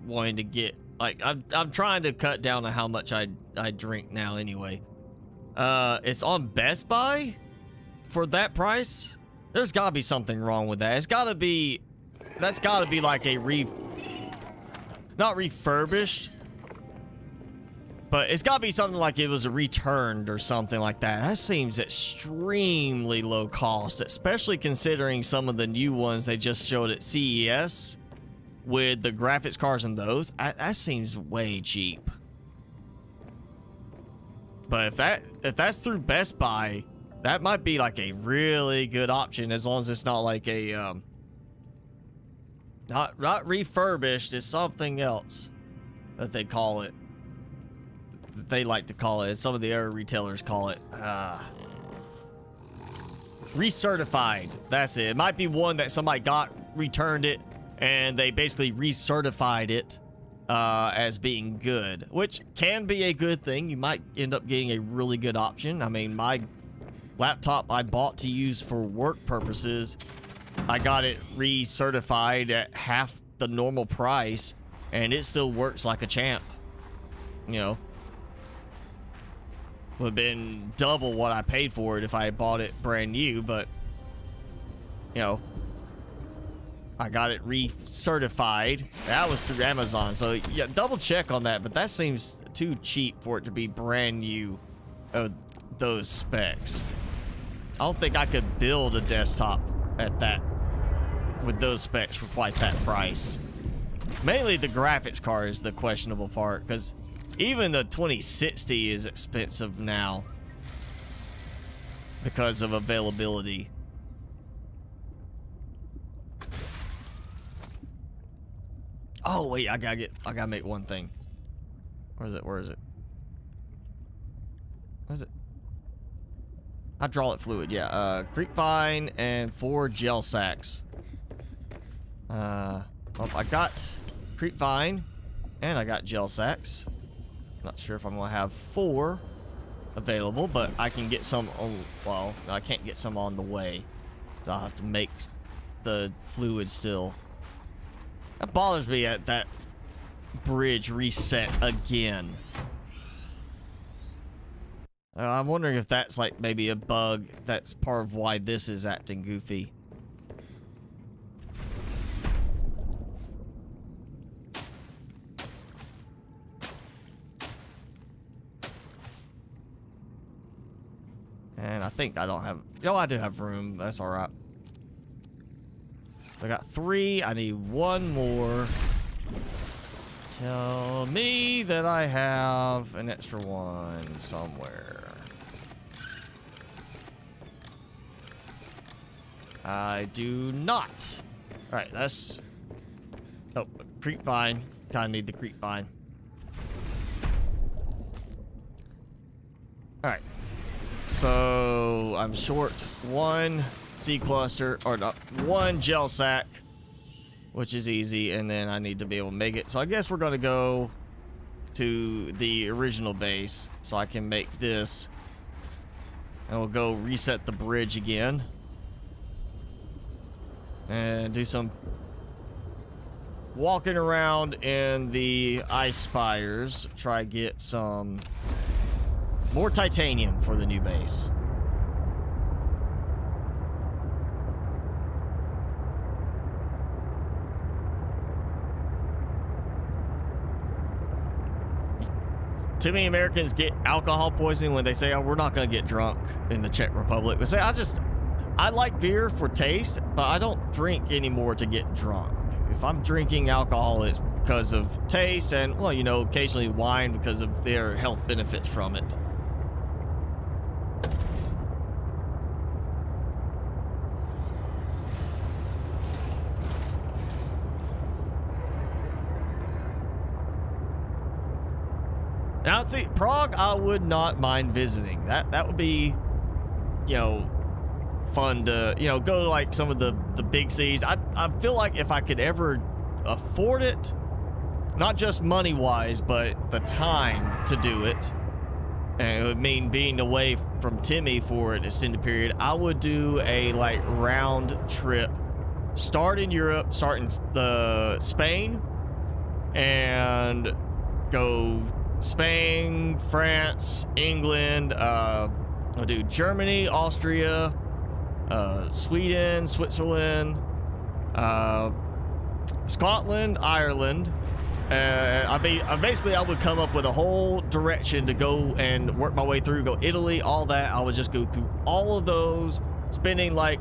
wanting to get, like, I'm trying to cut down on how much I drink now anyway. It's on Best Buy for that price. There's gotta be something wrong with that. It's gotta be, that's gotta be like a not refurbished, but it's gotta be something like it was returned or something like that. That seems extremely low cost, especially considering some of the new ones they just showed at CES with the graphics cards and those. That seems way cheap. But if that's through Best Buy, that might be like a really good option, as long as it's not like a not refurbished. It's something else that they call it. That they like to call it. Some of the other retailers call it recertified. That's it. It might be one that somebody returned it, and they basically recertified it as being good, which can be a good thing. You might end up getting a really good option. I mean, my laptop I bought to use for work purposes, I got it recertified at half the normal price, and it still works like a champ. You know, would have been double what I paid for it if I had bought it brand new, but you know, I got it recertified. That was through Amazon, so yeah, double check on that, but that seems too cheap for it to be brand new of those specs. I don't think I could build a desktop at that with those specs for quite that price. Mainly the graphics card is the questionable part, because even the 2060 is expensive now because of availability. Oh wait, I gotta make one thing. Where is it? Where is it? What is it? Hydraulic fluid, yeah. Creepvine and 4 gel sacks. Well, I got Creepvine and I got gel sacks. Not sure if I'm gonna have 4 available, but I can get some. Well, I can't get some on the way, so I'll have to make the fluid still. That bothers me at that bridge reset again. I'm wondering if that's like maybe a bug that's part of why this is acting goofy. And I think I don't have... Oh, I do have room. That's alright. So I got 3. I need 1 more. Tell me that I have an extra 1 somewhere. I do not. Alright, that's... Oh, creepvine. Kinda need the creepvine. Alright. So, I'm short 1 seed cluster, or not, 1 gel sack, which is easy, and then I need to be able to make it. So I guess we're gonna go to the original base so I can make this, and we'll go reset the bridge again and do some walking around in the ice spires, try to get some more titanium for the new base. Too many Americans get alcohol poisoning when they say, oh, we're not going to get drunk in the Czech Republic. They say, I like beer for taste, but I don't drink anymore to get drunk. If I'm drinking alcohol, it's because of taste and, well, you know, occasionally wine because of their health benefits from it. Now, see, Prague, I would not mind visiting. That would be, you know, fun to, you know, go to like some of the big cities. I feel like if I could ever afford it, not just money-wise, but the time to do it, and it would mean being away from Timmy for an extended period, I would do a like round trip, start in Europe, start in Spain, and go Spain, France, England, I'll do Germany, Austria, Sweden, Switzerland, Scotland, Ireland. I would come up with a whole direction to go and work my way through, go Italy, all that. I would just go through all of those, spending like,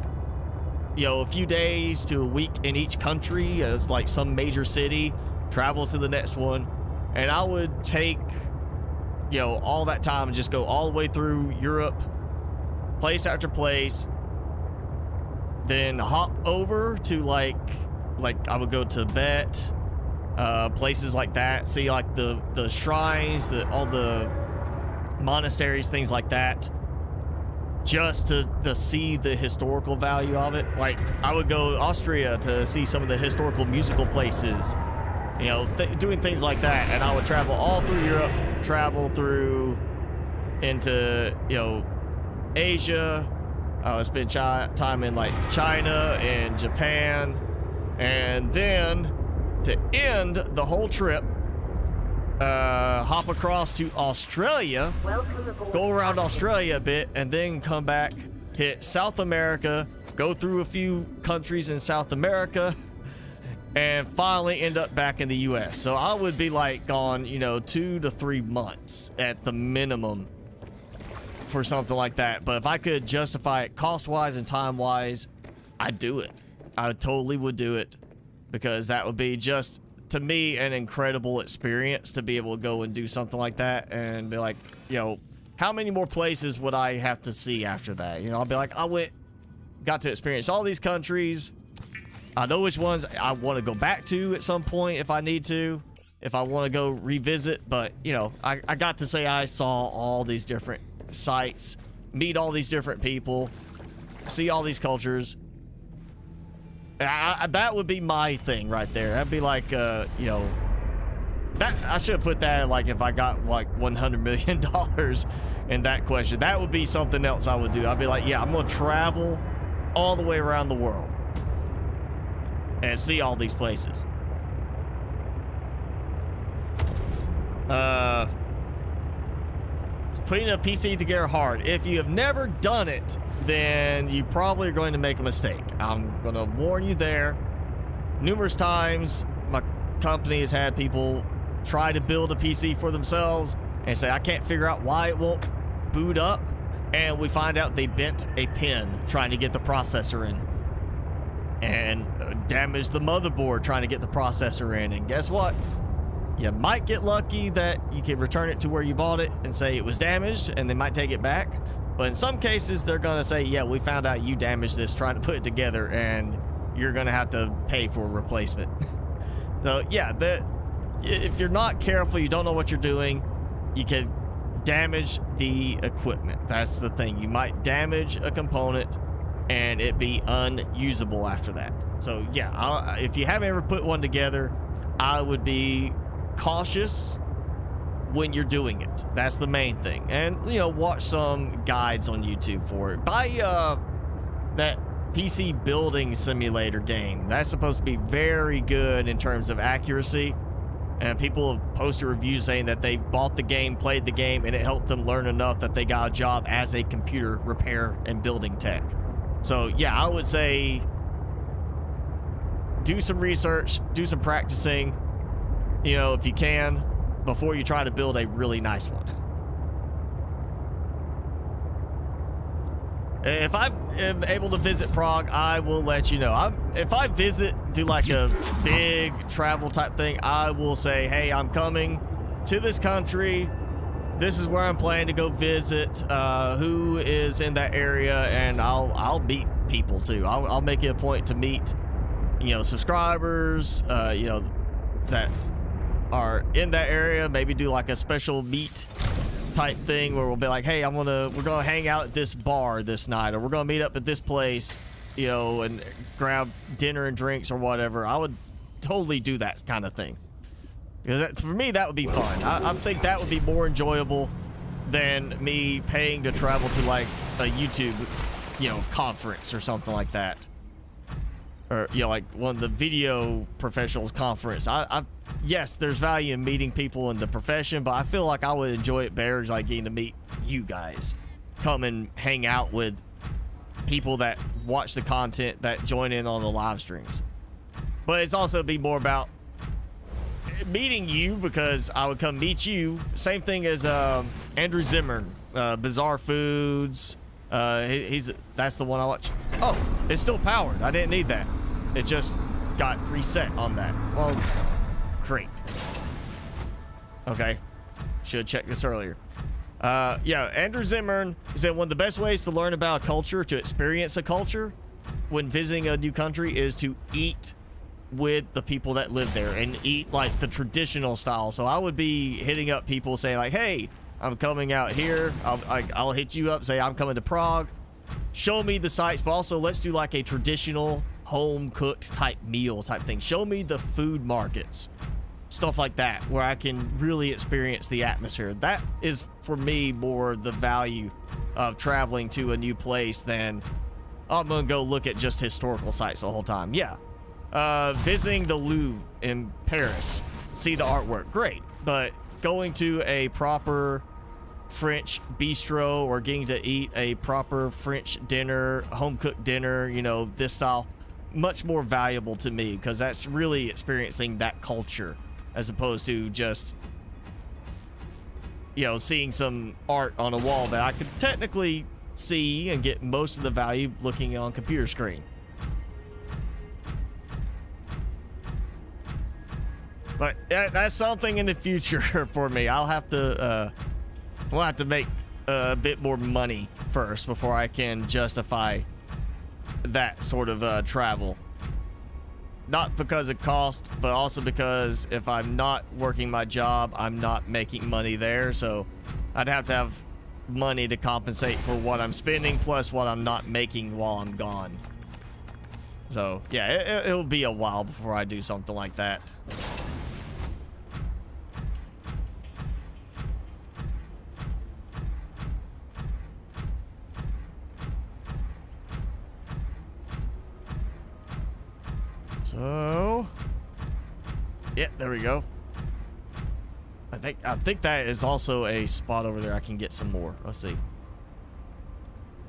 you know, a few days to a week in each country as like some major city, travel to the next one. And I would take, you know, all that time and just go all the way through Europe, place after place, then hop over to like I would go to Tibet, places like that, see like the shrines, all the monasteries, things like that, just to see the historical value of it. Like I would go to Austria to see some of the historical musical places, you know, doing things like that. And I would travel all through Europe, travel through into, you know, Asia. I would spend time in like China and Japan, and then to end the whole trip, hop across to Australia, go around Australia a bit, and then come back, hit South America, go through a few countries in South America, and finally end up back in the US. So I would be like gone, you know, 2 to 3 months at the minimum for something like that. But if I could justify it cost-wise and time-wise, I'd do it. I totally would do it, because that would be just, to me, an incredible experience to be able to go and do something like that and be like, you know, how many more places would I have to see after that? You know, I'll be like, got to experience all these countries. I know which ones I want to go back to at some point if I need to, if I want to go revisit. But, you know, I got to say I saw all these different sites, meet all these different people, see all these cultures. That would be my thing right there. That'd be like, you know, that I should have put that in, like, if I got like $100 million in that question, that would be something else I would do. I'd be like, yeah, I'm going to travel all the way around the world and see all these places. Putting a PC together hard. If you have never done it, then you probably are going to make a mistake. I'm going to warn you there. Numerous times, my company has had people try to build a PC for themselves and say, I can't figure out why it won't boot up. And we find out they bent a pin trying to get the processor in, and damaged the motherboard trying to get the processor in. And guess what? You might get lucky that you can return it to where you bought it and say it was damaged, and they might take it back. But in some cases, they're going to say, yeah, we found out you damaged this trying to put it together, and you're going to have to pay for a replacement. So, yeah, if you're not careful, you don't know what you're doing, you can damage the equipment. That's the thing. You might damage a component, and it be unusable after that. So, yeah, if you haven't ever put one together, I would be cautious when you're doing it. That's the main thing. And, you know, watch some guides on YouTube for it. Buy that PC building simulator game. That's supposed to be very good in terms of accuracy. And people have posted reviews saying that they bought the game, played the game, and it helped them learn enough that they got a job as a computer repair and building tech. So, yeah, I would say do some research, do some practicing, you know, if you can, before you try to build a really nice one. If I am able to visit Prague, I will let you know. If I visit, do like a big travel type thing, I will say, hey, I'm coming to this country. This is where I'm planning to go visit. Who is in that area, and I'll meet people too. I'll make it a point to meet, subscribers, that are in that area. Maybe do like a special meet type thing where we'll be like, hey, we're gonna hang out at this bar this night, or we're gonna meet up at this place, and grab dinner and drinks or whatever. I would totally do that kind of thing, because for me that would be fun. I think that would be more enjoyable than me paying to travel to like a YouTube conference or something like that, or like one of the video professionals conference. Yes, there's value in meeting people in the profession, but I feel like I would enjoy it better like getting to meet you guys, come and hang out with people that watch the content, that join in on the live streams. But it's also be more about meeting you, because I would come meet you. Same thing as Andrew Zimmern, Bizarre Foods. That's the one I watch. Oh, it's still powered. I didn't need that. It just got reset on that. Well, great. Okay, should have checked this earlier. Yeah, Andrew Zimmern said one of the best ways to learn about a culture, to experience a culture when visiting a new country, is to eat with the people that live there and eat like the traditional style. So I would be hitting up people saying like, hey, I'm coming out here. I'll hit you up, say I'm coming to Prague. Show me the sights, but also let's do like a traditional home cooked type meal type thing. Show me the food markets, stuff like that, where I can really experience the atmosphere. That is for me more the value of traveling to a new place than I'm gonna go look at just historical sites the whole time. Yeah, visiting the Louvre in Paris, see the artwork, great, but going to a proper French bistro or getting to eat a proper French dinner, home cooked dinner, this style, much more valuable to me, because that's really experiencing that culture as opposed to just seeing some art on a wall that I could technically see and get most of the value looking on computer screen. But that's something in the future for me. We'll have to make a bit more money first before I can justify that sort of travel. Not because of cost, but also because if I'm not working my job, I'm not making money there. So I'd have to have money to compensate for what I'm spending plus what I'm not making while I'm gone. So yeah, it'll be a while before I do something like that. So, yeah, there we go. I think that is also a spot over there I can get some more. Let's see.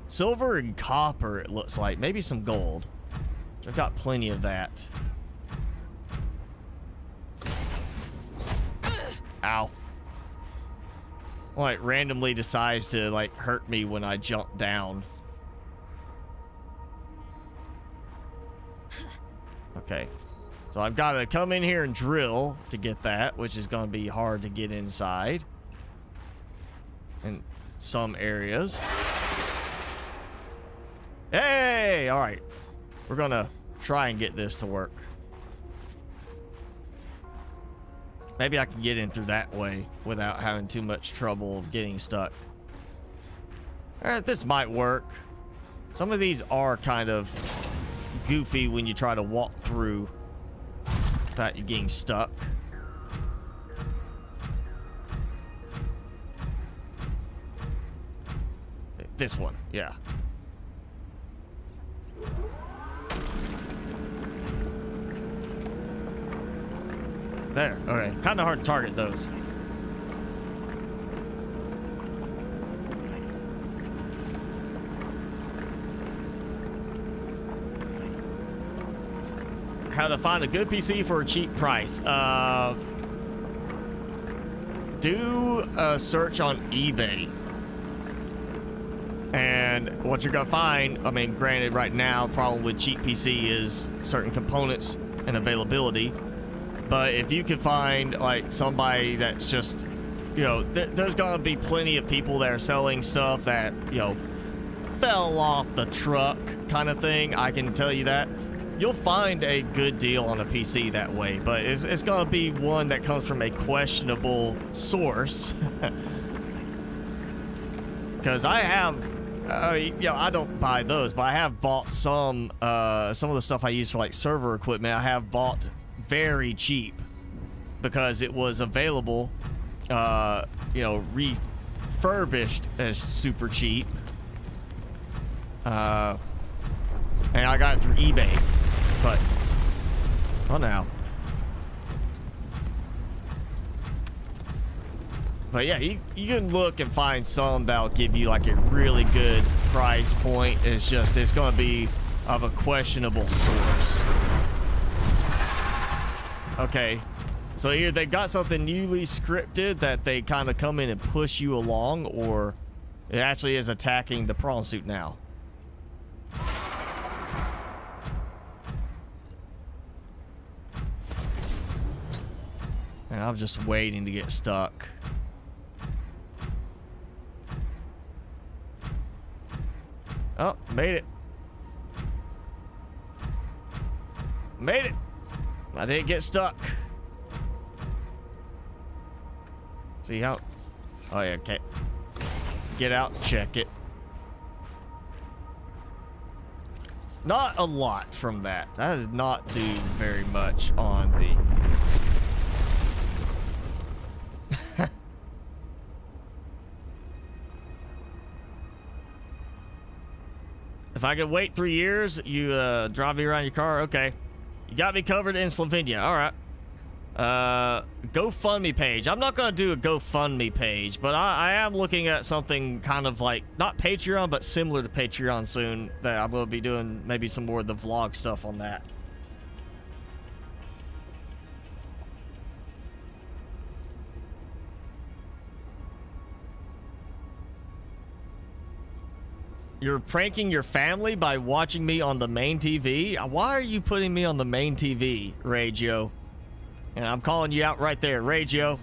Silver and copper, it looks like. Maybe some gold. I've got plenty of that. Ow. Well, it randomly decides to, like, hurt me when I jump down. Okay, so I've got to come in here and drill to get that, which is going to be hard to get inside in some areas. Hey, all right, we're going to try and get this to work. Maybe I can get in through that way without having too much trouble of getting stuck. All right, this might work. Some of these are kind of goofy when you try to walk through without you getting stuck. This one, yeah. There, okay. Kind of hard to target those. How to find a good PC for a cheap price. Do a search on eBay. And what you're gonna find, I mean, granted, right now, the problem with cheap PC is certain components and availability. But if you can find like somebody that's just, you know, there's gonna be plenty of people that are selling stuff that, you know, fell off the truck kind of thing. I can tell you that. You'll find a good deal on a PC that way, but it's gonna be one that comes from a questionable source. Because I have, you know, I don't buy those, but I have bought some of the stuff I use for like server equipment. I have bought very cheap because it was available, you know, refurbished as super cheap. And I got it through eBay, but oh now. But yeah, you can look and find some that'll give you like a really good price point. It's just, it's gonna be of a questionable source. Okay, so either they got something newly scripted that they kind of come in and push you along, or it actually is attacking the prawn suit now. And I'm just waiting to get stuck. Oh, made it. Made it. I didn't get stuck. See how? Oh yeah, okay. Get out and check it. Not a lot from that. That does not do very much on the... If I could wait 3 years, you drive me around your car, okay. You got me covered in Slovenia, all right. GoFundMe page. I'm not gonna do a GoFundMe page, but I am looking at something kind of like, not Patreon, but similar to Patreon soon, that I'm gonna be doing maybe some more of the vlog stuff on that. You're pranking your family by watching me on the main TV? Why are you putting me on the main TV, Ragio? And I'm calling you out right there, Ragio.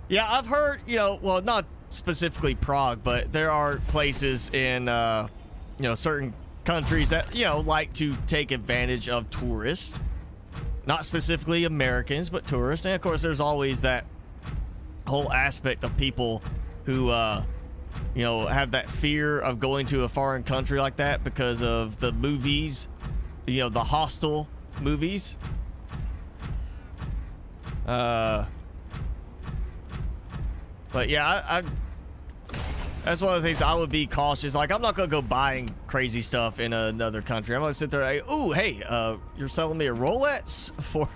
Yeah, I've heard, you know, well, not specifically Prague, but there are places in, you know, certain countries that, you know, like to take advantage of tourists. Not specifically Americans, but tourists. And of course, there's always that whole aspect of people who, you know, have that fear of going to a foreign country like that because of the movies, you know, the Hostel movies. But yeah, I that's one of the things I would be cautious. Like, I'm not gonna go buying crazy stuff in another country. I'm gonna sit there like, oh, hey, you're selling me a Rolex for...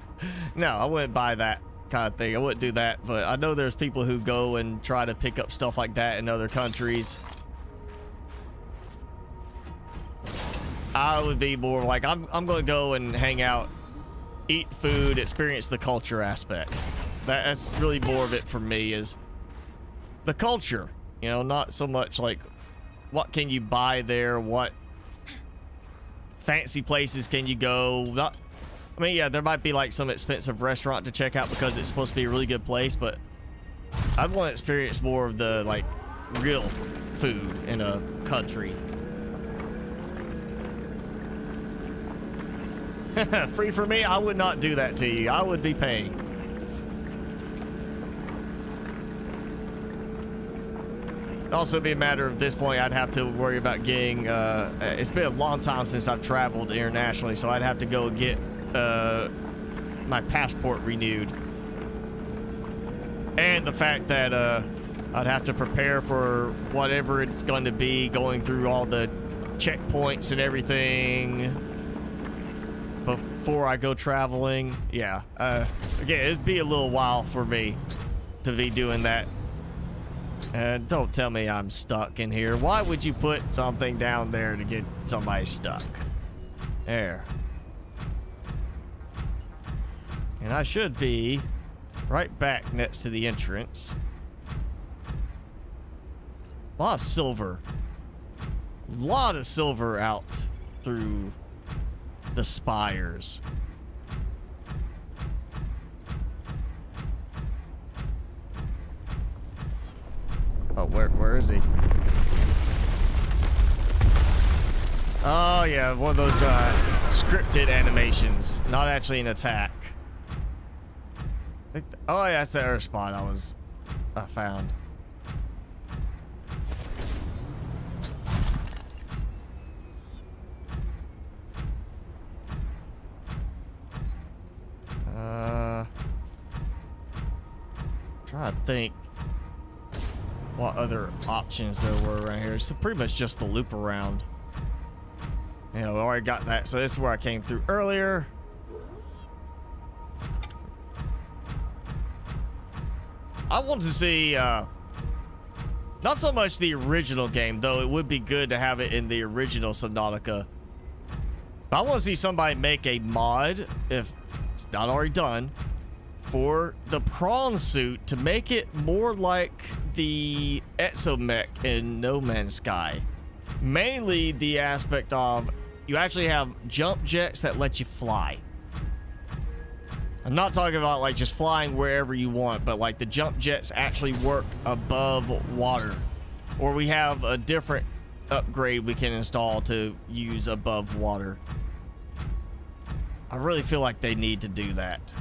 No, I wouldn't buy that kind of thing. I wouldn't do that, but I know there's people who go and try to pick up stuff like that in other countries. I would be more like, I'm going to go and hang out, eat food, experience the culture aspect. That's really more of it for me, is the culture, you know, not so much like what can you buy there, what fancy places can you go. Not, I mean, yeah, there might be like some expensive restaurant to check out because it's supposed to be a really good place, but I'd want to experience more of the like real food in a country. Free for me? I would not do that to you. I would be paying. It'd also be a matter of this point, I'd have to worry about getting, it's been a long time since I've traveled internationally, so I'd have to go get my passport renewed. And the fact that I'd have to prepare for whatever it's going to be, going through all the checkpoints and everything before I go traveling. Yeah, again, it'd be a little while for me to be doing that. And don't tell me I'm stuck in here. Why would you put something down there to get somebody stuck? There. And I should be right back next to the entrance. A lot of silver. A lot of silver out through the spires. Oh, where is he? Oh yeah, one of those scripted animations, not actually an attack. Oh yeah, that's the air spot I found. Trying to think what other options there were around here. It's pretty much just the loop around. Yeah, we already got that. So this is where I came through earlier. I want to see, not so much the original game, though it would be good to have it in the original Subnautica. But I want to see somebody make a mod, if it's not already done, for the prawn suit to make it more like the exomech in No Man's Sky. Mainly the aspect of you actually have jump jets that let you fly. I'm not talking about like just flying wherever you want, but like the jump jets actually work above water. Or we have a different upgrade we can install to use above water. I really feel like they need to do that.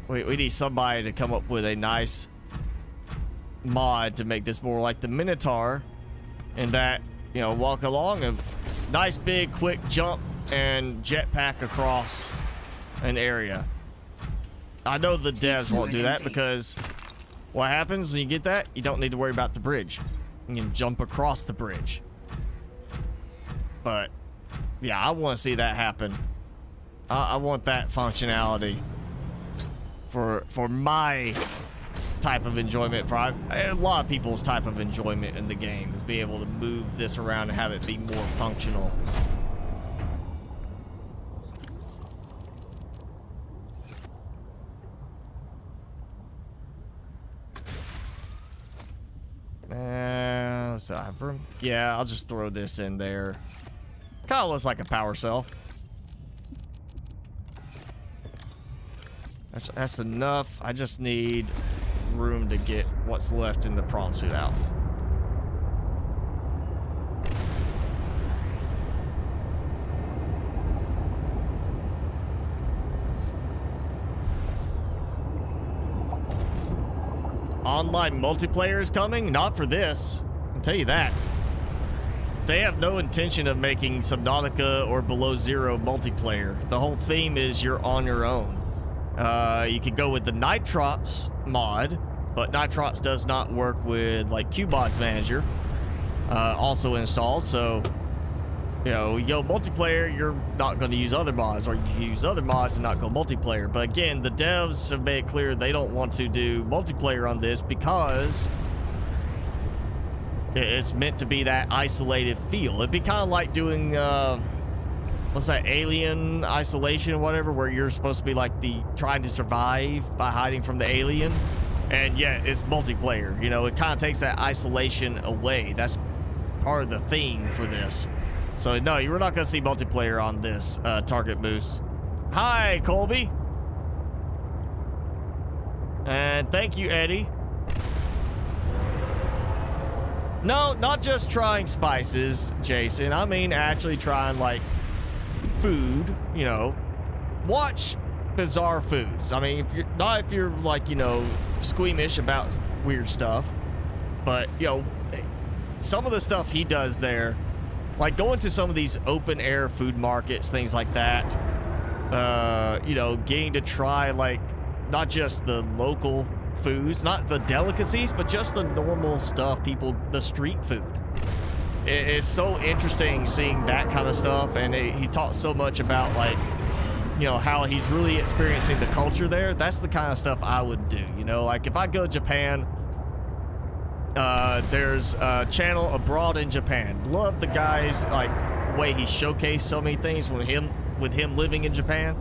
We need somebody to come up with a nice mod to make this more like the Minotaur, and that, you know, walk along a nice big quick jump and jetpack across an area. I know the devs won't do that because what happens when you get that? You don't need to worry about the bridge. You can jump across the bridge. But yeah, I want to see that happen. I want that functionality for my type of enjoyment, for a lot of people's type of enjoyment in the game, is be able to move this around and have it be more functional. Yeah, I'll just throw this in there. Kind of looks like a power cell. That's enough. I just need room to get what's left in the prawn suit out. Online multiplayer is coming? Not for this. I'll tell you that. They have no intention of making Subnautica or Below Zero multiplayer. The whole theme is you're on your own. You could go with the Nitrox mod, but Nitrox does not work with like QBots Manager also installed. So, you know, you go multiplayer, you're not going to use other mods, or you use other mods and not go multiplayer. But again, the devs have made it clear they don't want to do multiplayer on this because it's meant to be that isolated feel. It'd be kind of like doing what's that, Alien Isolation or whatever, where you're supposed to be like trying to survive by hiding from the alien, and yeah, it's multiplayer. You know, it kind of takes that isolation away. That's part of the theme for this. So no, you're not gonna see multiplayer on this Target Moose. Hi, Colby, and thank you, Eddie. No, not just trying spices, Jason. I mean actually trying like food, you know. Watch bizarre foods. I mean, if you're like, you know, squeamish about weird stuff, but you know, some of the stuff he does there, like going to some of these open air food markets, things like that, you know, getting to try like not just the local foods, not the delicacies, but just the normal stuff, the street food. It's so interesting seeing that kind of stuff, and he talks so much about, like, you know, how he's really experiencing the culture there. That's the kind of stuff I would do, you know. Like if I go to Japan, there's a channel Abroad in Japan. Love the guy's like way he showcased so many things with him living in Japan.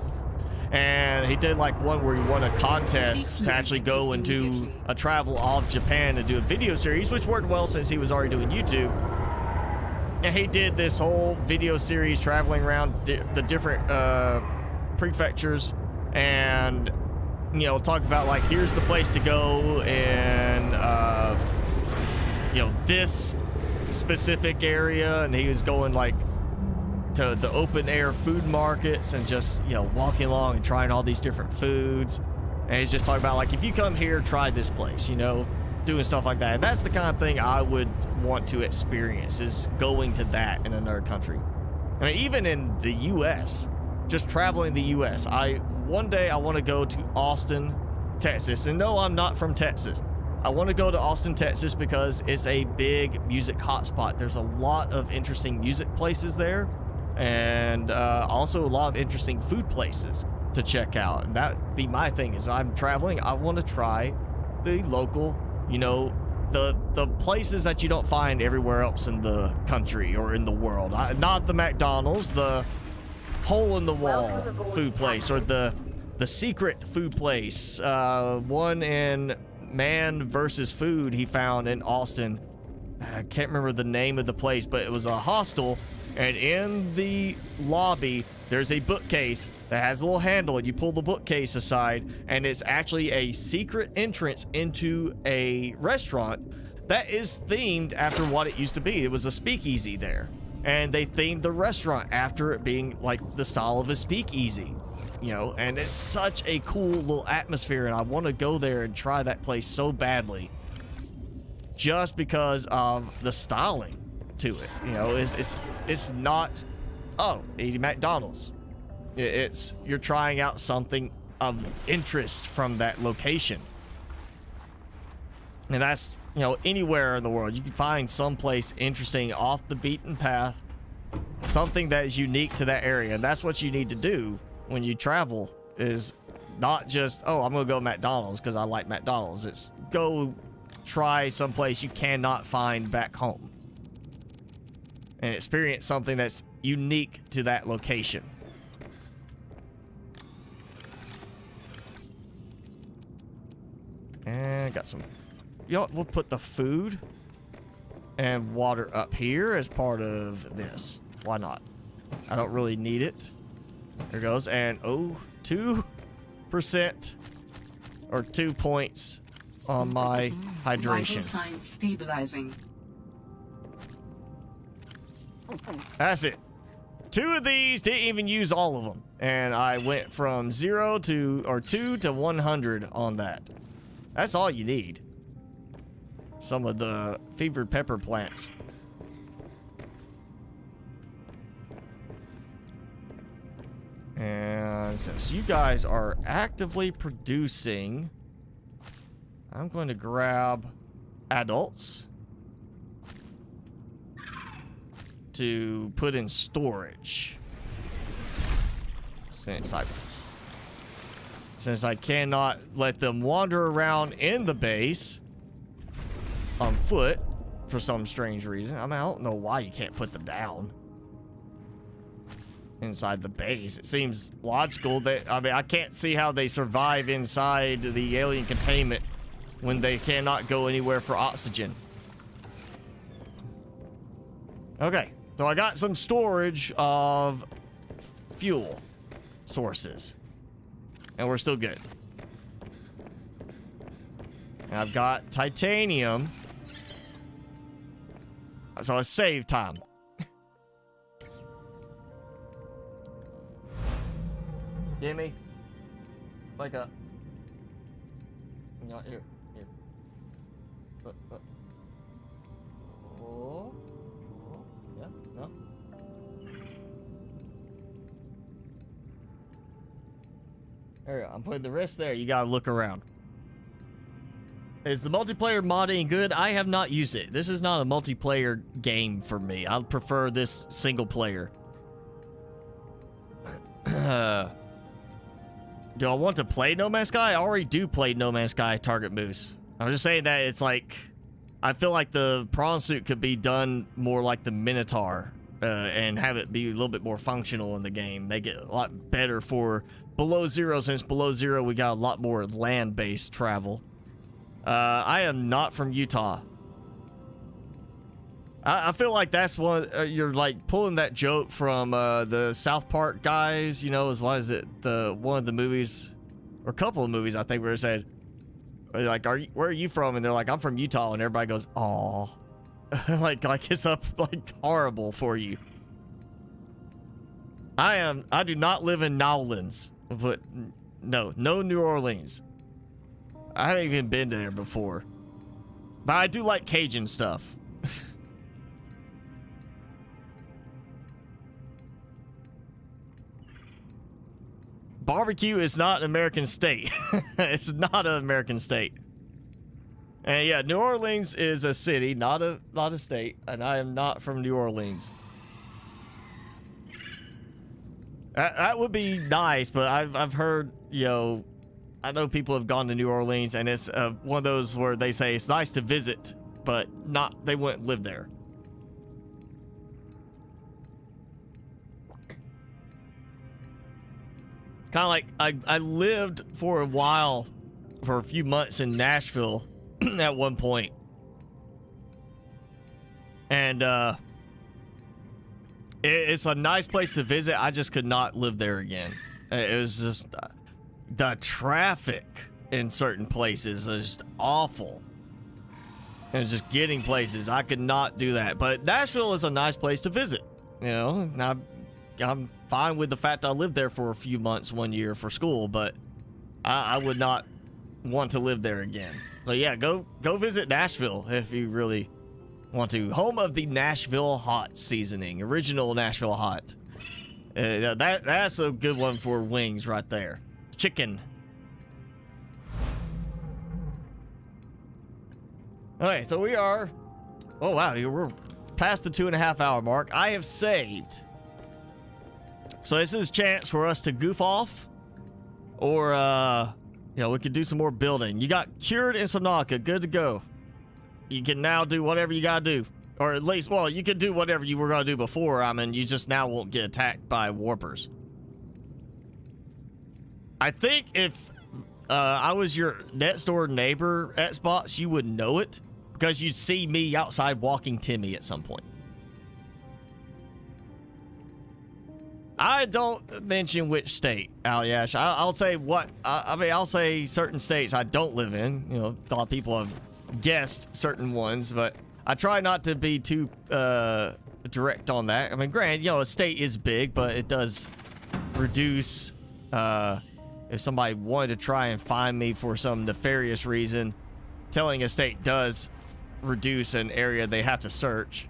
And he did like one where he won a contest to actually go into a travel all of Japan and do a video series, which worked well since he was already doing YouTube. And he did this whole video series traveling around the different prefectures and, you know, talk about like, here's the place to go and, you know, this specific area. And he was going like to the open air food markets and just, you know, walking along and trying all these different foods. And he's just talking about like, if you come here, try this place, you know, doing stuff like that. And that's the kind of thing I would want to experience, is going to that in another country. I mean, even in the US, just traveling the US, one day I want to go to Austin, Texas. And no, I'm not from Texas. I want to go to Austin, Texas because it's a big music hotspot. There's a lot of interesting music places there, and also a lot of interesting food places to check out. And that'd be my thing, is I'm traveling, I want to try the local, you know, the places that you don't find everywhere else in the country or in the world. Not the McDonald's, the hole in the wall food place, or the secret food place. One in Man versus Food he found in Austin. I can't remember the name of the place, but it was a hostel, and in the lobby there's a bookcase that has a little handle, and you pull the bookcase aside, and it's actually a secret entrance into a restaurant that is themed after what it used to be. It was a speakeasy there, and they themed the restaurant after it being like the style of a speakeasy, you know. And it's such a cool little atmosphere, and I want to go there and try that place so badly, just because of the styling to it. You know, it's not, oh, eating McDonald's. It's, you're trying out something of interest from that location. And that's, you know, anywhere in the world you can find someplace interesting off the beaten path, something that is unique to that area. And that's what you need to do when you travel, is not just, oh, I'm gonna go to McDonald's because I like McDonald's. It's go try someplace you cannot find back home and experience something that's unique to that location. And got some, you know what, we'll put the food and water up here as part of this. Why not? I don't really need it. There goes. And oh, 2% or 2 points on my hydration. Vital signs stabilizing. That's it. 2 of these, didn't even use all of them, and I went from 2 to 100 on that. That's all you need. Some of the fevered pepper plants. And since you guys are actively producing, I'm going to grab adults to put in storage. Since I cannot let them wander around in the base on foot for some strange reason. I mean, I don't know why you can't put them down inside the base. It seems logical that, I mean, I can't see how they survive inside the alien containment when they cannot go anywhere for oxygen. Okay, so I got some storage of fuel sources, and we're still good. And I've got titanium, so I save time. Gimme, wake up. Not here. Here. Oh. Yeah. No. There we go. I'm putting the wrist there. You gotta look around. Is the multiplayer modding good? I have not used it. This is not a multiplayer game for me. I prefer this single player. Do I want to play No Man's Sky? I already do play No Man's Sky Target Moose. I'm just saying that it's like, I feel like the prawn suit could be done more like the Minotaur and have it be a little bit more functional in the game. Make it a lot better for Below Zero, since Below Zero we got a lot more land-based travel. I am not from Utah. I feel like that's one. You're like pulling that joke from the South Park guys. You know, why is it one of the movies, or a couple of movies I think, where it said, like, where are you from? And they're like, I'm from Utah, and everybody goes, "Aw," like it's up like horrible for you. I do not live in New Orleans, but no New Orleans. I haven't even been there before, but I do like Cajun stuff. Barbecue is not an American state. It's not an American state. And yeah, New Orleans is a city, not a state, and I am not from New Orleans. That would be nice, but I've heard, you know, I know people have gone to New Orleans, and it's one of those where they say it's nice to visit, but they wouldn't live there. Kind of like I lived for a while, for a few months in Nashville at one point. And it's a nice place to visit. I just could not live there again. It was just the traffic in certain places is just awful. And just getting places, I could not do that. But Nashville is a nice place to visit. You know, I'm fine with the fact I lived there for a few months one year for school, but I would not want to live there again. So yeah, go visit Nashville if you really want to. Home of the Nashville hot seasoning, original Nashville hot. That's a good one for wings right there. Chicken. Okay, so we are. Oh wow, we're past the 2.5 hour mark. I have saved. So this is a chance for us to goof off, or you know, we could do some more building. You got cured in Subnautica, good to go. You can now do whatever you gotta do, or at least, well, you could do whatever you were gonna do before. I mean, you just now won't get attacked by warpers. I think if I was your next door neighbor at Xbox, you would know it because you'd see me outside walking Timmy at some point. I don't mention which state, Aliash. I'll say what I mean. I'll say certain states I don't live in. You know, a lot of people have guessed certain ones, but I try not to be too direct on that. I mean, granted, you know, a state is big, but it does reduce. If somebody wanted to try and find me for some nefarious reason, telling a state does reduce an area they have to search.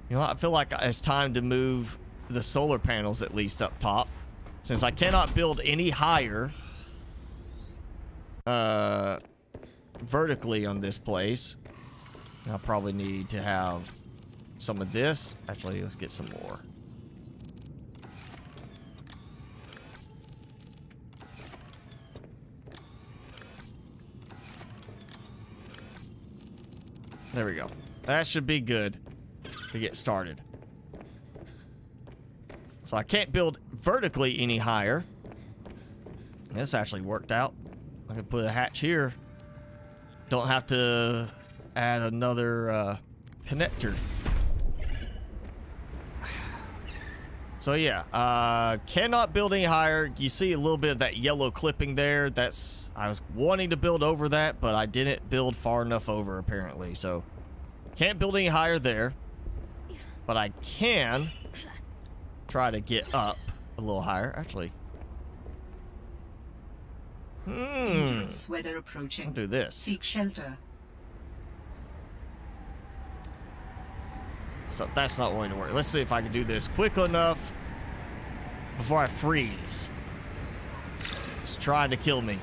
You know, I feel like it's time to move the solar panels at least up top, since I cannot build any higher vertically on this place. I'll probably need to have some of this. Actually, let's get some more. There we go. That should be good to get started. So I can't build vertically any higher. This actually worked out. I can put a hatch here. Don't have to add another connector. So yeah, cannot build any higher. You see a little bit of that yellow clipping there. I was wanting to build over that, but I didn't build far enough over apparently. So can't build any higher there, but I can try to get up a little higher. Actually, dangerous weather approaching. I'll do this. Seek shelter. So that's not going to work. Let's see if I can do this quick enough before I freeze. It's trying to kill me.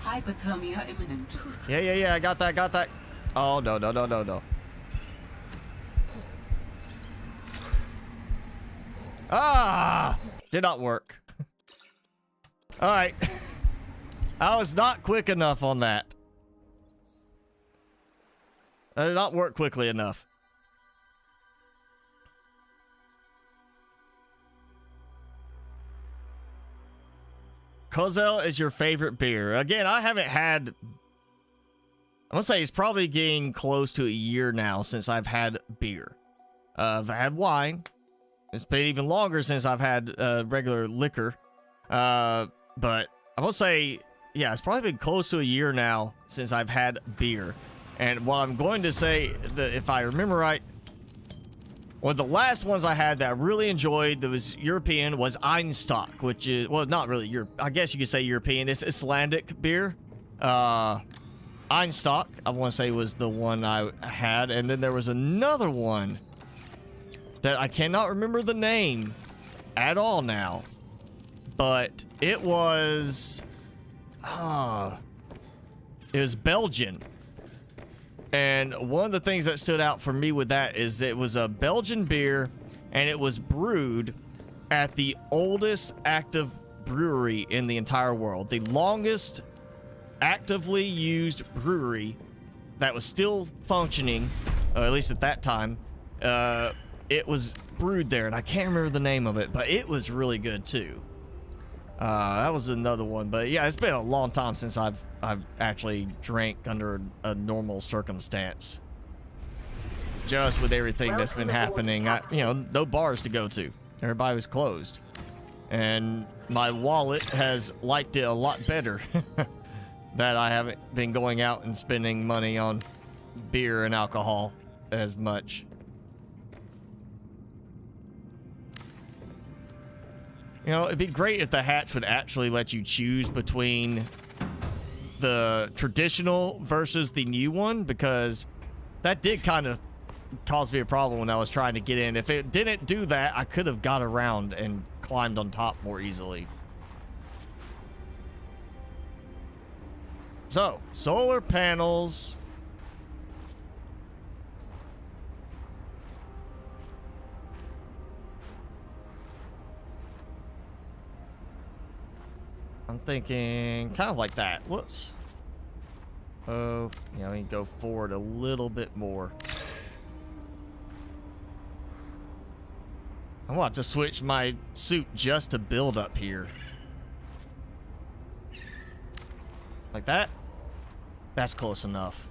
Hypothermia imminent. Yeah, I got that. Oh, no. Ah! Did not work. All right. I was not quick enough on that. I did not work quickly enough. Kozel is your favorite beer. Again, I haven't had... I'm gonna say it's probably getting close to a year now since I've had beer. I've had wine. It's been even longer since I've had regular liquor. But I'm gonna say, yeah, it's probably been close to a year now since I've had beer. And what I'm going to say, if I remember right, one of the last ones I had that I really enjoyed that was European was Einstock, which is, well, not really Europe. I guess you could say European. It's Icelandic beer. Einstock, I want to say, was the one I had. And then there was another one that I cannot remember the name at all now. But it was... it was Belgian. And one of the things that stood out for me with that is it was a Belgian beer, and it was brewed at the oldest active brewery in the entire world. The longest actively used brewery that was still functioning, at least at that time. It was brewed there, and I can't remember the name of it, but it was really good too. That was another one, but yeah, it's been a long time since I've actually drank under a normal circumstance. Just with everything that's been happening, you know, no bars to go to. Everybody was closed. And my wallet has liked it a lot better that I haven't been going out and spending money on beer and alcohol as much. You know, it'd be great if the hatch would actually let you choose between the traditional versus the new one, because that did kind of cause me a problem when I was trying to get in. If it didn't do that, I could have got around and climbed on top more easily. So, solar panels. I'm thinking kind of like that. Let's, you know, we can go forward a little bit more. I'm going to have to switch my suit just to build up here. Like that? That's close enough.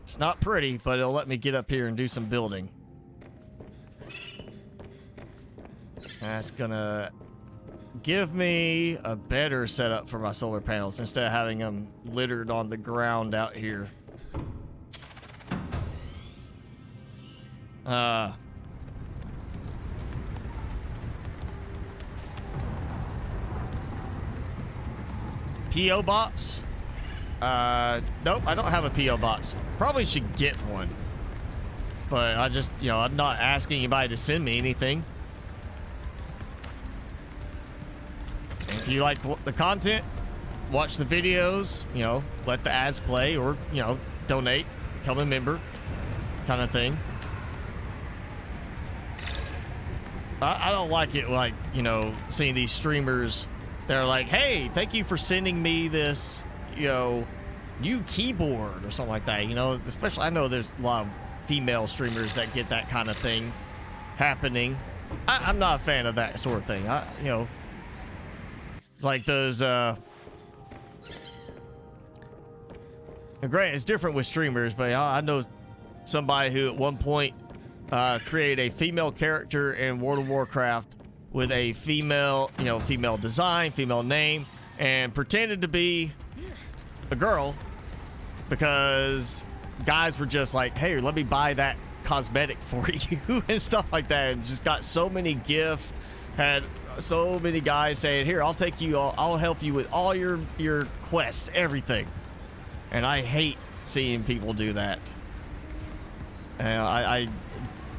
It's not pretty, but it'll let me get up here and do some building. That's gonna give me a better setup for my solar panels instead of having them littered on the ground out here. P.O. box? Nope, I don't have a P.O. box. Probably should get one. But I just, you know, I'm not asking anybody to send me anything. And if you like the content, watch the videos, you know, let the ads play, or, you know, donate, become a member, kind of thing. I don't like it, like, you know, seeing these streamers, they're like, hey, thank you for sending me this, you know, new keyboard or something like that, you know, especially, I know there's a lot of female streamers that get that kind of thing happening. I'm not a fan of that sort of thing. You know, it's like those, granted, it's different with streamers, but I know somebody who at one point created a female character in World of Warcraft with a female, you know, female design, female name, and pretended to be a girl because guys were just like, hey, let me buy that cosmetic for you and stuff like that, and just got so many gifts, had so many guys saying, here, I'll take you, I'll help you with all your quests, everything. And I hate seeing people do that. And I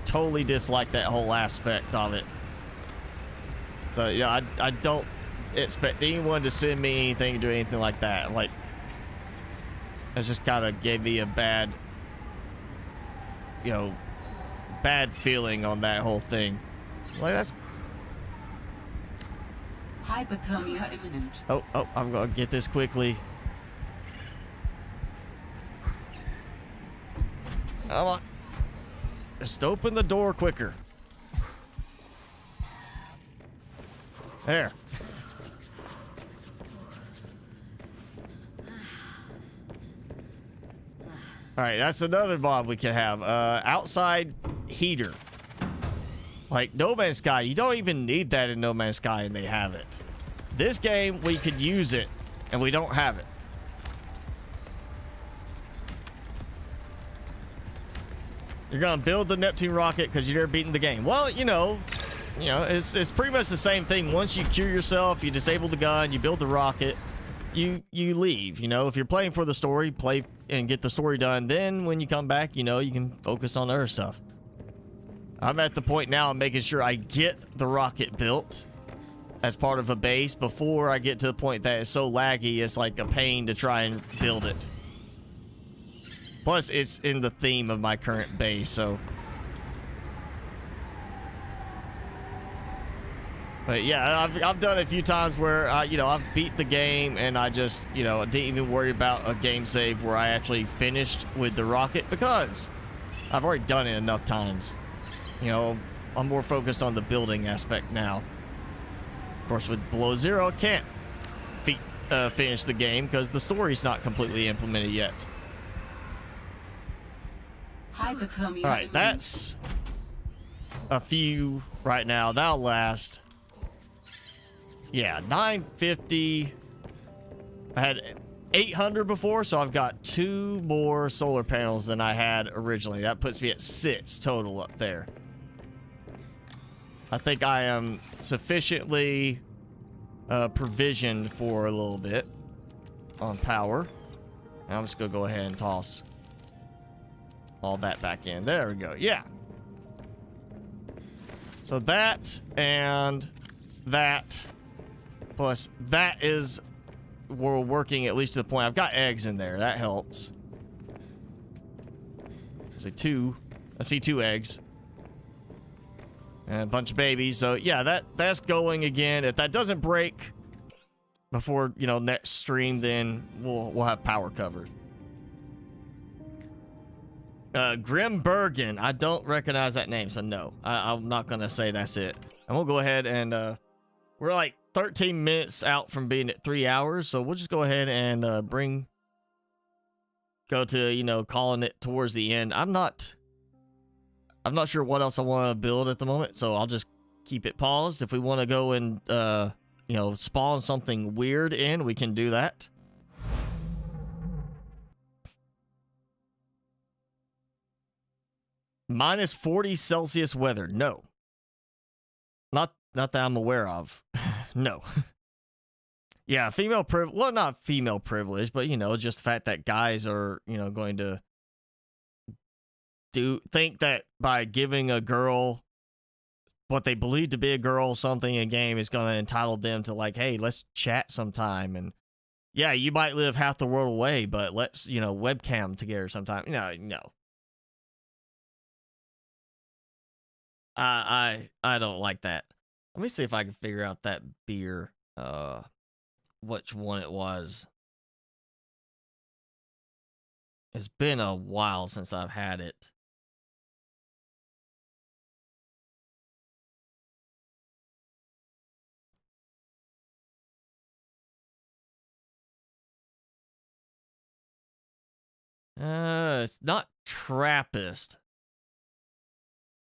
totally dislike that whole aspect of it. So yeah, I don't expect anyone to send me anything or do anything like that. Like, that just kind of gave me a bad you know, bad feeling on that whole thing. Like, that's... Hypothermia imminent. Oh, I'm gonna get this quickly. Come on. Just open the door quicker. There. Alright, that's another mod we can have. Outside heater. Like No Man's Sky, you don't even need that in No Man's Sky, and they have it. This game, we could use it, and we don't have it. You're gonna build the Neptune rocket because you're beating the game. Well, you know, it's pretty much the same thing. Once you cure yourself, you disable the gun, you build the rocket, you leave. You know, if you're playing for the story, play and get the story done. Then when you come back, you know, you can focus on other stuff. I'm at the point now I'm making sure I get the rocket built as part of a base before I get to the point that it's so laggy it's like a pain to try and build it. Plus, it's in the theme of my current base, so... But yeah, I've done it a few times where, you know, I've beat the game and I just, you know, didn't even worry about a game save where I actually finished with the rocket because I've already done it enough times. You know, I'm more focused on the building aspect now. Of course, with Below Zero, I can't finish the game because the story's not completely implemented yet. Alright, that's a few right now. That'll last. Yeah, 950. I had 800 before, so I've got 2 more solar panels than I had originally. That puts me at 6 total up there. I think I am sufficiently provisioned for a little bit on power. Now I'm just gonna go ahead and toss all that back in. There we go. Yeah. So that and that plus that is we're working at least to the point. I've got eggs in there. That helps. I see 2 eggs. And a bunch of babies. So yeah, that's going again. If that doesn't break before, you know, next stream, then we'll have power covered. Grimbergen. I don't recognize that name, so no. I'm not gonna say that's it. And we'll go ahead and we're like 13 minutes out from being at 3 hours, so we'll just go ahead and go to, you know, calling it towards the end. I'm not sure what else I want to build at the moment, so I'll just keep it paused. If we want to go and you know, spawn something weird in, we can do that. Minus 40 Celsius weather. No. Not that I'm aware of. No. Yeah, female privilege. Well, not female privilege, but, you know, just the fact that guys are, you know, going to think that by giving a girl what they believe to be a girl something in game is going to entitle them to, like, hey, let's chat sometime. And yeah, you might live half the world away, but let's, you know, webcam together sometime. No. I don't like that. Let me see if I can figure out that beer, which one it was. It's been a while since I've had it. It's not Trappist.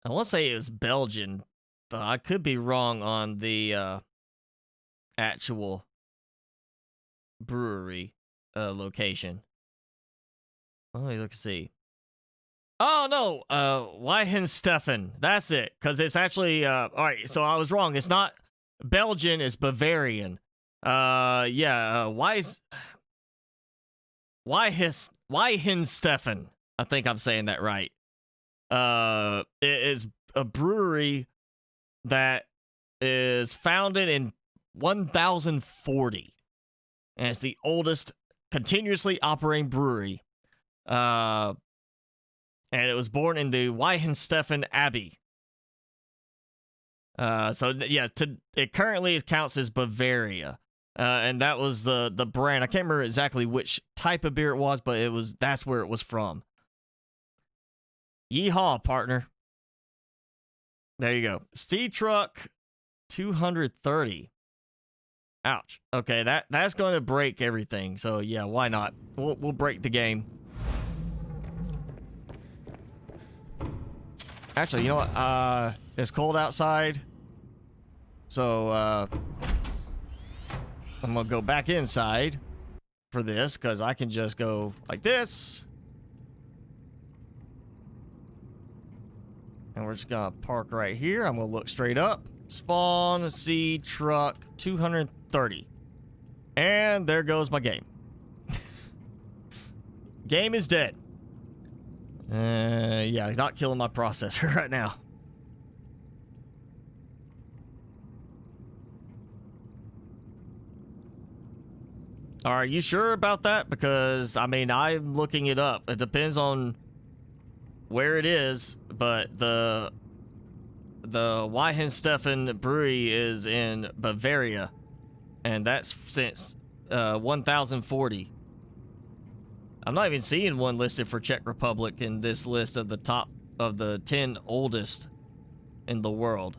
I want to say it was Belgian, but I could be wrong on the actual brewery location. Let me look and see. Oh, no. Weihenstephan. That's it. Because it's actually... all right, so I was wrong. It's not Belgian. It's Bavarian. Yeah. Weihenstephan. I think I'm saying that right. It is a brewery that is founded in 1040. And it's the oldest continuously operating brewery. And And it was born in the Weihenstephan Abbey. So yeah, it currently counts as Bavaria. And that was the brand. I can't remember exactly which type of beer it was, but that's where it was from. Yeehaw, partner. There you go. Steed Truck 230. Ouch. Okay, that's going to break everything. So yeah, why not? We'll break the game. Actually, you know what? It's cold outside. So I'm going to go back inside for this because I can just go like this. And we're just going to park right here. I'm going to look straight up. Spawn, Seed Truck 230. And there goes my game. Game is dead. Yeah, he's not killing my processor right now. Are you sure about that? Because, I mean, I'm looking it up. It depends on where it is, but the Weihenstephan Brewery is in Bavaria, and that's since 1040. I'm not even seeing one listed for Czech Republic in this list of the top of the 10 oldest in the world.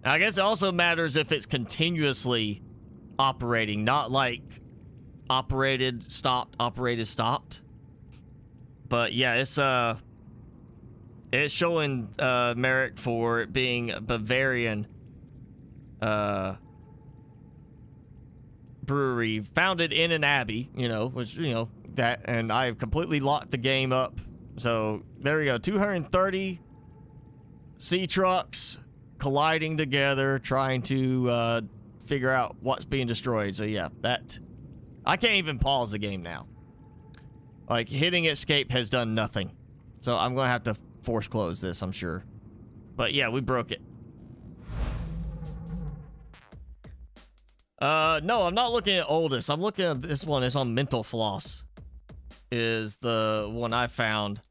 I guess it also matters if it's continuously operating, not like operated, stopped, operated, stopped. But yeah, it's showing merit for it being Bavarian brewery, founded in an abbey, you know, which, you know, that, and I've completely locked the game up. So there we go, 230 sea trucks colliding together, trying to figure out what's being destroyed. So yeah, that, I can't even pause the game now. Like, hitting escape has done nothing. So I'm gonna have to force close this, I'm sure. But yeah, we broke it. No, I'm not looking at oldest. I'm looking at this one. It's on Mental Floss. Is the one I found.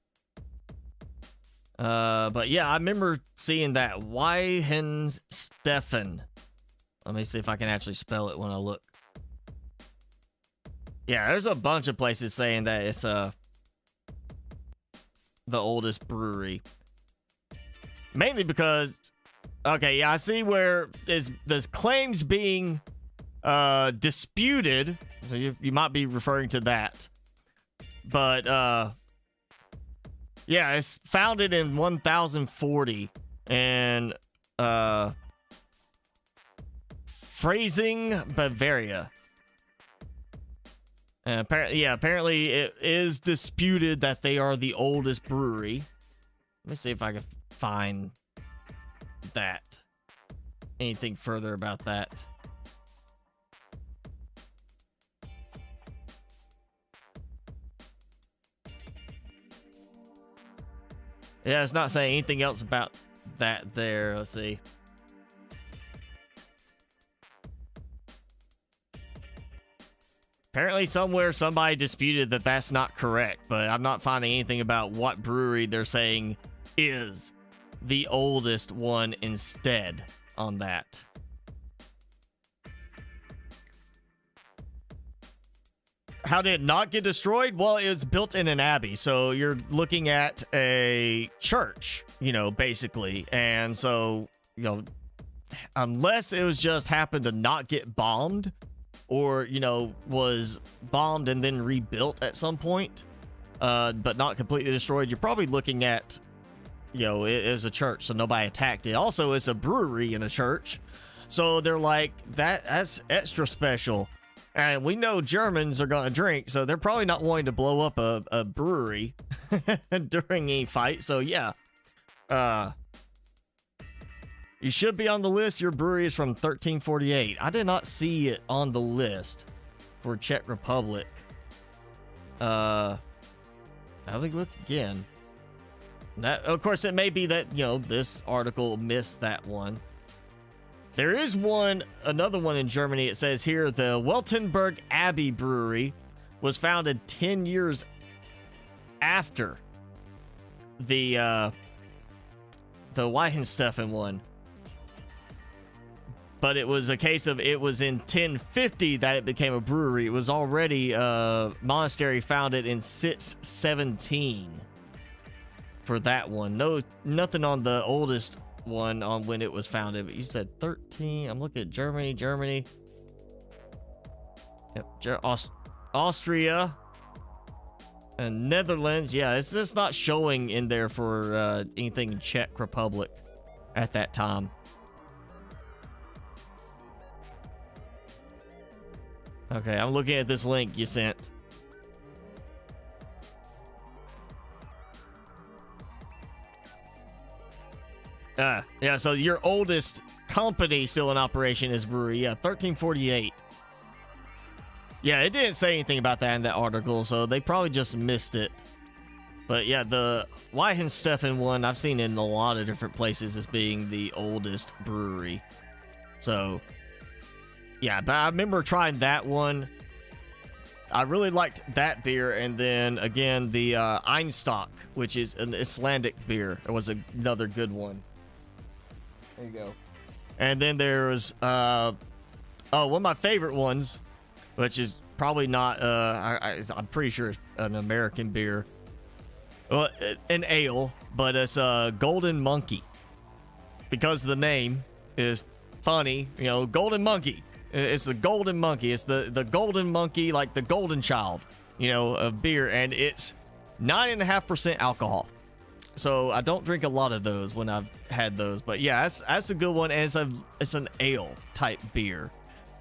But yeah, I remember seeing that. Weihenstephan. Let me see if I can actually spell it when I look. Yeah, there's a bunch of places saying that it's the oldest brewery. Mainly because, okay, yeah, I see where there's claims being disputed. So you might be referring to that. But yeah, it's founded in 1040 and Freising, Bavaria. And apparently it is disputed that they are the oldest brewery. Let me see if I can find that. Anything further about that. Yeah, it's not saying anything else about that there. Let's see. Apparently somewhere somebody disputed that that's not correct, but I'm not finding anything about what brewery they're saying is the oldest one instead on that. How did it not get destroyed? Well, it was built in an abbey, so you're looking at a church, you know, basically. And so, you know, unless it was just happened to not get bombed, or, you know, was bombed and then rebuilt at some point, but not completely destroyed, you're probably looking at, you know, it is a church, so nobody attacked it. Also, it's a brewery in a church, so they're like, that's extra special. And we know Germans are going to drink, so they're probably not wanting to blow up a brewery during a fight. So, yeah. You should be on the list. Your brewery is from 1348. I did not see it on the list for Czech Republic. Let me look again. That, of course, it may be that, you know, this article missed that one. There is another one in Germany. It says here, the Weltenberg Abbey Brewery was founded 10 years after the Weihenstephan one. But it was a case of it was in 1050 that it became a brewery. It was already a monastery founded in 617 for that one. Nothing on the oldest one on when it was founded. But you said 13. I'm looking at Germany. Yep, Austria and Netherlands. Yeah, it's just not showing in there for anything in Czech Republic at that time. Okay, I'm looking at this link you sent. Yeah, so your oldest company still in operation is brewery. Yeah, 1348. Yeah, it didn't say anything about that in that article, so they probably just missed it. But yeah, the Weihenstephan one I've seen in a lot of different places as being the oldest brewery. So, yeah, but I remember trying that one. I really liked that beer, and then again the Einstock, which is an Icelandic beer. It was another good one. There you go. And then there was one of my favorite ones, which is probably not I'm pretty sure it's an American beer. Well, an ale, but it's a Golden Monkey. Because the name is funny, you know, Golden Monkey. It's the Golden Monkey. It's the Golden Monkey, like the Golden Child, you know, of beer. And it's 9.5% alcohol. So I don't drink a lot of those when I've had those. But yeah, that's a good one. And it's an ale type beer.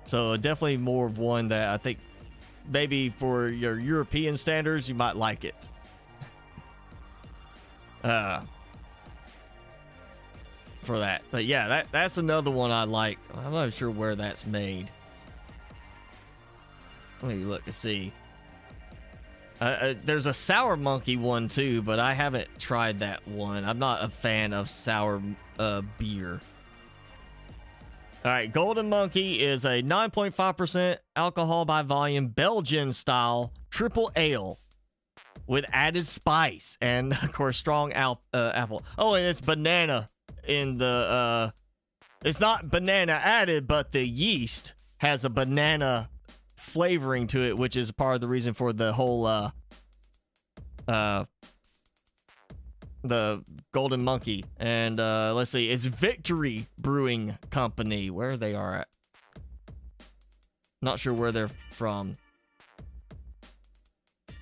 So definitely more of one that I think maybe for your European standards, you might like it. For that. But yeah, that's another one I like. I'm not sure where that's made. Let me look to see. There's a Sour Monkey one too, but I haven't tried that one. I'm not a fan of sour beer. All right, Golden Monkey is a 9.5% alcohol by volume Belgian style triple ale with added spice and of course strong apple. Oh, and it's banana in the it's not banana added, but the yeast has a banana flavoring to it, which is part of the reason for the whole the Golden Monkey. And let's see, it's Victory Brewing Company, where they are at. Not sure where they're from.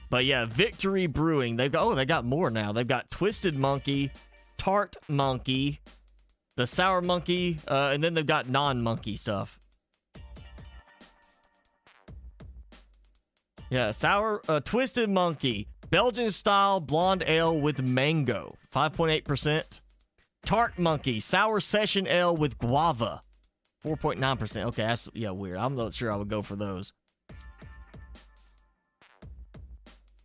But yeah, Victory Brewing. They got more now. They've got Twisted Monkey, Tart Monkey, the Sour Monkey, and then they've got non-monkey stuff. Yeah, Twisted Monkey, Belgian style blonde ale with mango, 5.8%. Tart Monkey, sour session ale with guava, 4.9%. Okay, that's weird. I'm not sure I would go for those.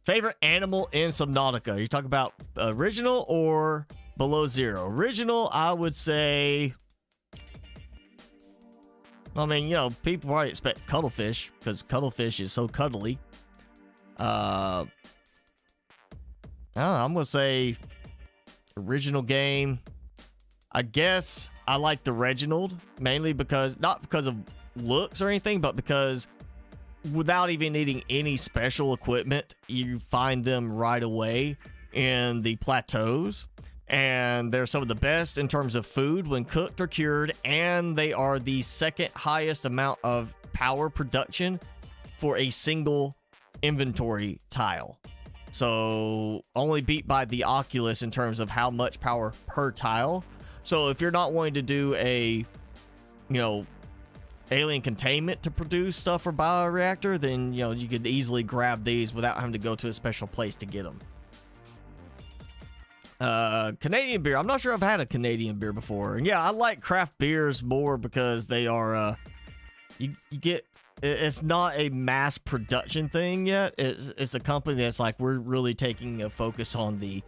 Favorite animal in Subnautica? You talk about original or below zero? Original, I would say. I mean, people probably expect cuttlefish because cuttlefish is so cuddly. I don't know, I'm gonna say original game. I guess I like the Reginald mainly not because of looks or anything, but because without even needing any special equipment, you find them right away in the plateaus. And they're some of the best in terms of food when cooked or cured. And they are the second highest amount of power production for a single inventory tile. So only beat by the Oculus in terms of how much power per tile. So if you're not wanting to do a, alien containment to produce stuff for bioreactor, then you could easily grab these without having to go to a special place to get them. Canadian beer. I'm not sure I've had a Canadian beer before. And yeah, I like craft beers more because they are you get, it's not a mass production thing yet. It's a company that's like, we're really taking a focus on the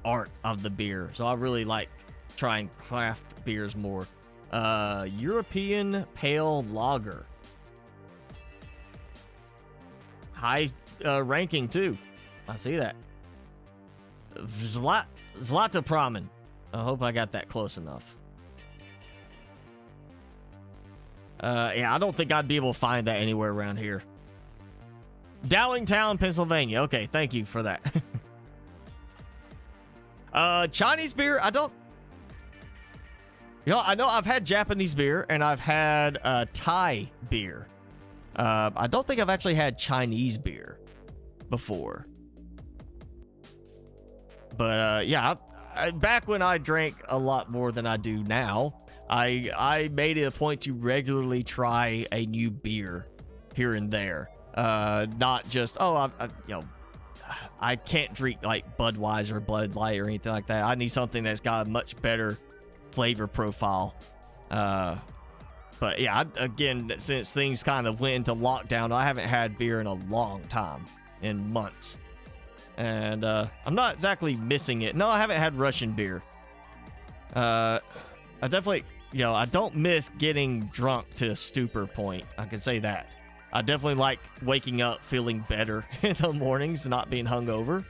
art of the beer. So I really like trying craft beers more. European Pale Lager. High ranking too. I see that. Zlatopramen. I hope I got that close enough. Yeah, I don't think I'd be able to find that anywhere around here. Dowlingtown, Pennsylvania. Okay, thank you for that. Chinese beer, I don't... You know, I know I've had Japanese beer and I've had Thai beer. I don't think I've actually had Chinese beer before. But yeah, back when I drank a lot more than I do now, I made it a point to regularly try a new beer here and there. Not just, oh, you know, I can't drink like Budweiser or Bud Light or anything like that. I need something that's got a much better flavor profile. But yeah, again, since things kind of went into lockdown, I haven't had beer in a long time, in months. And I'm not exactly missing it. No, I haven't had Russian beer. I definitely, you know, I don't miss getting drunk to a stupor point. I can say that. I definitely like waking up feeling better in the mornings, not being hungover.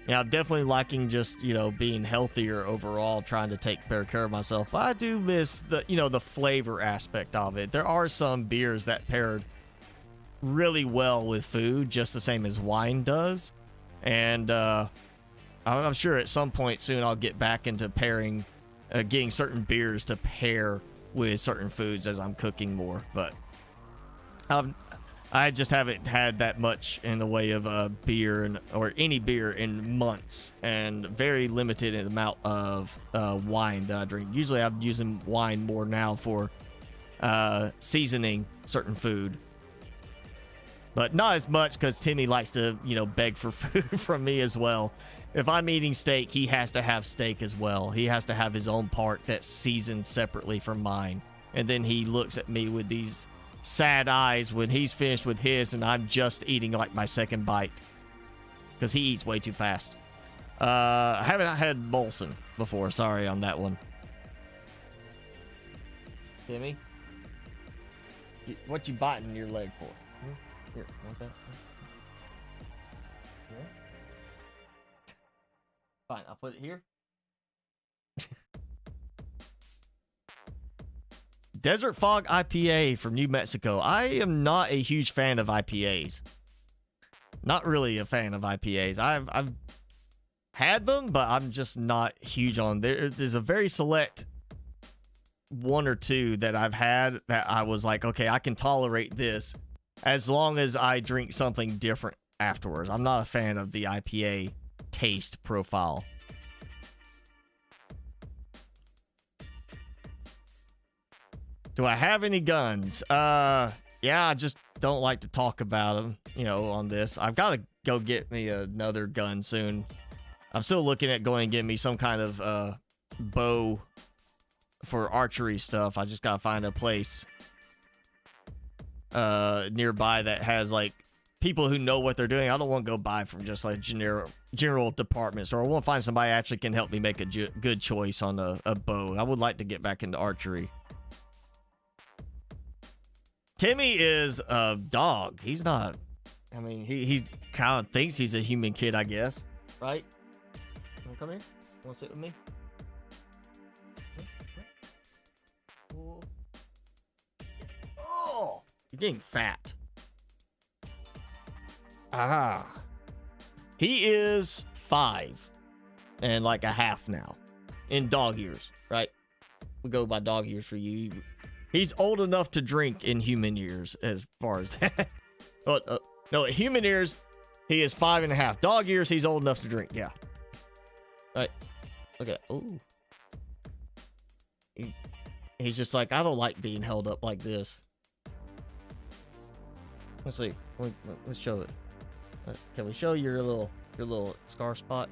Yeah, I'm definitely liking just, you know, being healthier overall, trying to take better care of myself. But I do miss the, you know, the flavor aspect of it. There are some beers that paired really well with food, just the same as wine does. And I'm sure at some point soon I'll get back into pairing, getting certain beers to pair with certain foods as I'm cooking more. But I just haven't had that much in the way of beer or any beer in months, and very limited in the amount of wine that I drink. Usually I'm using wine more now for seasoning certain food, but not as much because Timmy likes to, you know, beg for food from me as well. If I'm eating steak, he has to have steak as well. He has to have his own part that's seasoned separately from mine, and then he looks at me with these sad eyes when he's finished with his and I'm just eating like my second bite because he eats way too fast. I haven't had Molson before. Sorry on that one. Timmy, what you biting your leg for? Here, want that? Yeah. Fine, I'll put it here. Desert Fog IPA from New Mexico. I am not a huge fan of IPAs. Not really a fan of IPAs. I've had them, but I'm just not huge on. There's a very select one or two that I've had that I was like, okay, I can tolerate this as long as I drink something different afterwards. I'm not a fan of the IPA taste profile. Do I have any guns? Yeah, I just don't like to talk about them, you know, on this. I've got to go get me another gun soon. I'm still looking at going and getting me some kind of bow for archery stuff. I just got to find a place nearby that has, like, people who know what they're doing. I don't want to go buy from just, like, general department store. I want to find somebody that actually can help me make a good choice on a bow. I would like to get back into archery. Timmy is a dog. He's not. I mean, he kind of thinks he's a human kid, I guess. Right? You want to come here? You want to sit with me? Oh! You're getting fat. Ah. He is 5 and like a half now in dog years, right? We go by dog years for you. He's old enough to drink in human years, as far as that. No, human years, he is 5.5. Dog years, he's old enough to drink. Yeah. Right. Look at that. Ooh. He's just like, I don't like being held up like this. Let's see. Let's show it. Can we show your little scar spot?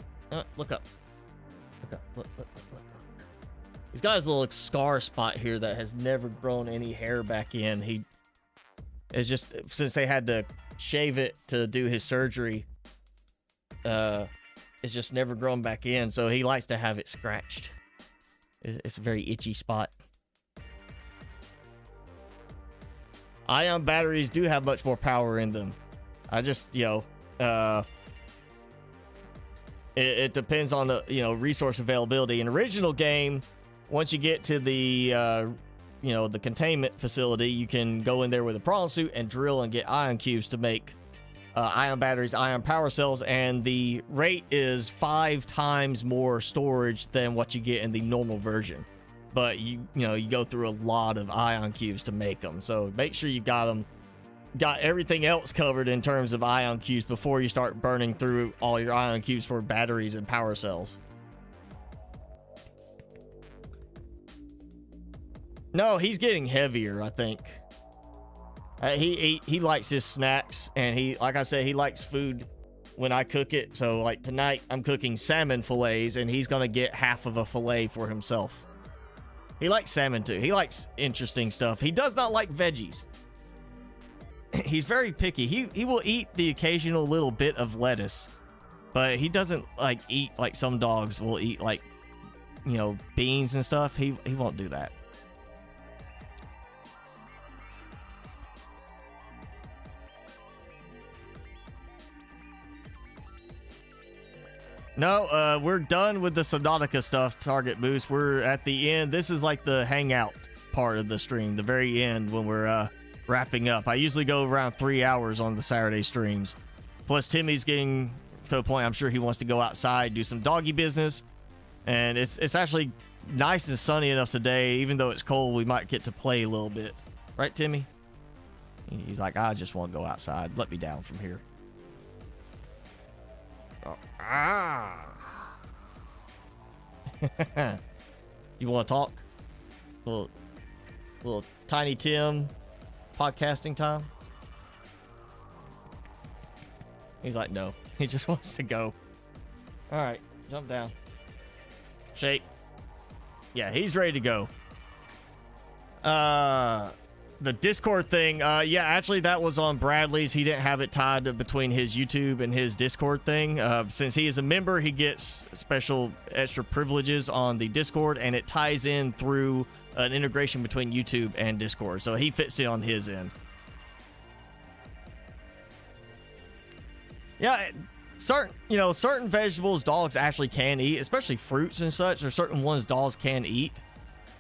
Look up. Look up. Look. He's got his little scar spot here that has never grown any hair back in. It's just, since they had to shave it to do his surgery, it's just never grown back in. So he likes to have it scratched. It's a very itchy spot. Ion batteries do have much more power in them. I just, you know, It depends on the, you know, resource availability. In original game, once you get to the you know, the containment facility, you can go in there with a prawn suit and drill and get ion cubes to make ion batteries, ion power cells, and the rate is 5 times more storage than what you get in the normal version. But you know, you go through a lot of ion cubes to make them, so make sure you got everything else covered in terms of ion cubes before you start burning through all your ion cubes for batteries and power cells. No, he's getting heavier, I think. He likes his snacks, and he, like I said, he likes food when I cook it. So like tonight I'm cooking salmon fillets, and he's gonna get half of a fillet for himself. He likes salmon too. He likes interesting stuff. He does not like veggies. He's very picky. He will eat the occasional little bit of lettuce, but he doesn't like eat like some dogs will eat, like, you know, beans and stuff. He won't do that. No, we're done with the Subnautica stuff, Target Boost. We're at the end. This is like the hangout part of the stream, the very end when we're wrapping up. I usually go around 3 hours on the Saturday streams. Plus, Timmy's getting to a point I'm sure he wants to go outside, do some doggy business. And it's actually nice and sunny enough today. Even though it's cold, we might get to play a little bit. Right, Timmy? He's like, I just want to go outside. Let me down from here. Oh, You want to talk? Little Tiny Tim podcasting time? He's like, no. He just wants to go. All right, jump down. Shake. Yeah, he's ready to go. The Discord thing, yeah, actually that was on Bradley's. He didn't have it tied between his YouTube and his Discord thing. Since he is a member, he gets special extra privileges on the Discord, and it ties in through an integration between YouTube and Discord. So he fits it on his end. Yeah, certain vegetables dogs actually can eat, especially fruits and such, or certain ones dogs can eat.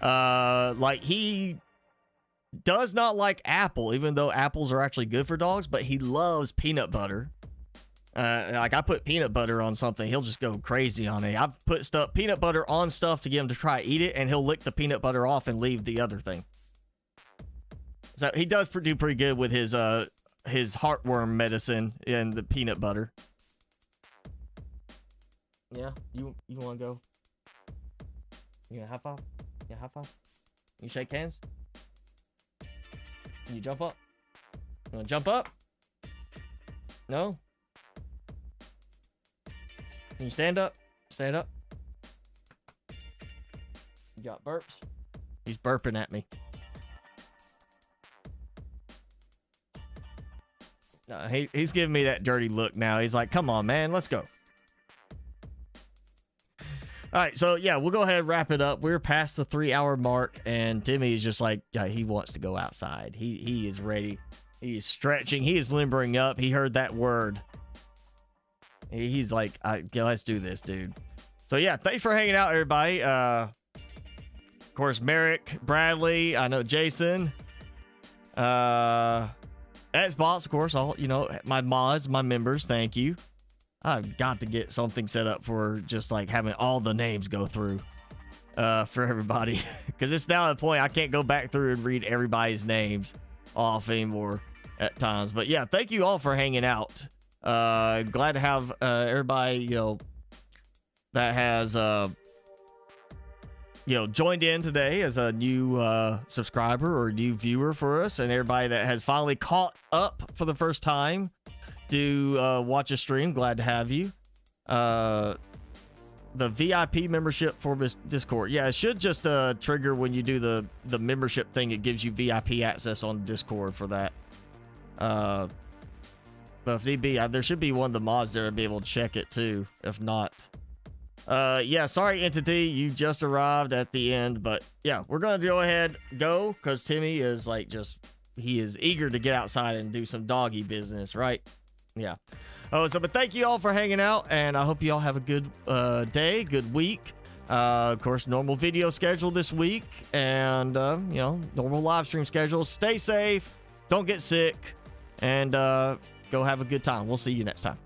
Like he does not like apple, even though apples are actually good for dogs, but he loves peanut butter. Like I put peanut butter on something, he'll just go crazy on it. I've put peanut butter on stuff to get him to try eat it, and he'll lick the peanut butter off and leave the other thing. So he does do pretty good with his heartworm medicine and the peanut butter. Yeah, you want to go? You gonna high five? Yeah, high five. You shake hands. Can you jump up? You wanna jump up? No? Can you stand up? Stand up. You got burps? He's burping at me. No, he's giving me that dirty look now. He's like, come on, man, let's go. All right, so yeah, we'll go ahead and wrap it up. We're past the 3-hour mark, and Timmy's just like, yeah, he wants to go outside. He is ready. He's stretching. He is limbering up. He heard that word. He's like, yeah, let's do this, dude. So yeah, thanks for hanging out, everybody. Of course, Merrick, Bradley, I know Jason, Xbox, of course, all, you know, my mods, my members, thank you. I've got to get something set up for just like having all the names go through for everybody, because it's now at the point I can't go back through and read everybody's names off anymore at times. But yeah, thank you all for hanging out. Glad to have everybody, you know, that has you know, joined in today as a new subscriber or new viewer for us, and everybody that has finally caught up for the first time to watch a stream. Glad to have you. The VIP membership for Discord, yeah, it should just trigger when you do the membership thing. It gives you VIP access on Discord for that. But if need be, there should be one of the mods there to be able to check it too, if not. Yeah, sorry, Entity, you just arrived at the end, but yeah, we're gonna go ahead because Timmy is like he is eager to get outside and do some doggy business, right? Yeah. But thank you all for hanging out, and I hope you all have a good day, good week. Of course, normal video schedule this week, and normal live stream schedule. Stay safe, don't get sick, and go have a good time. We'll see you next time.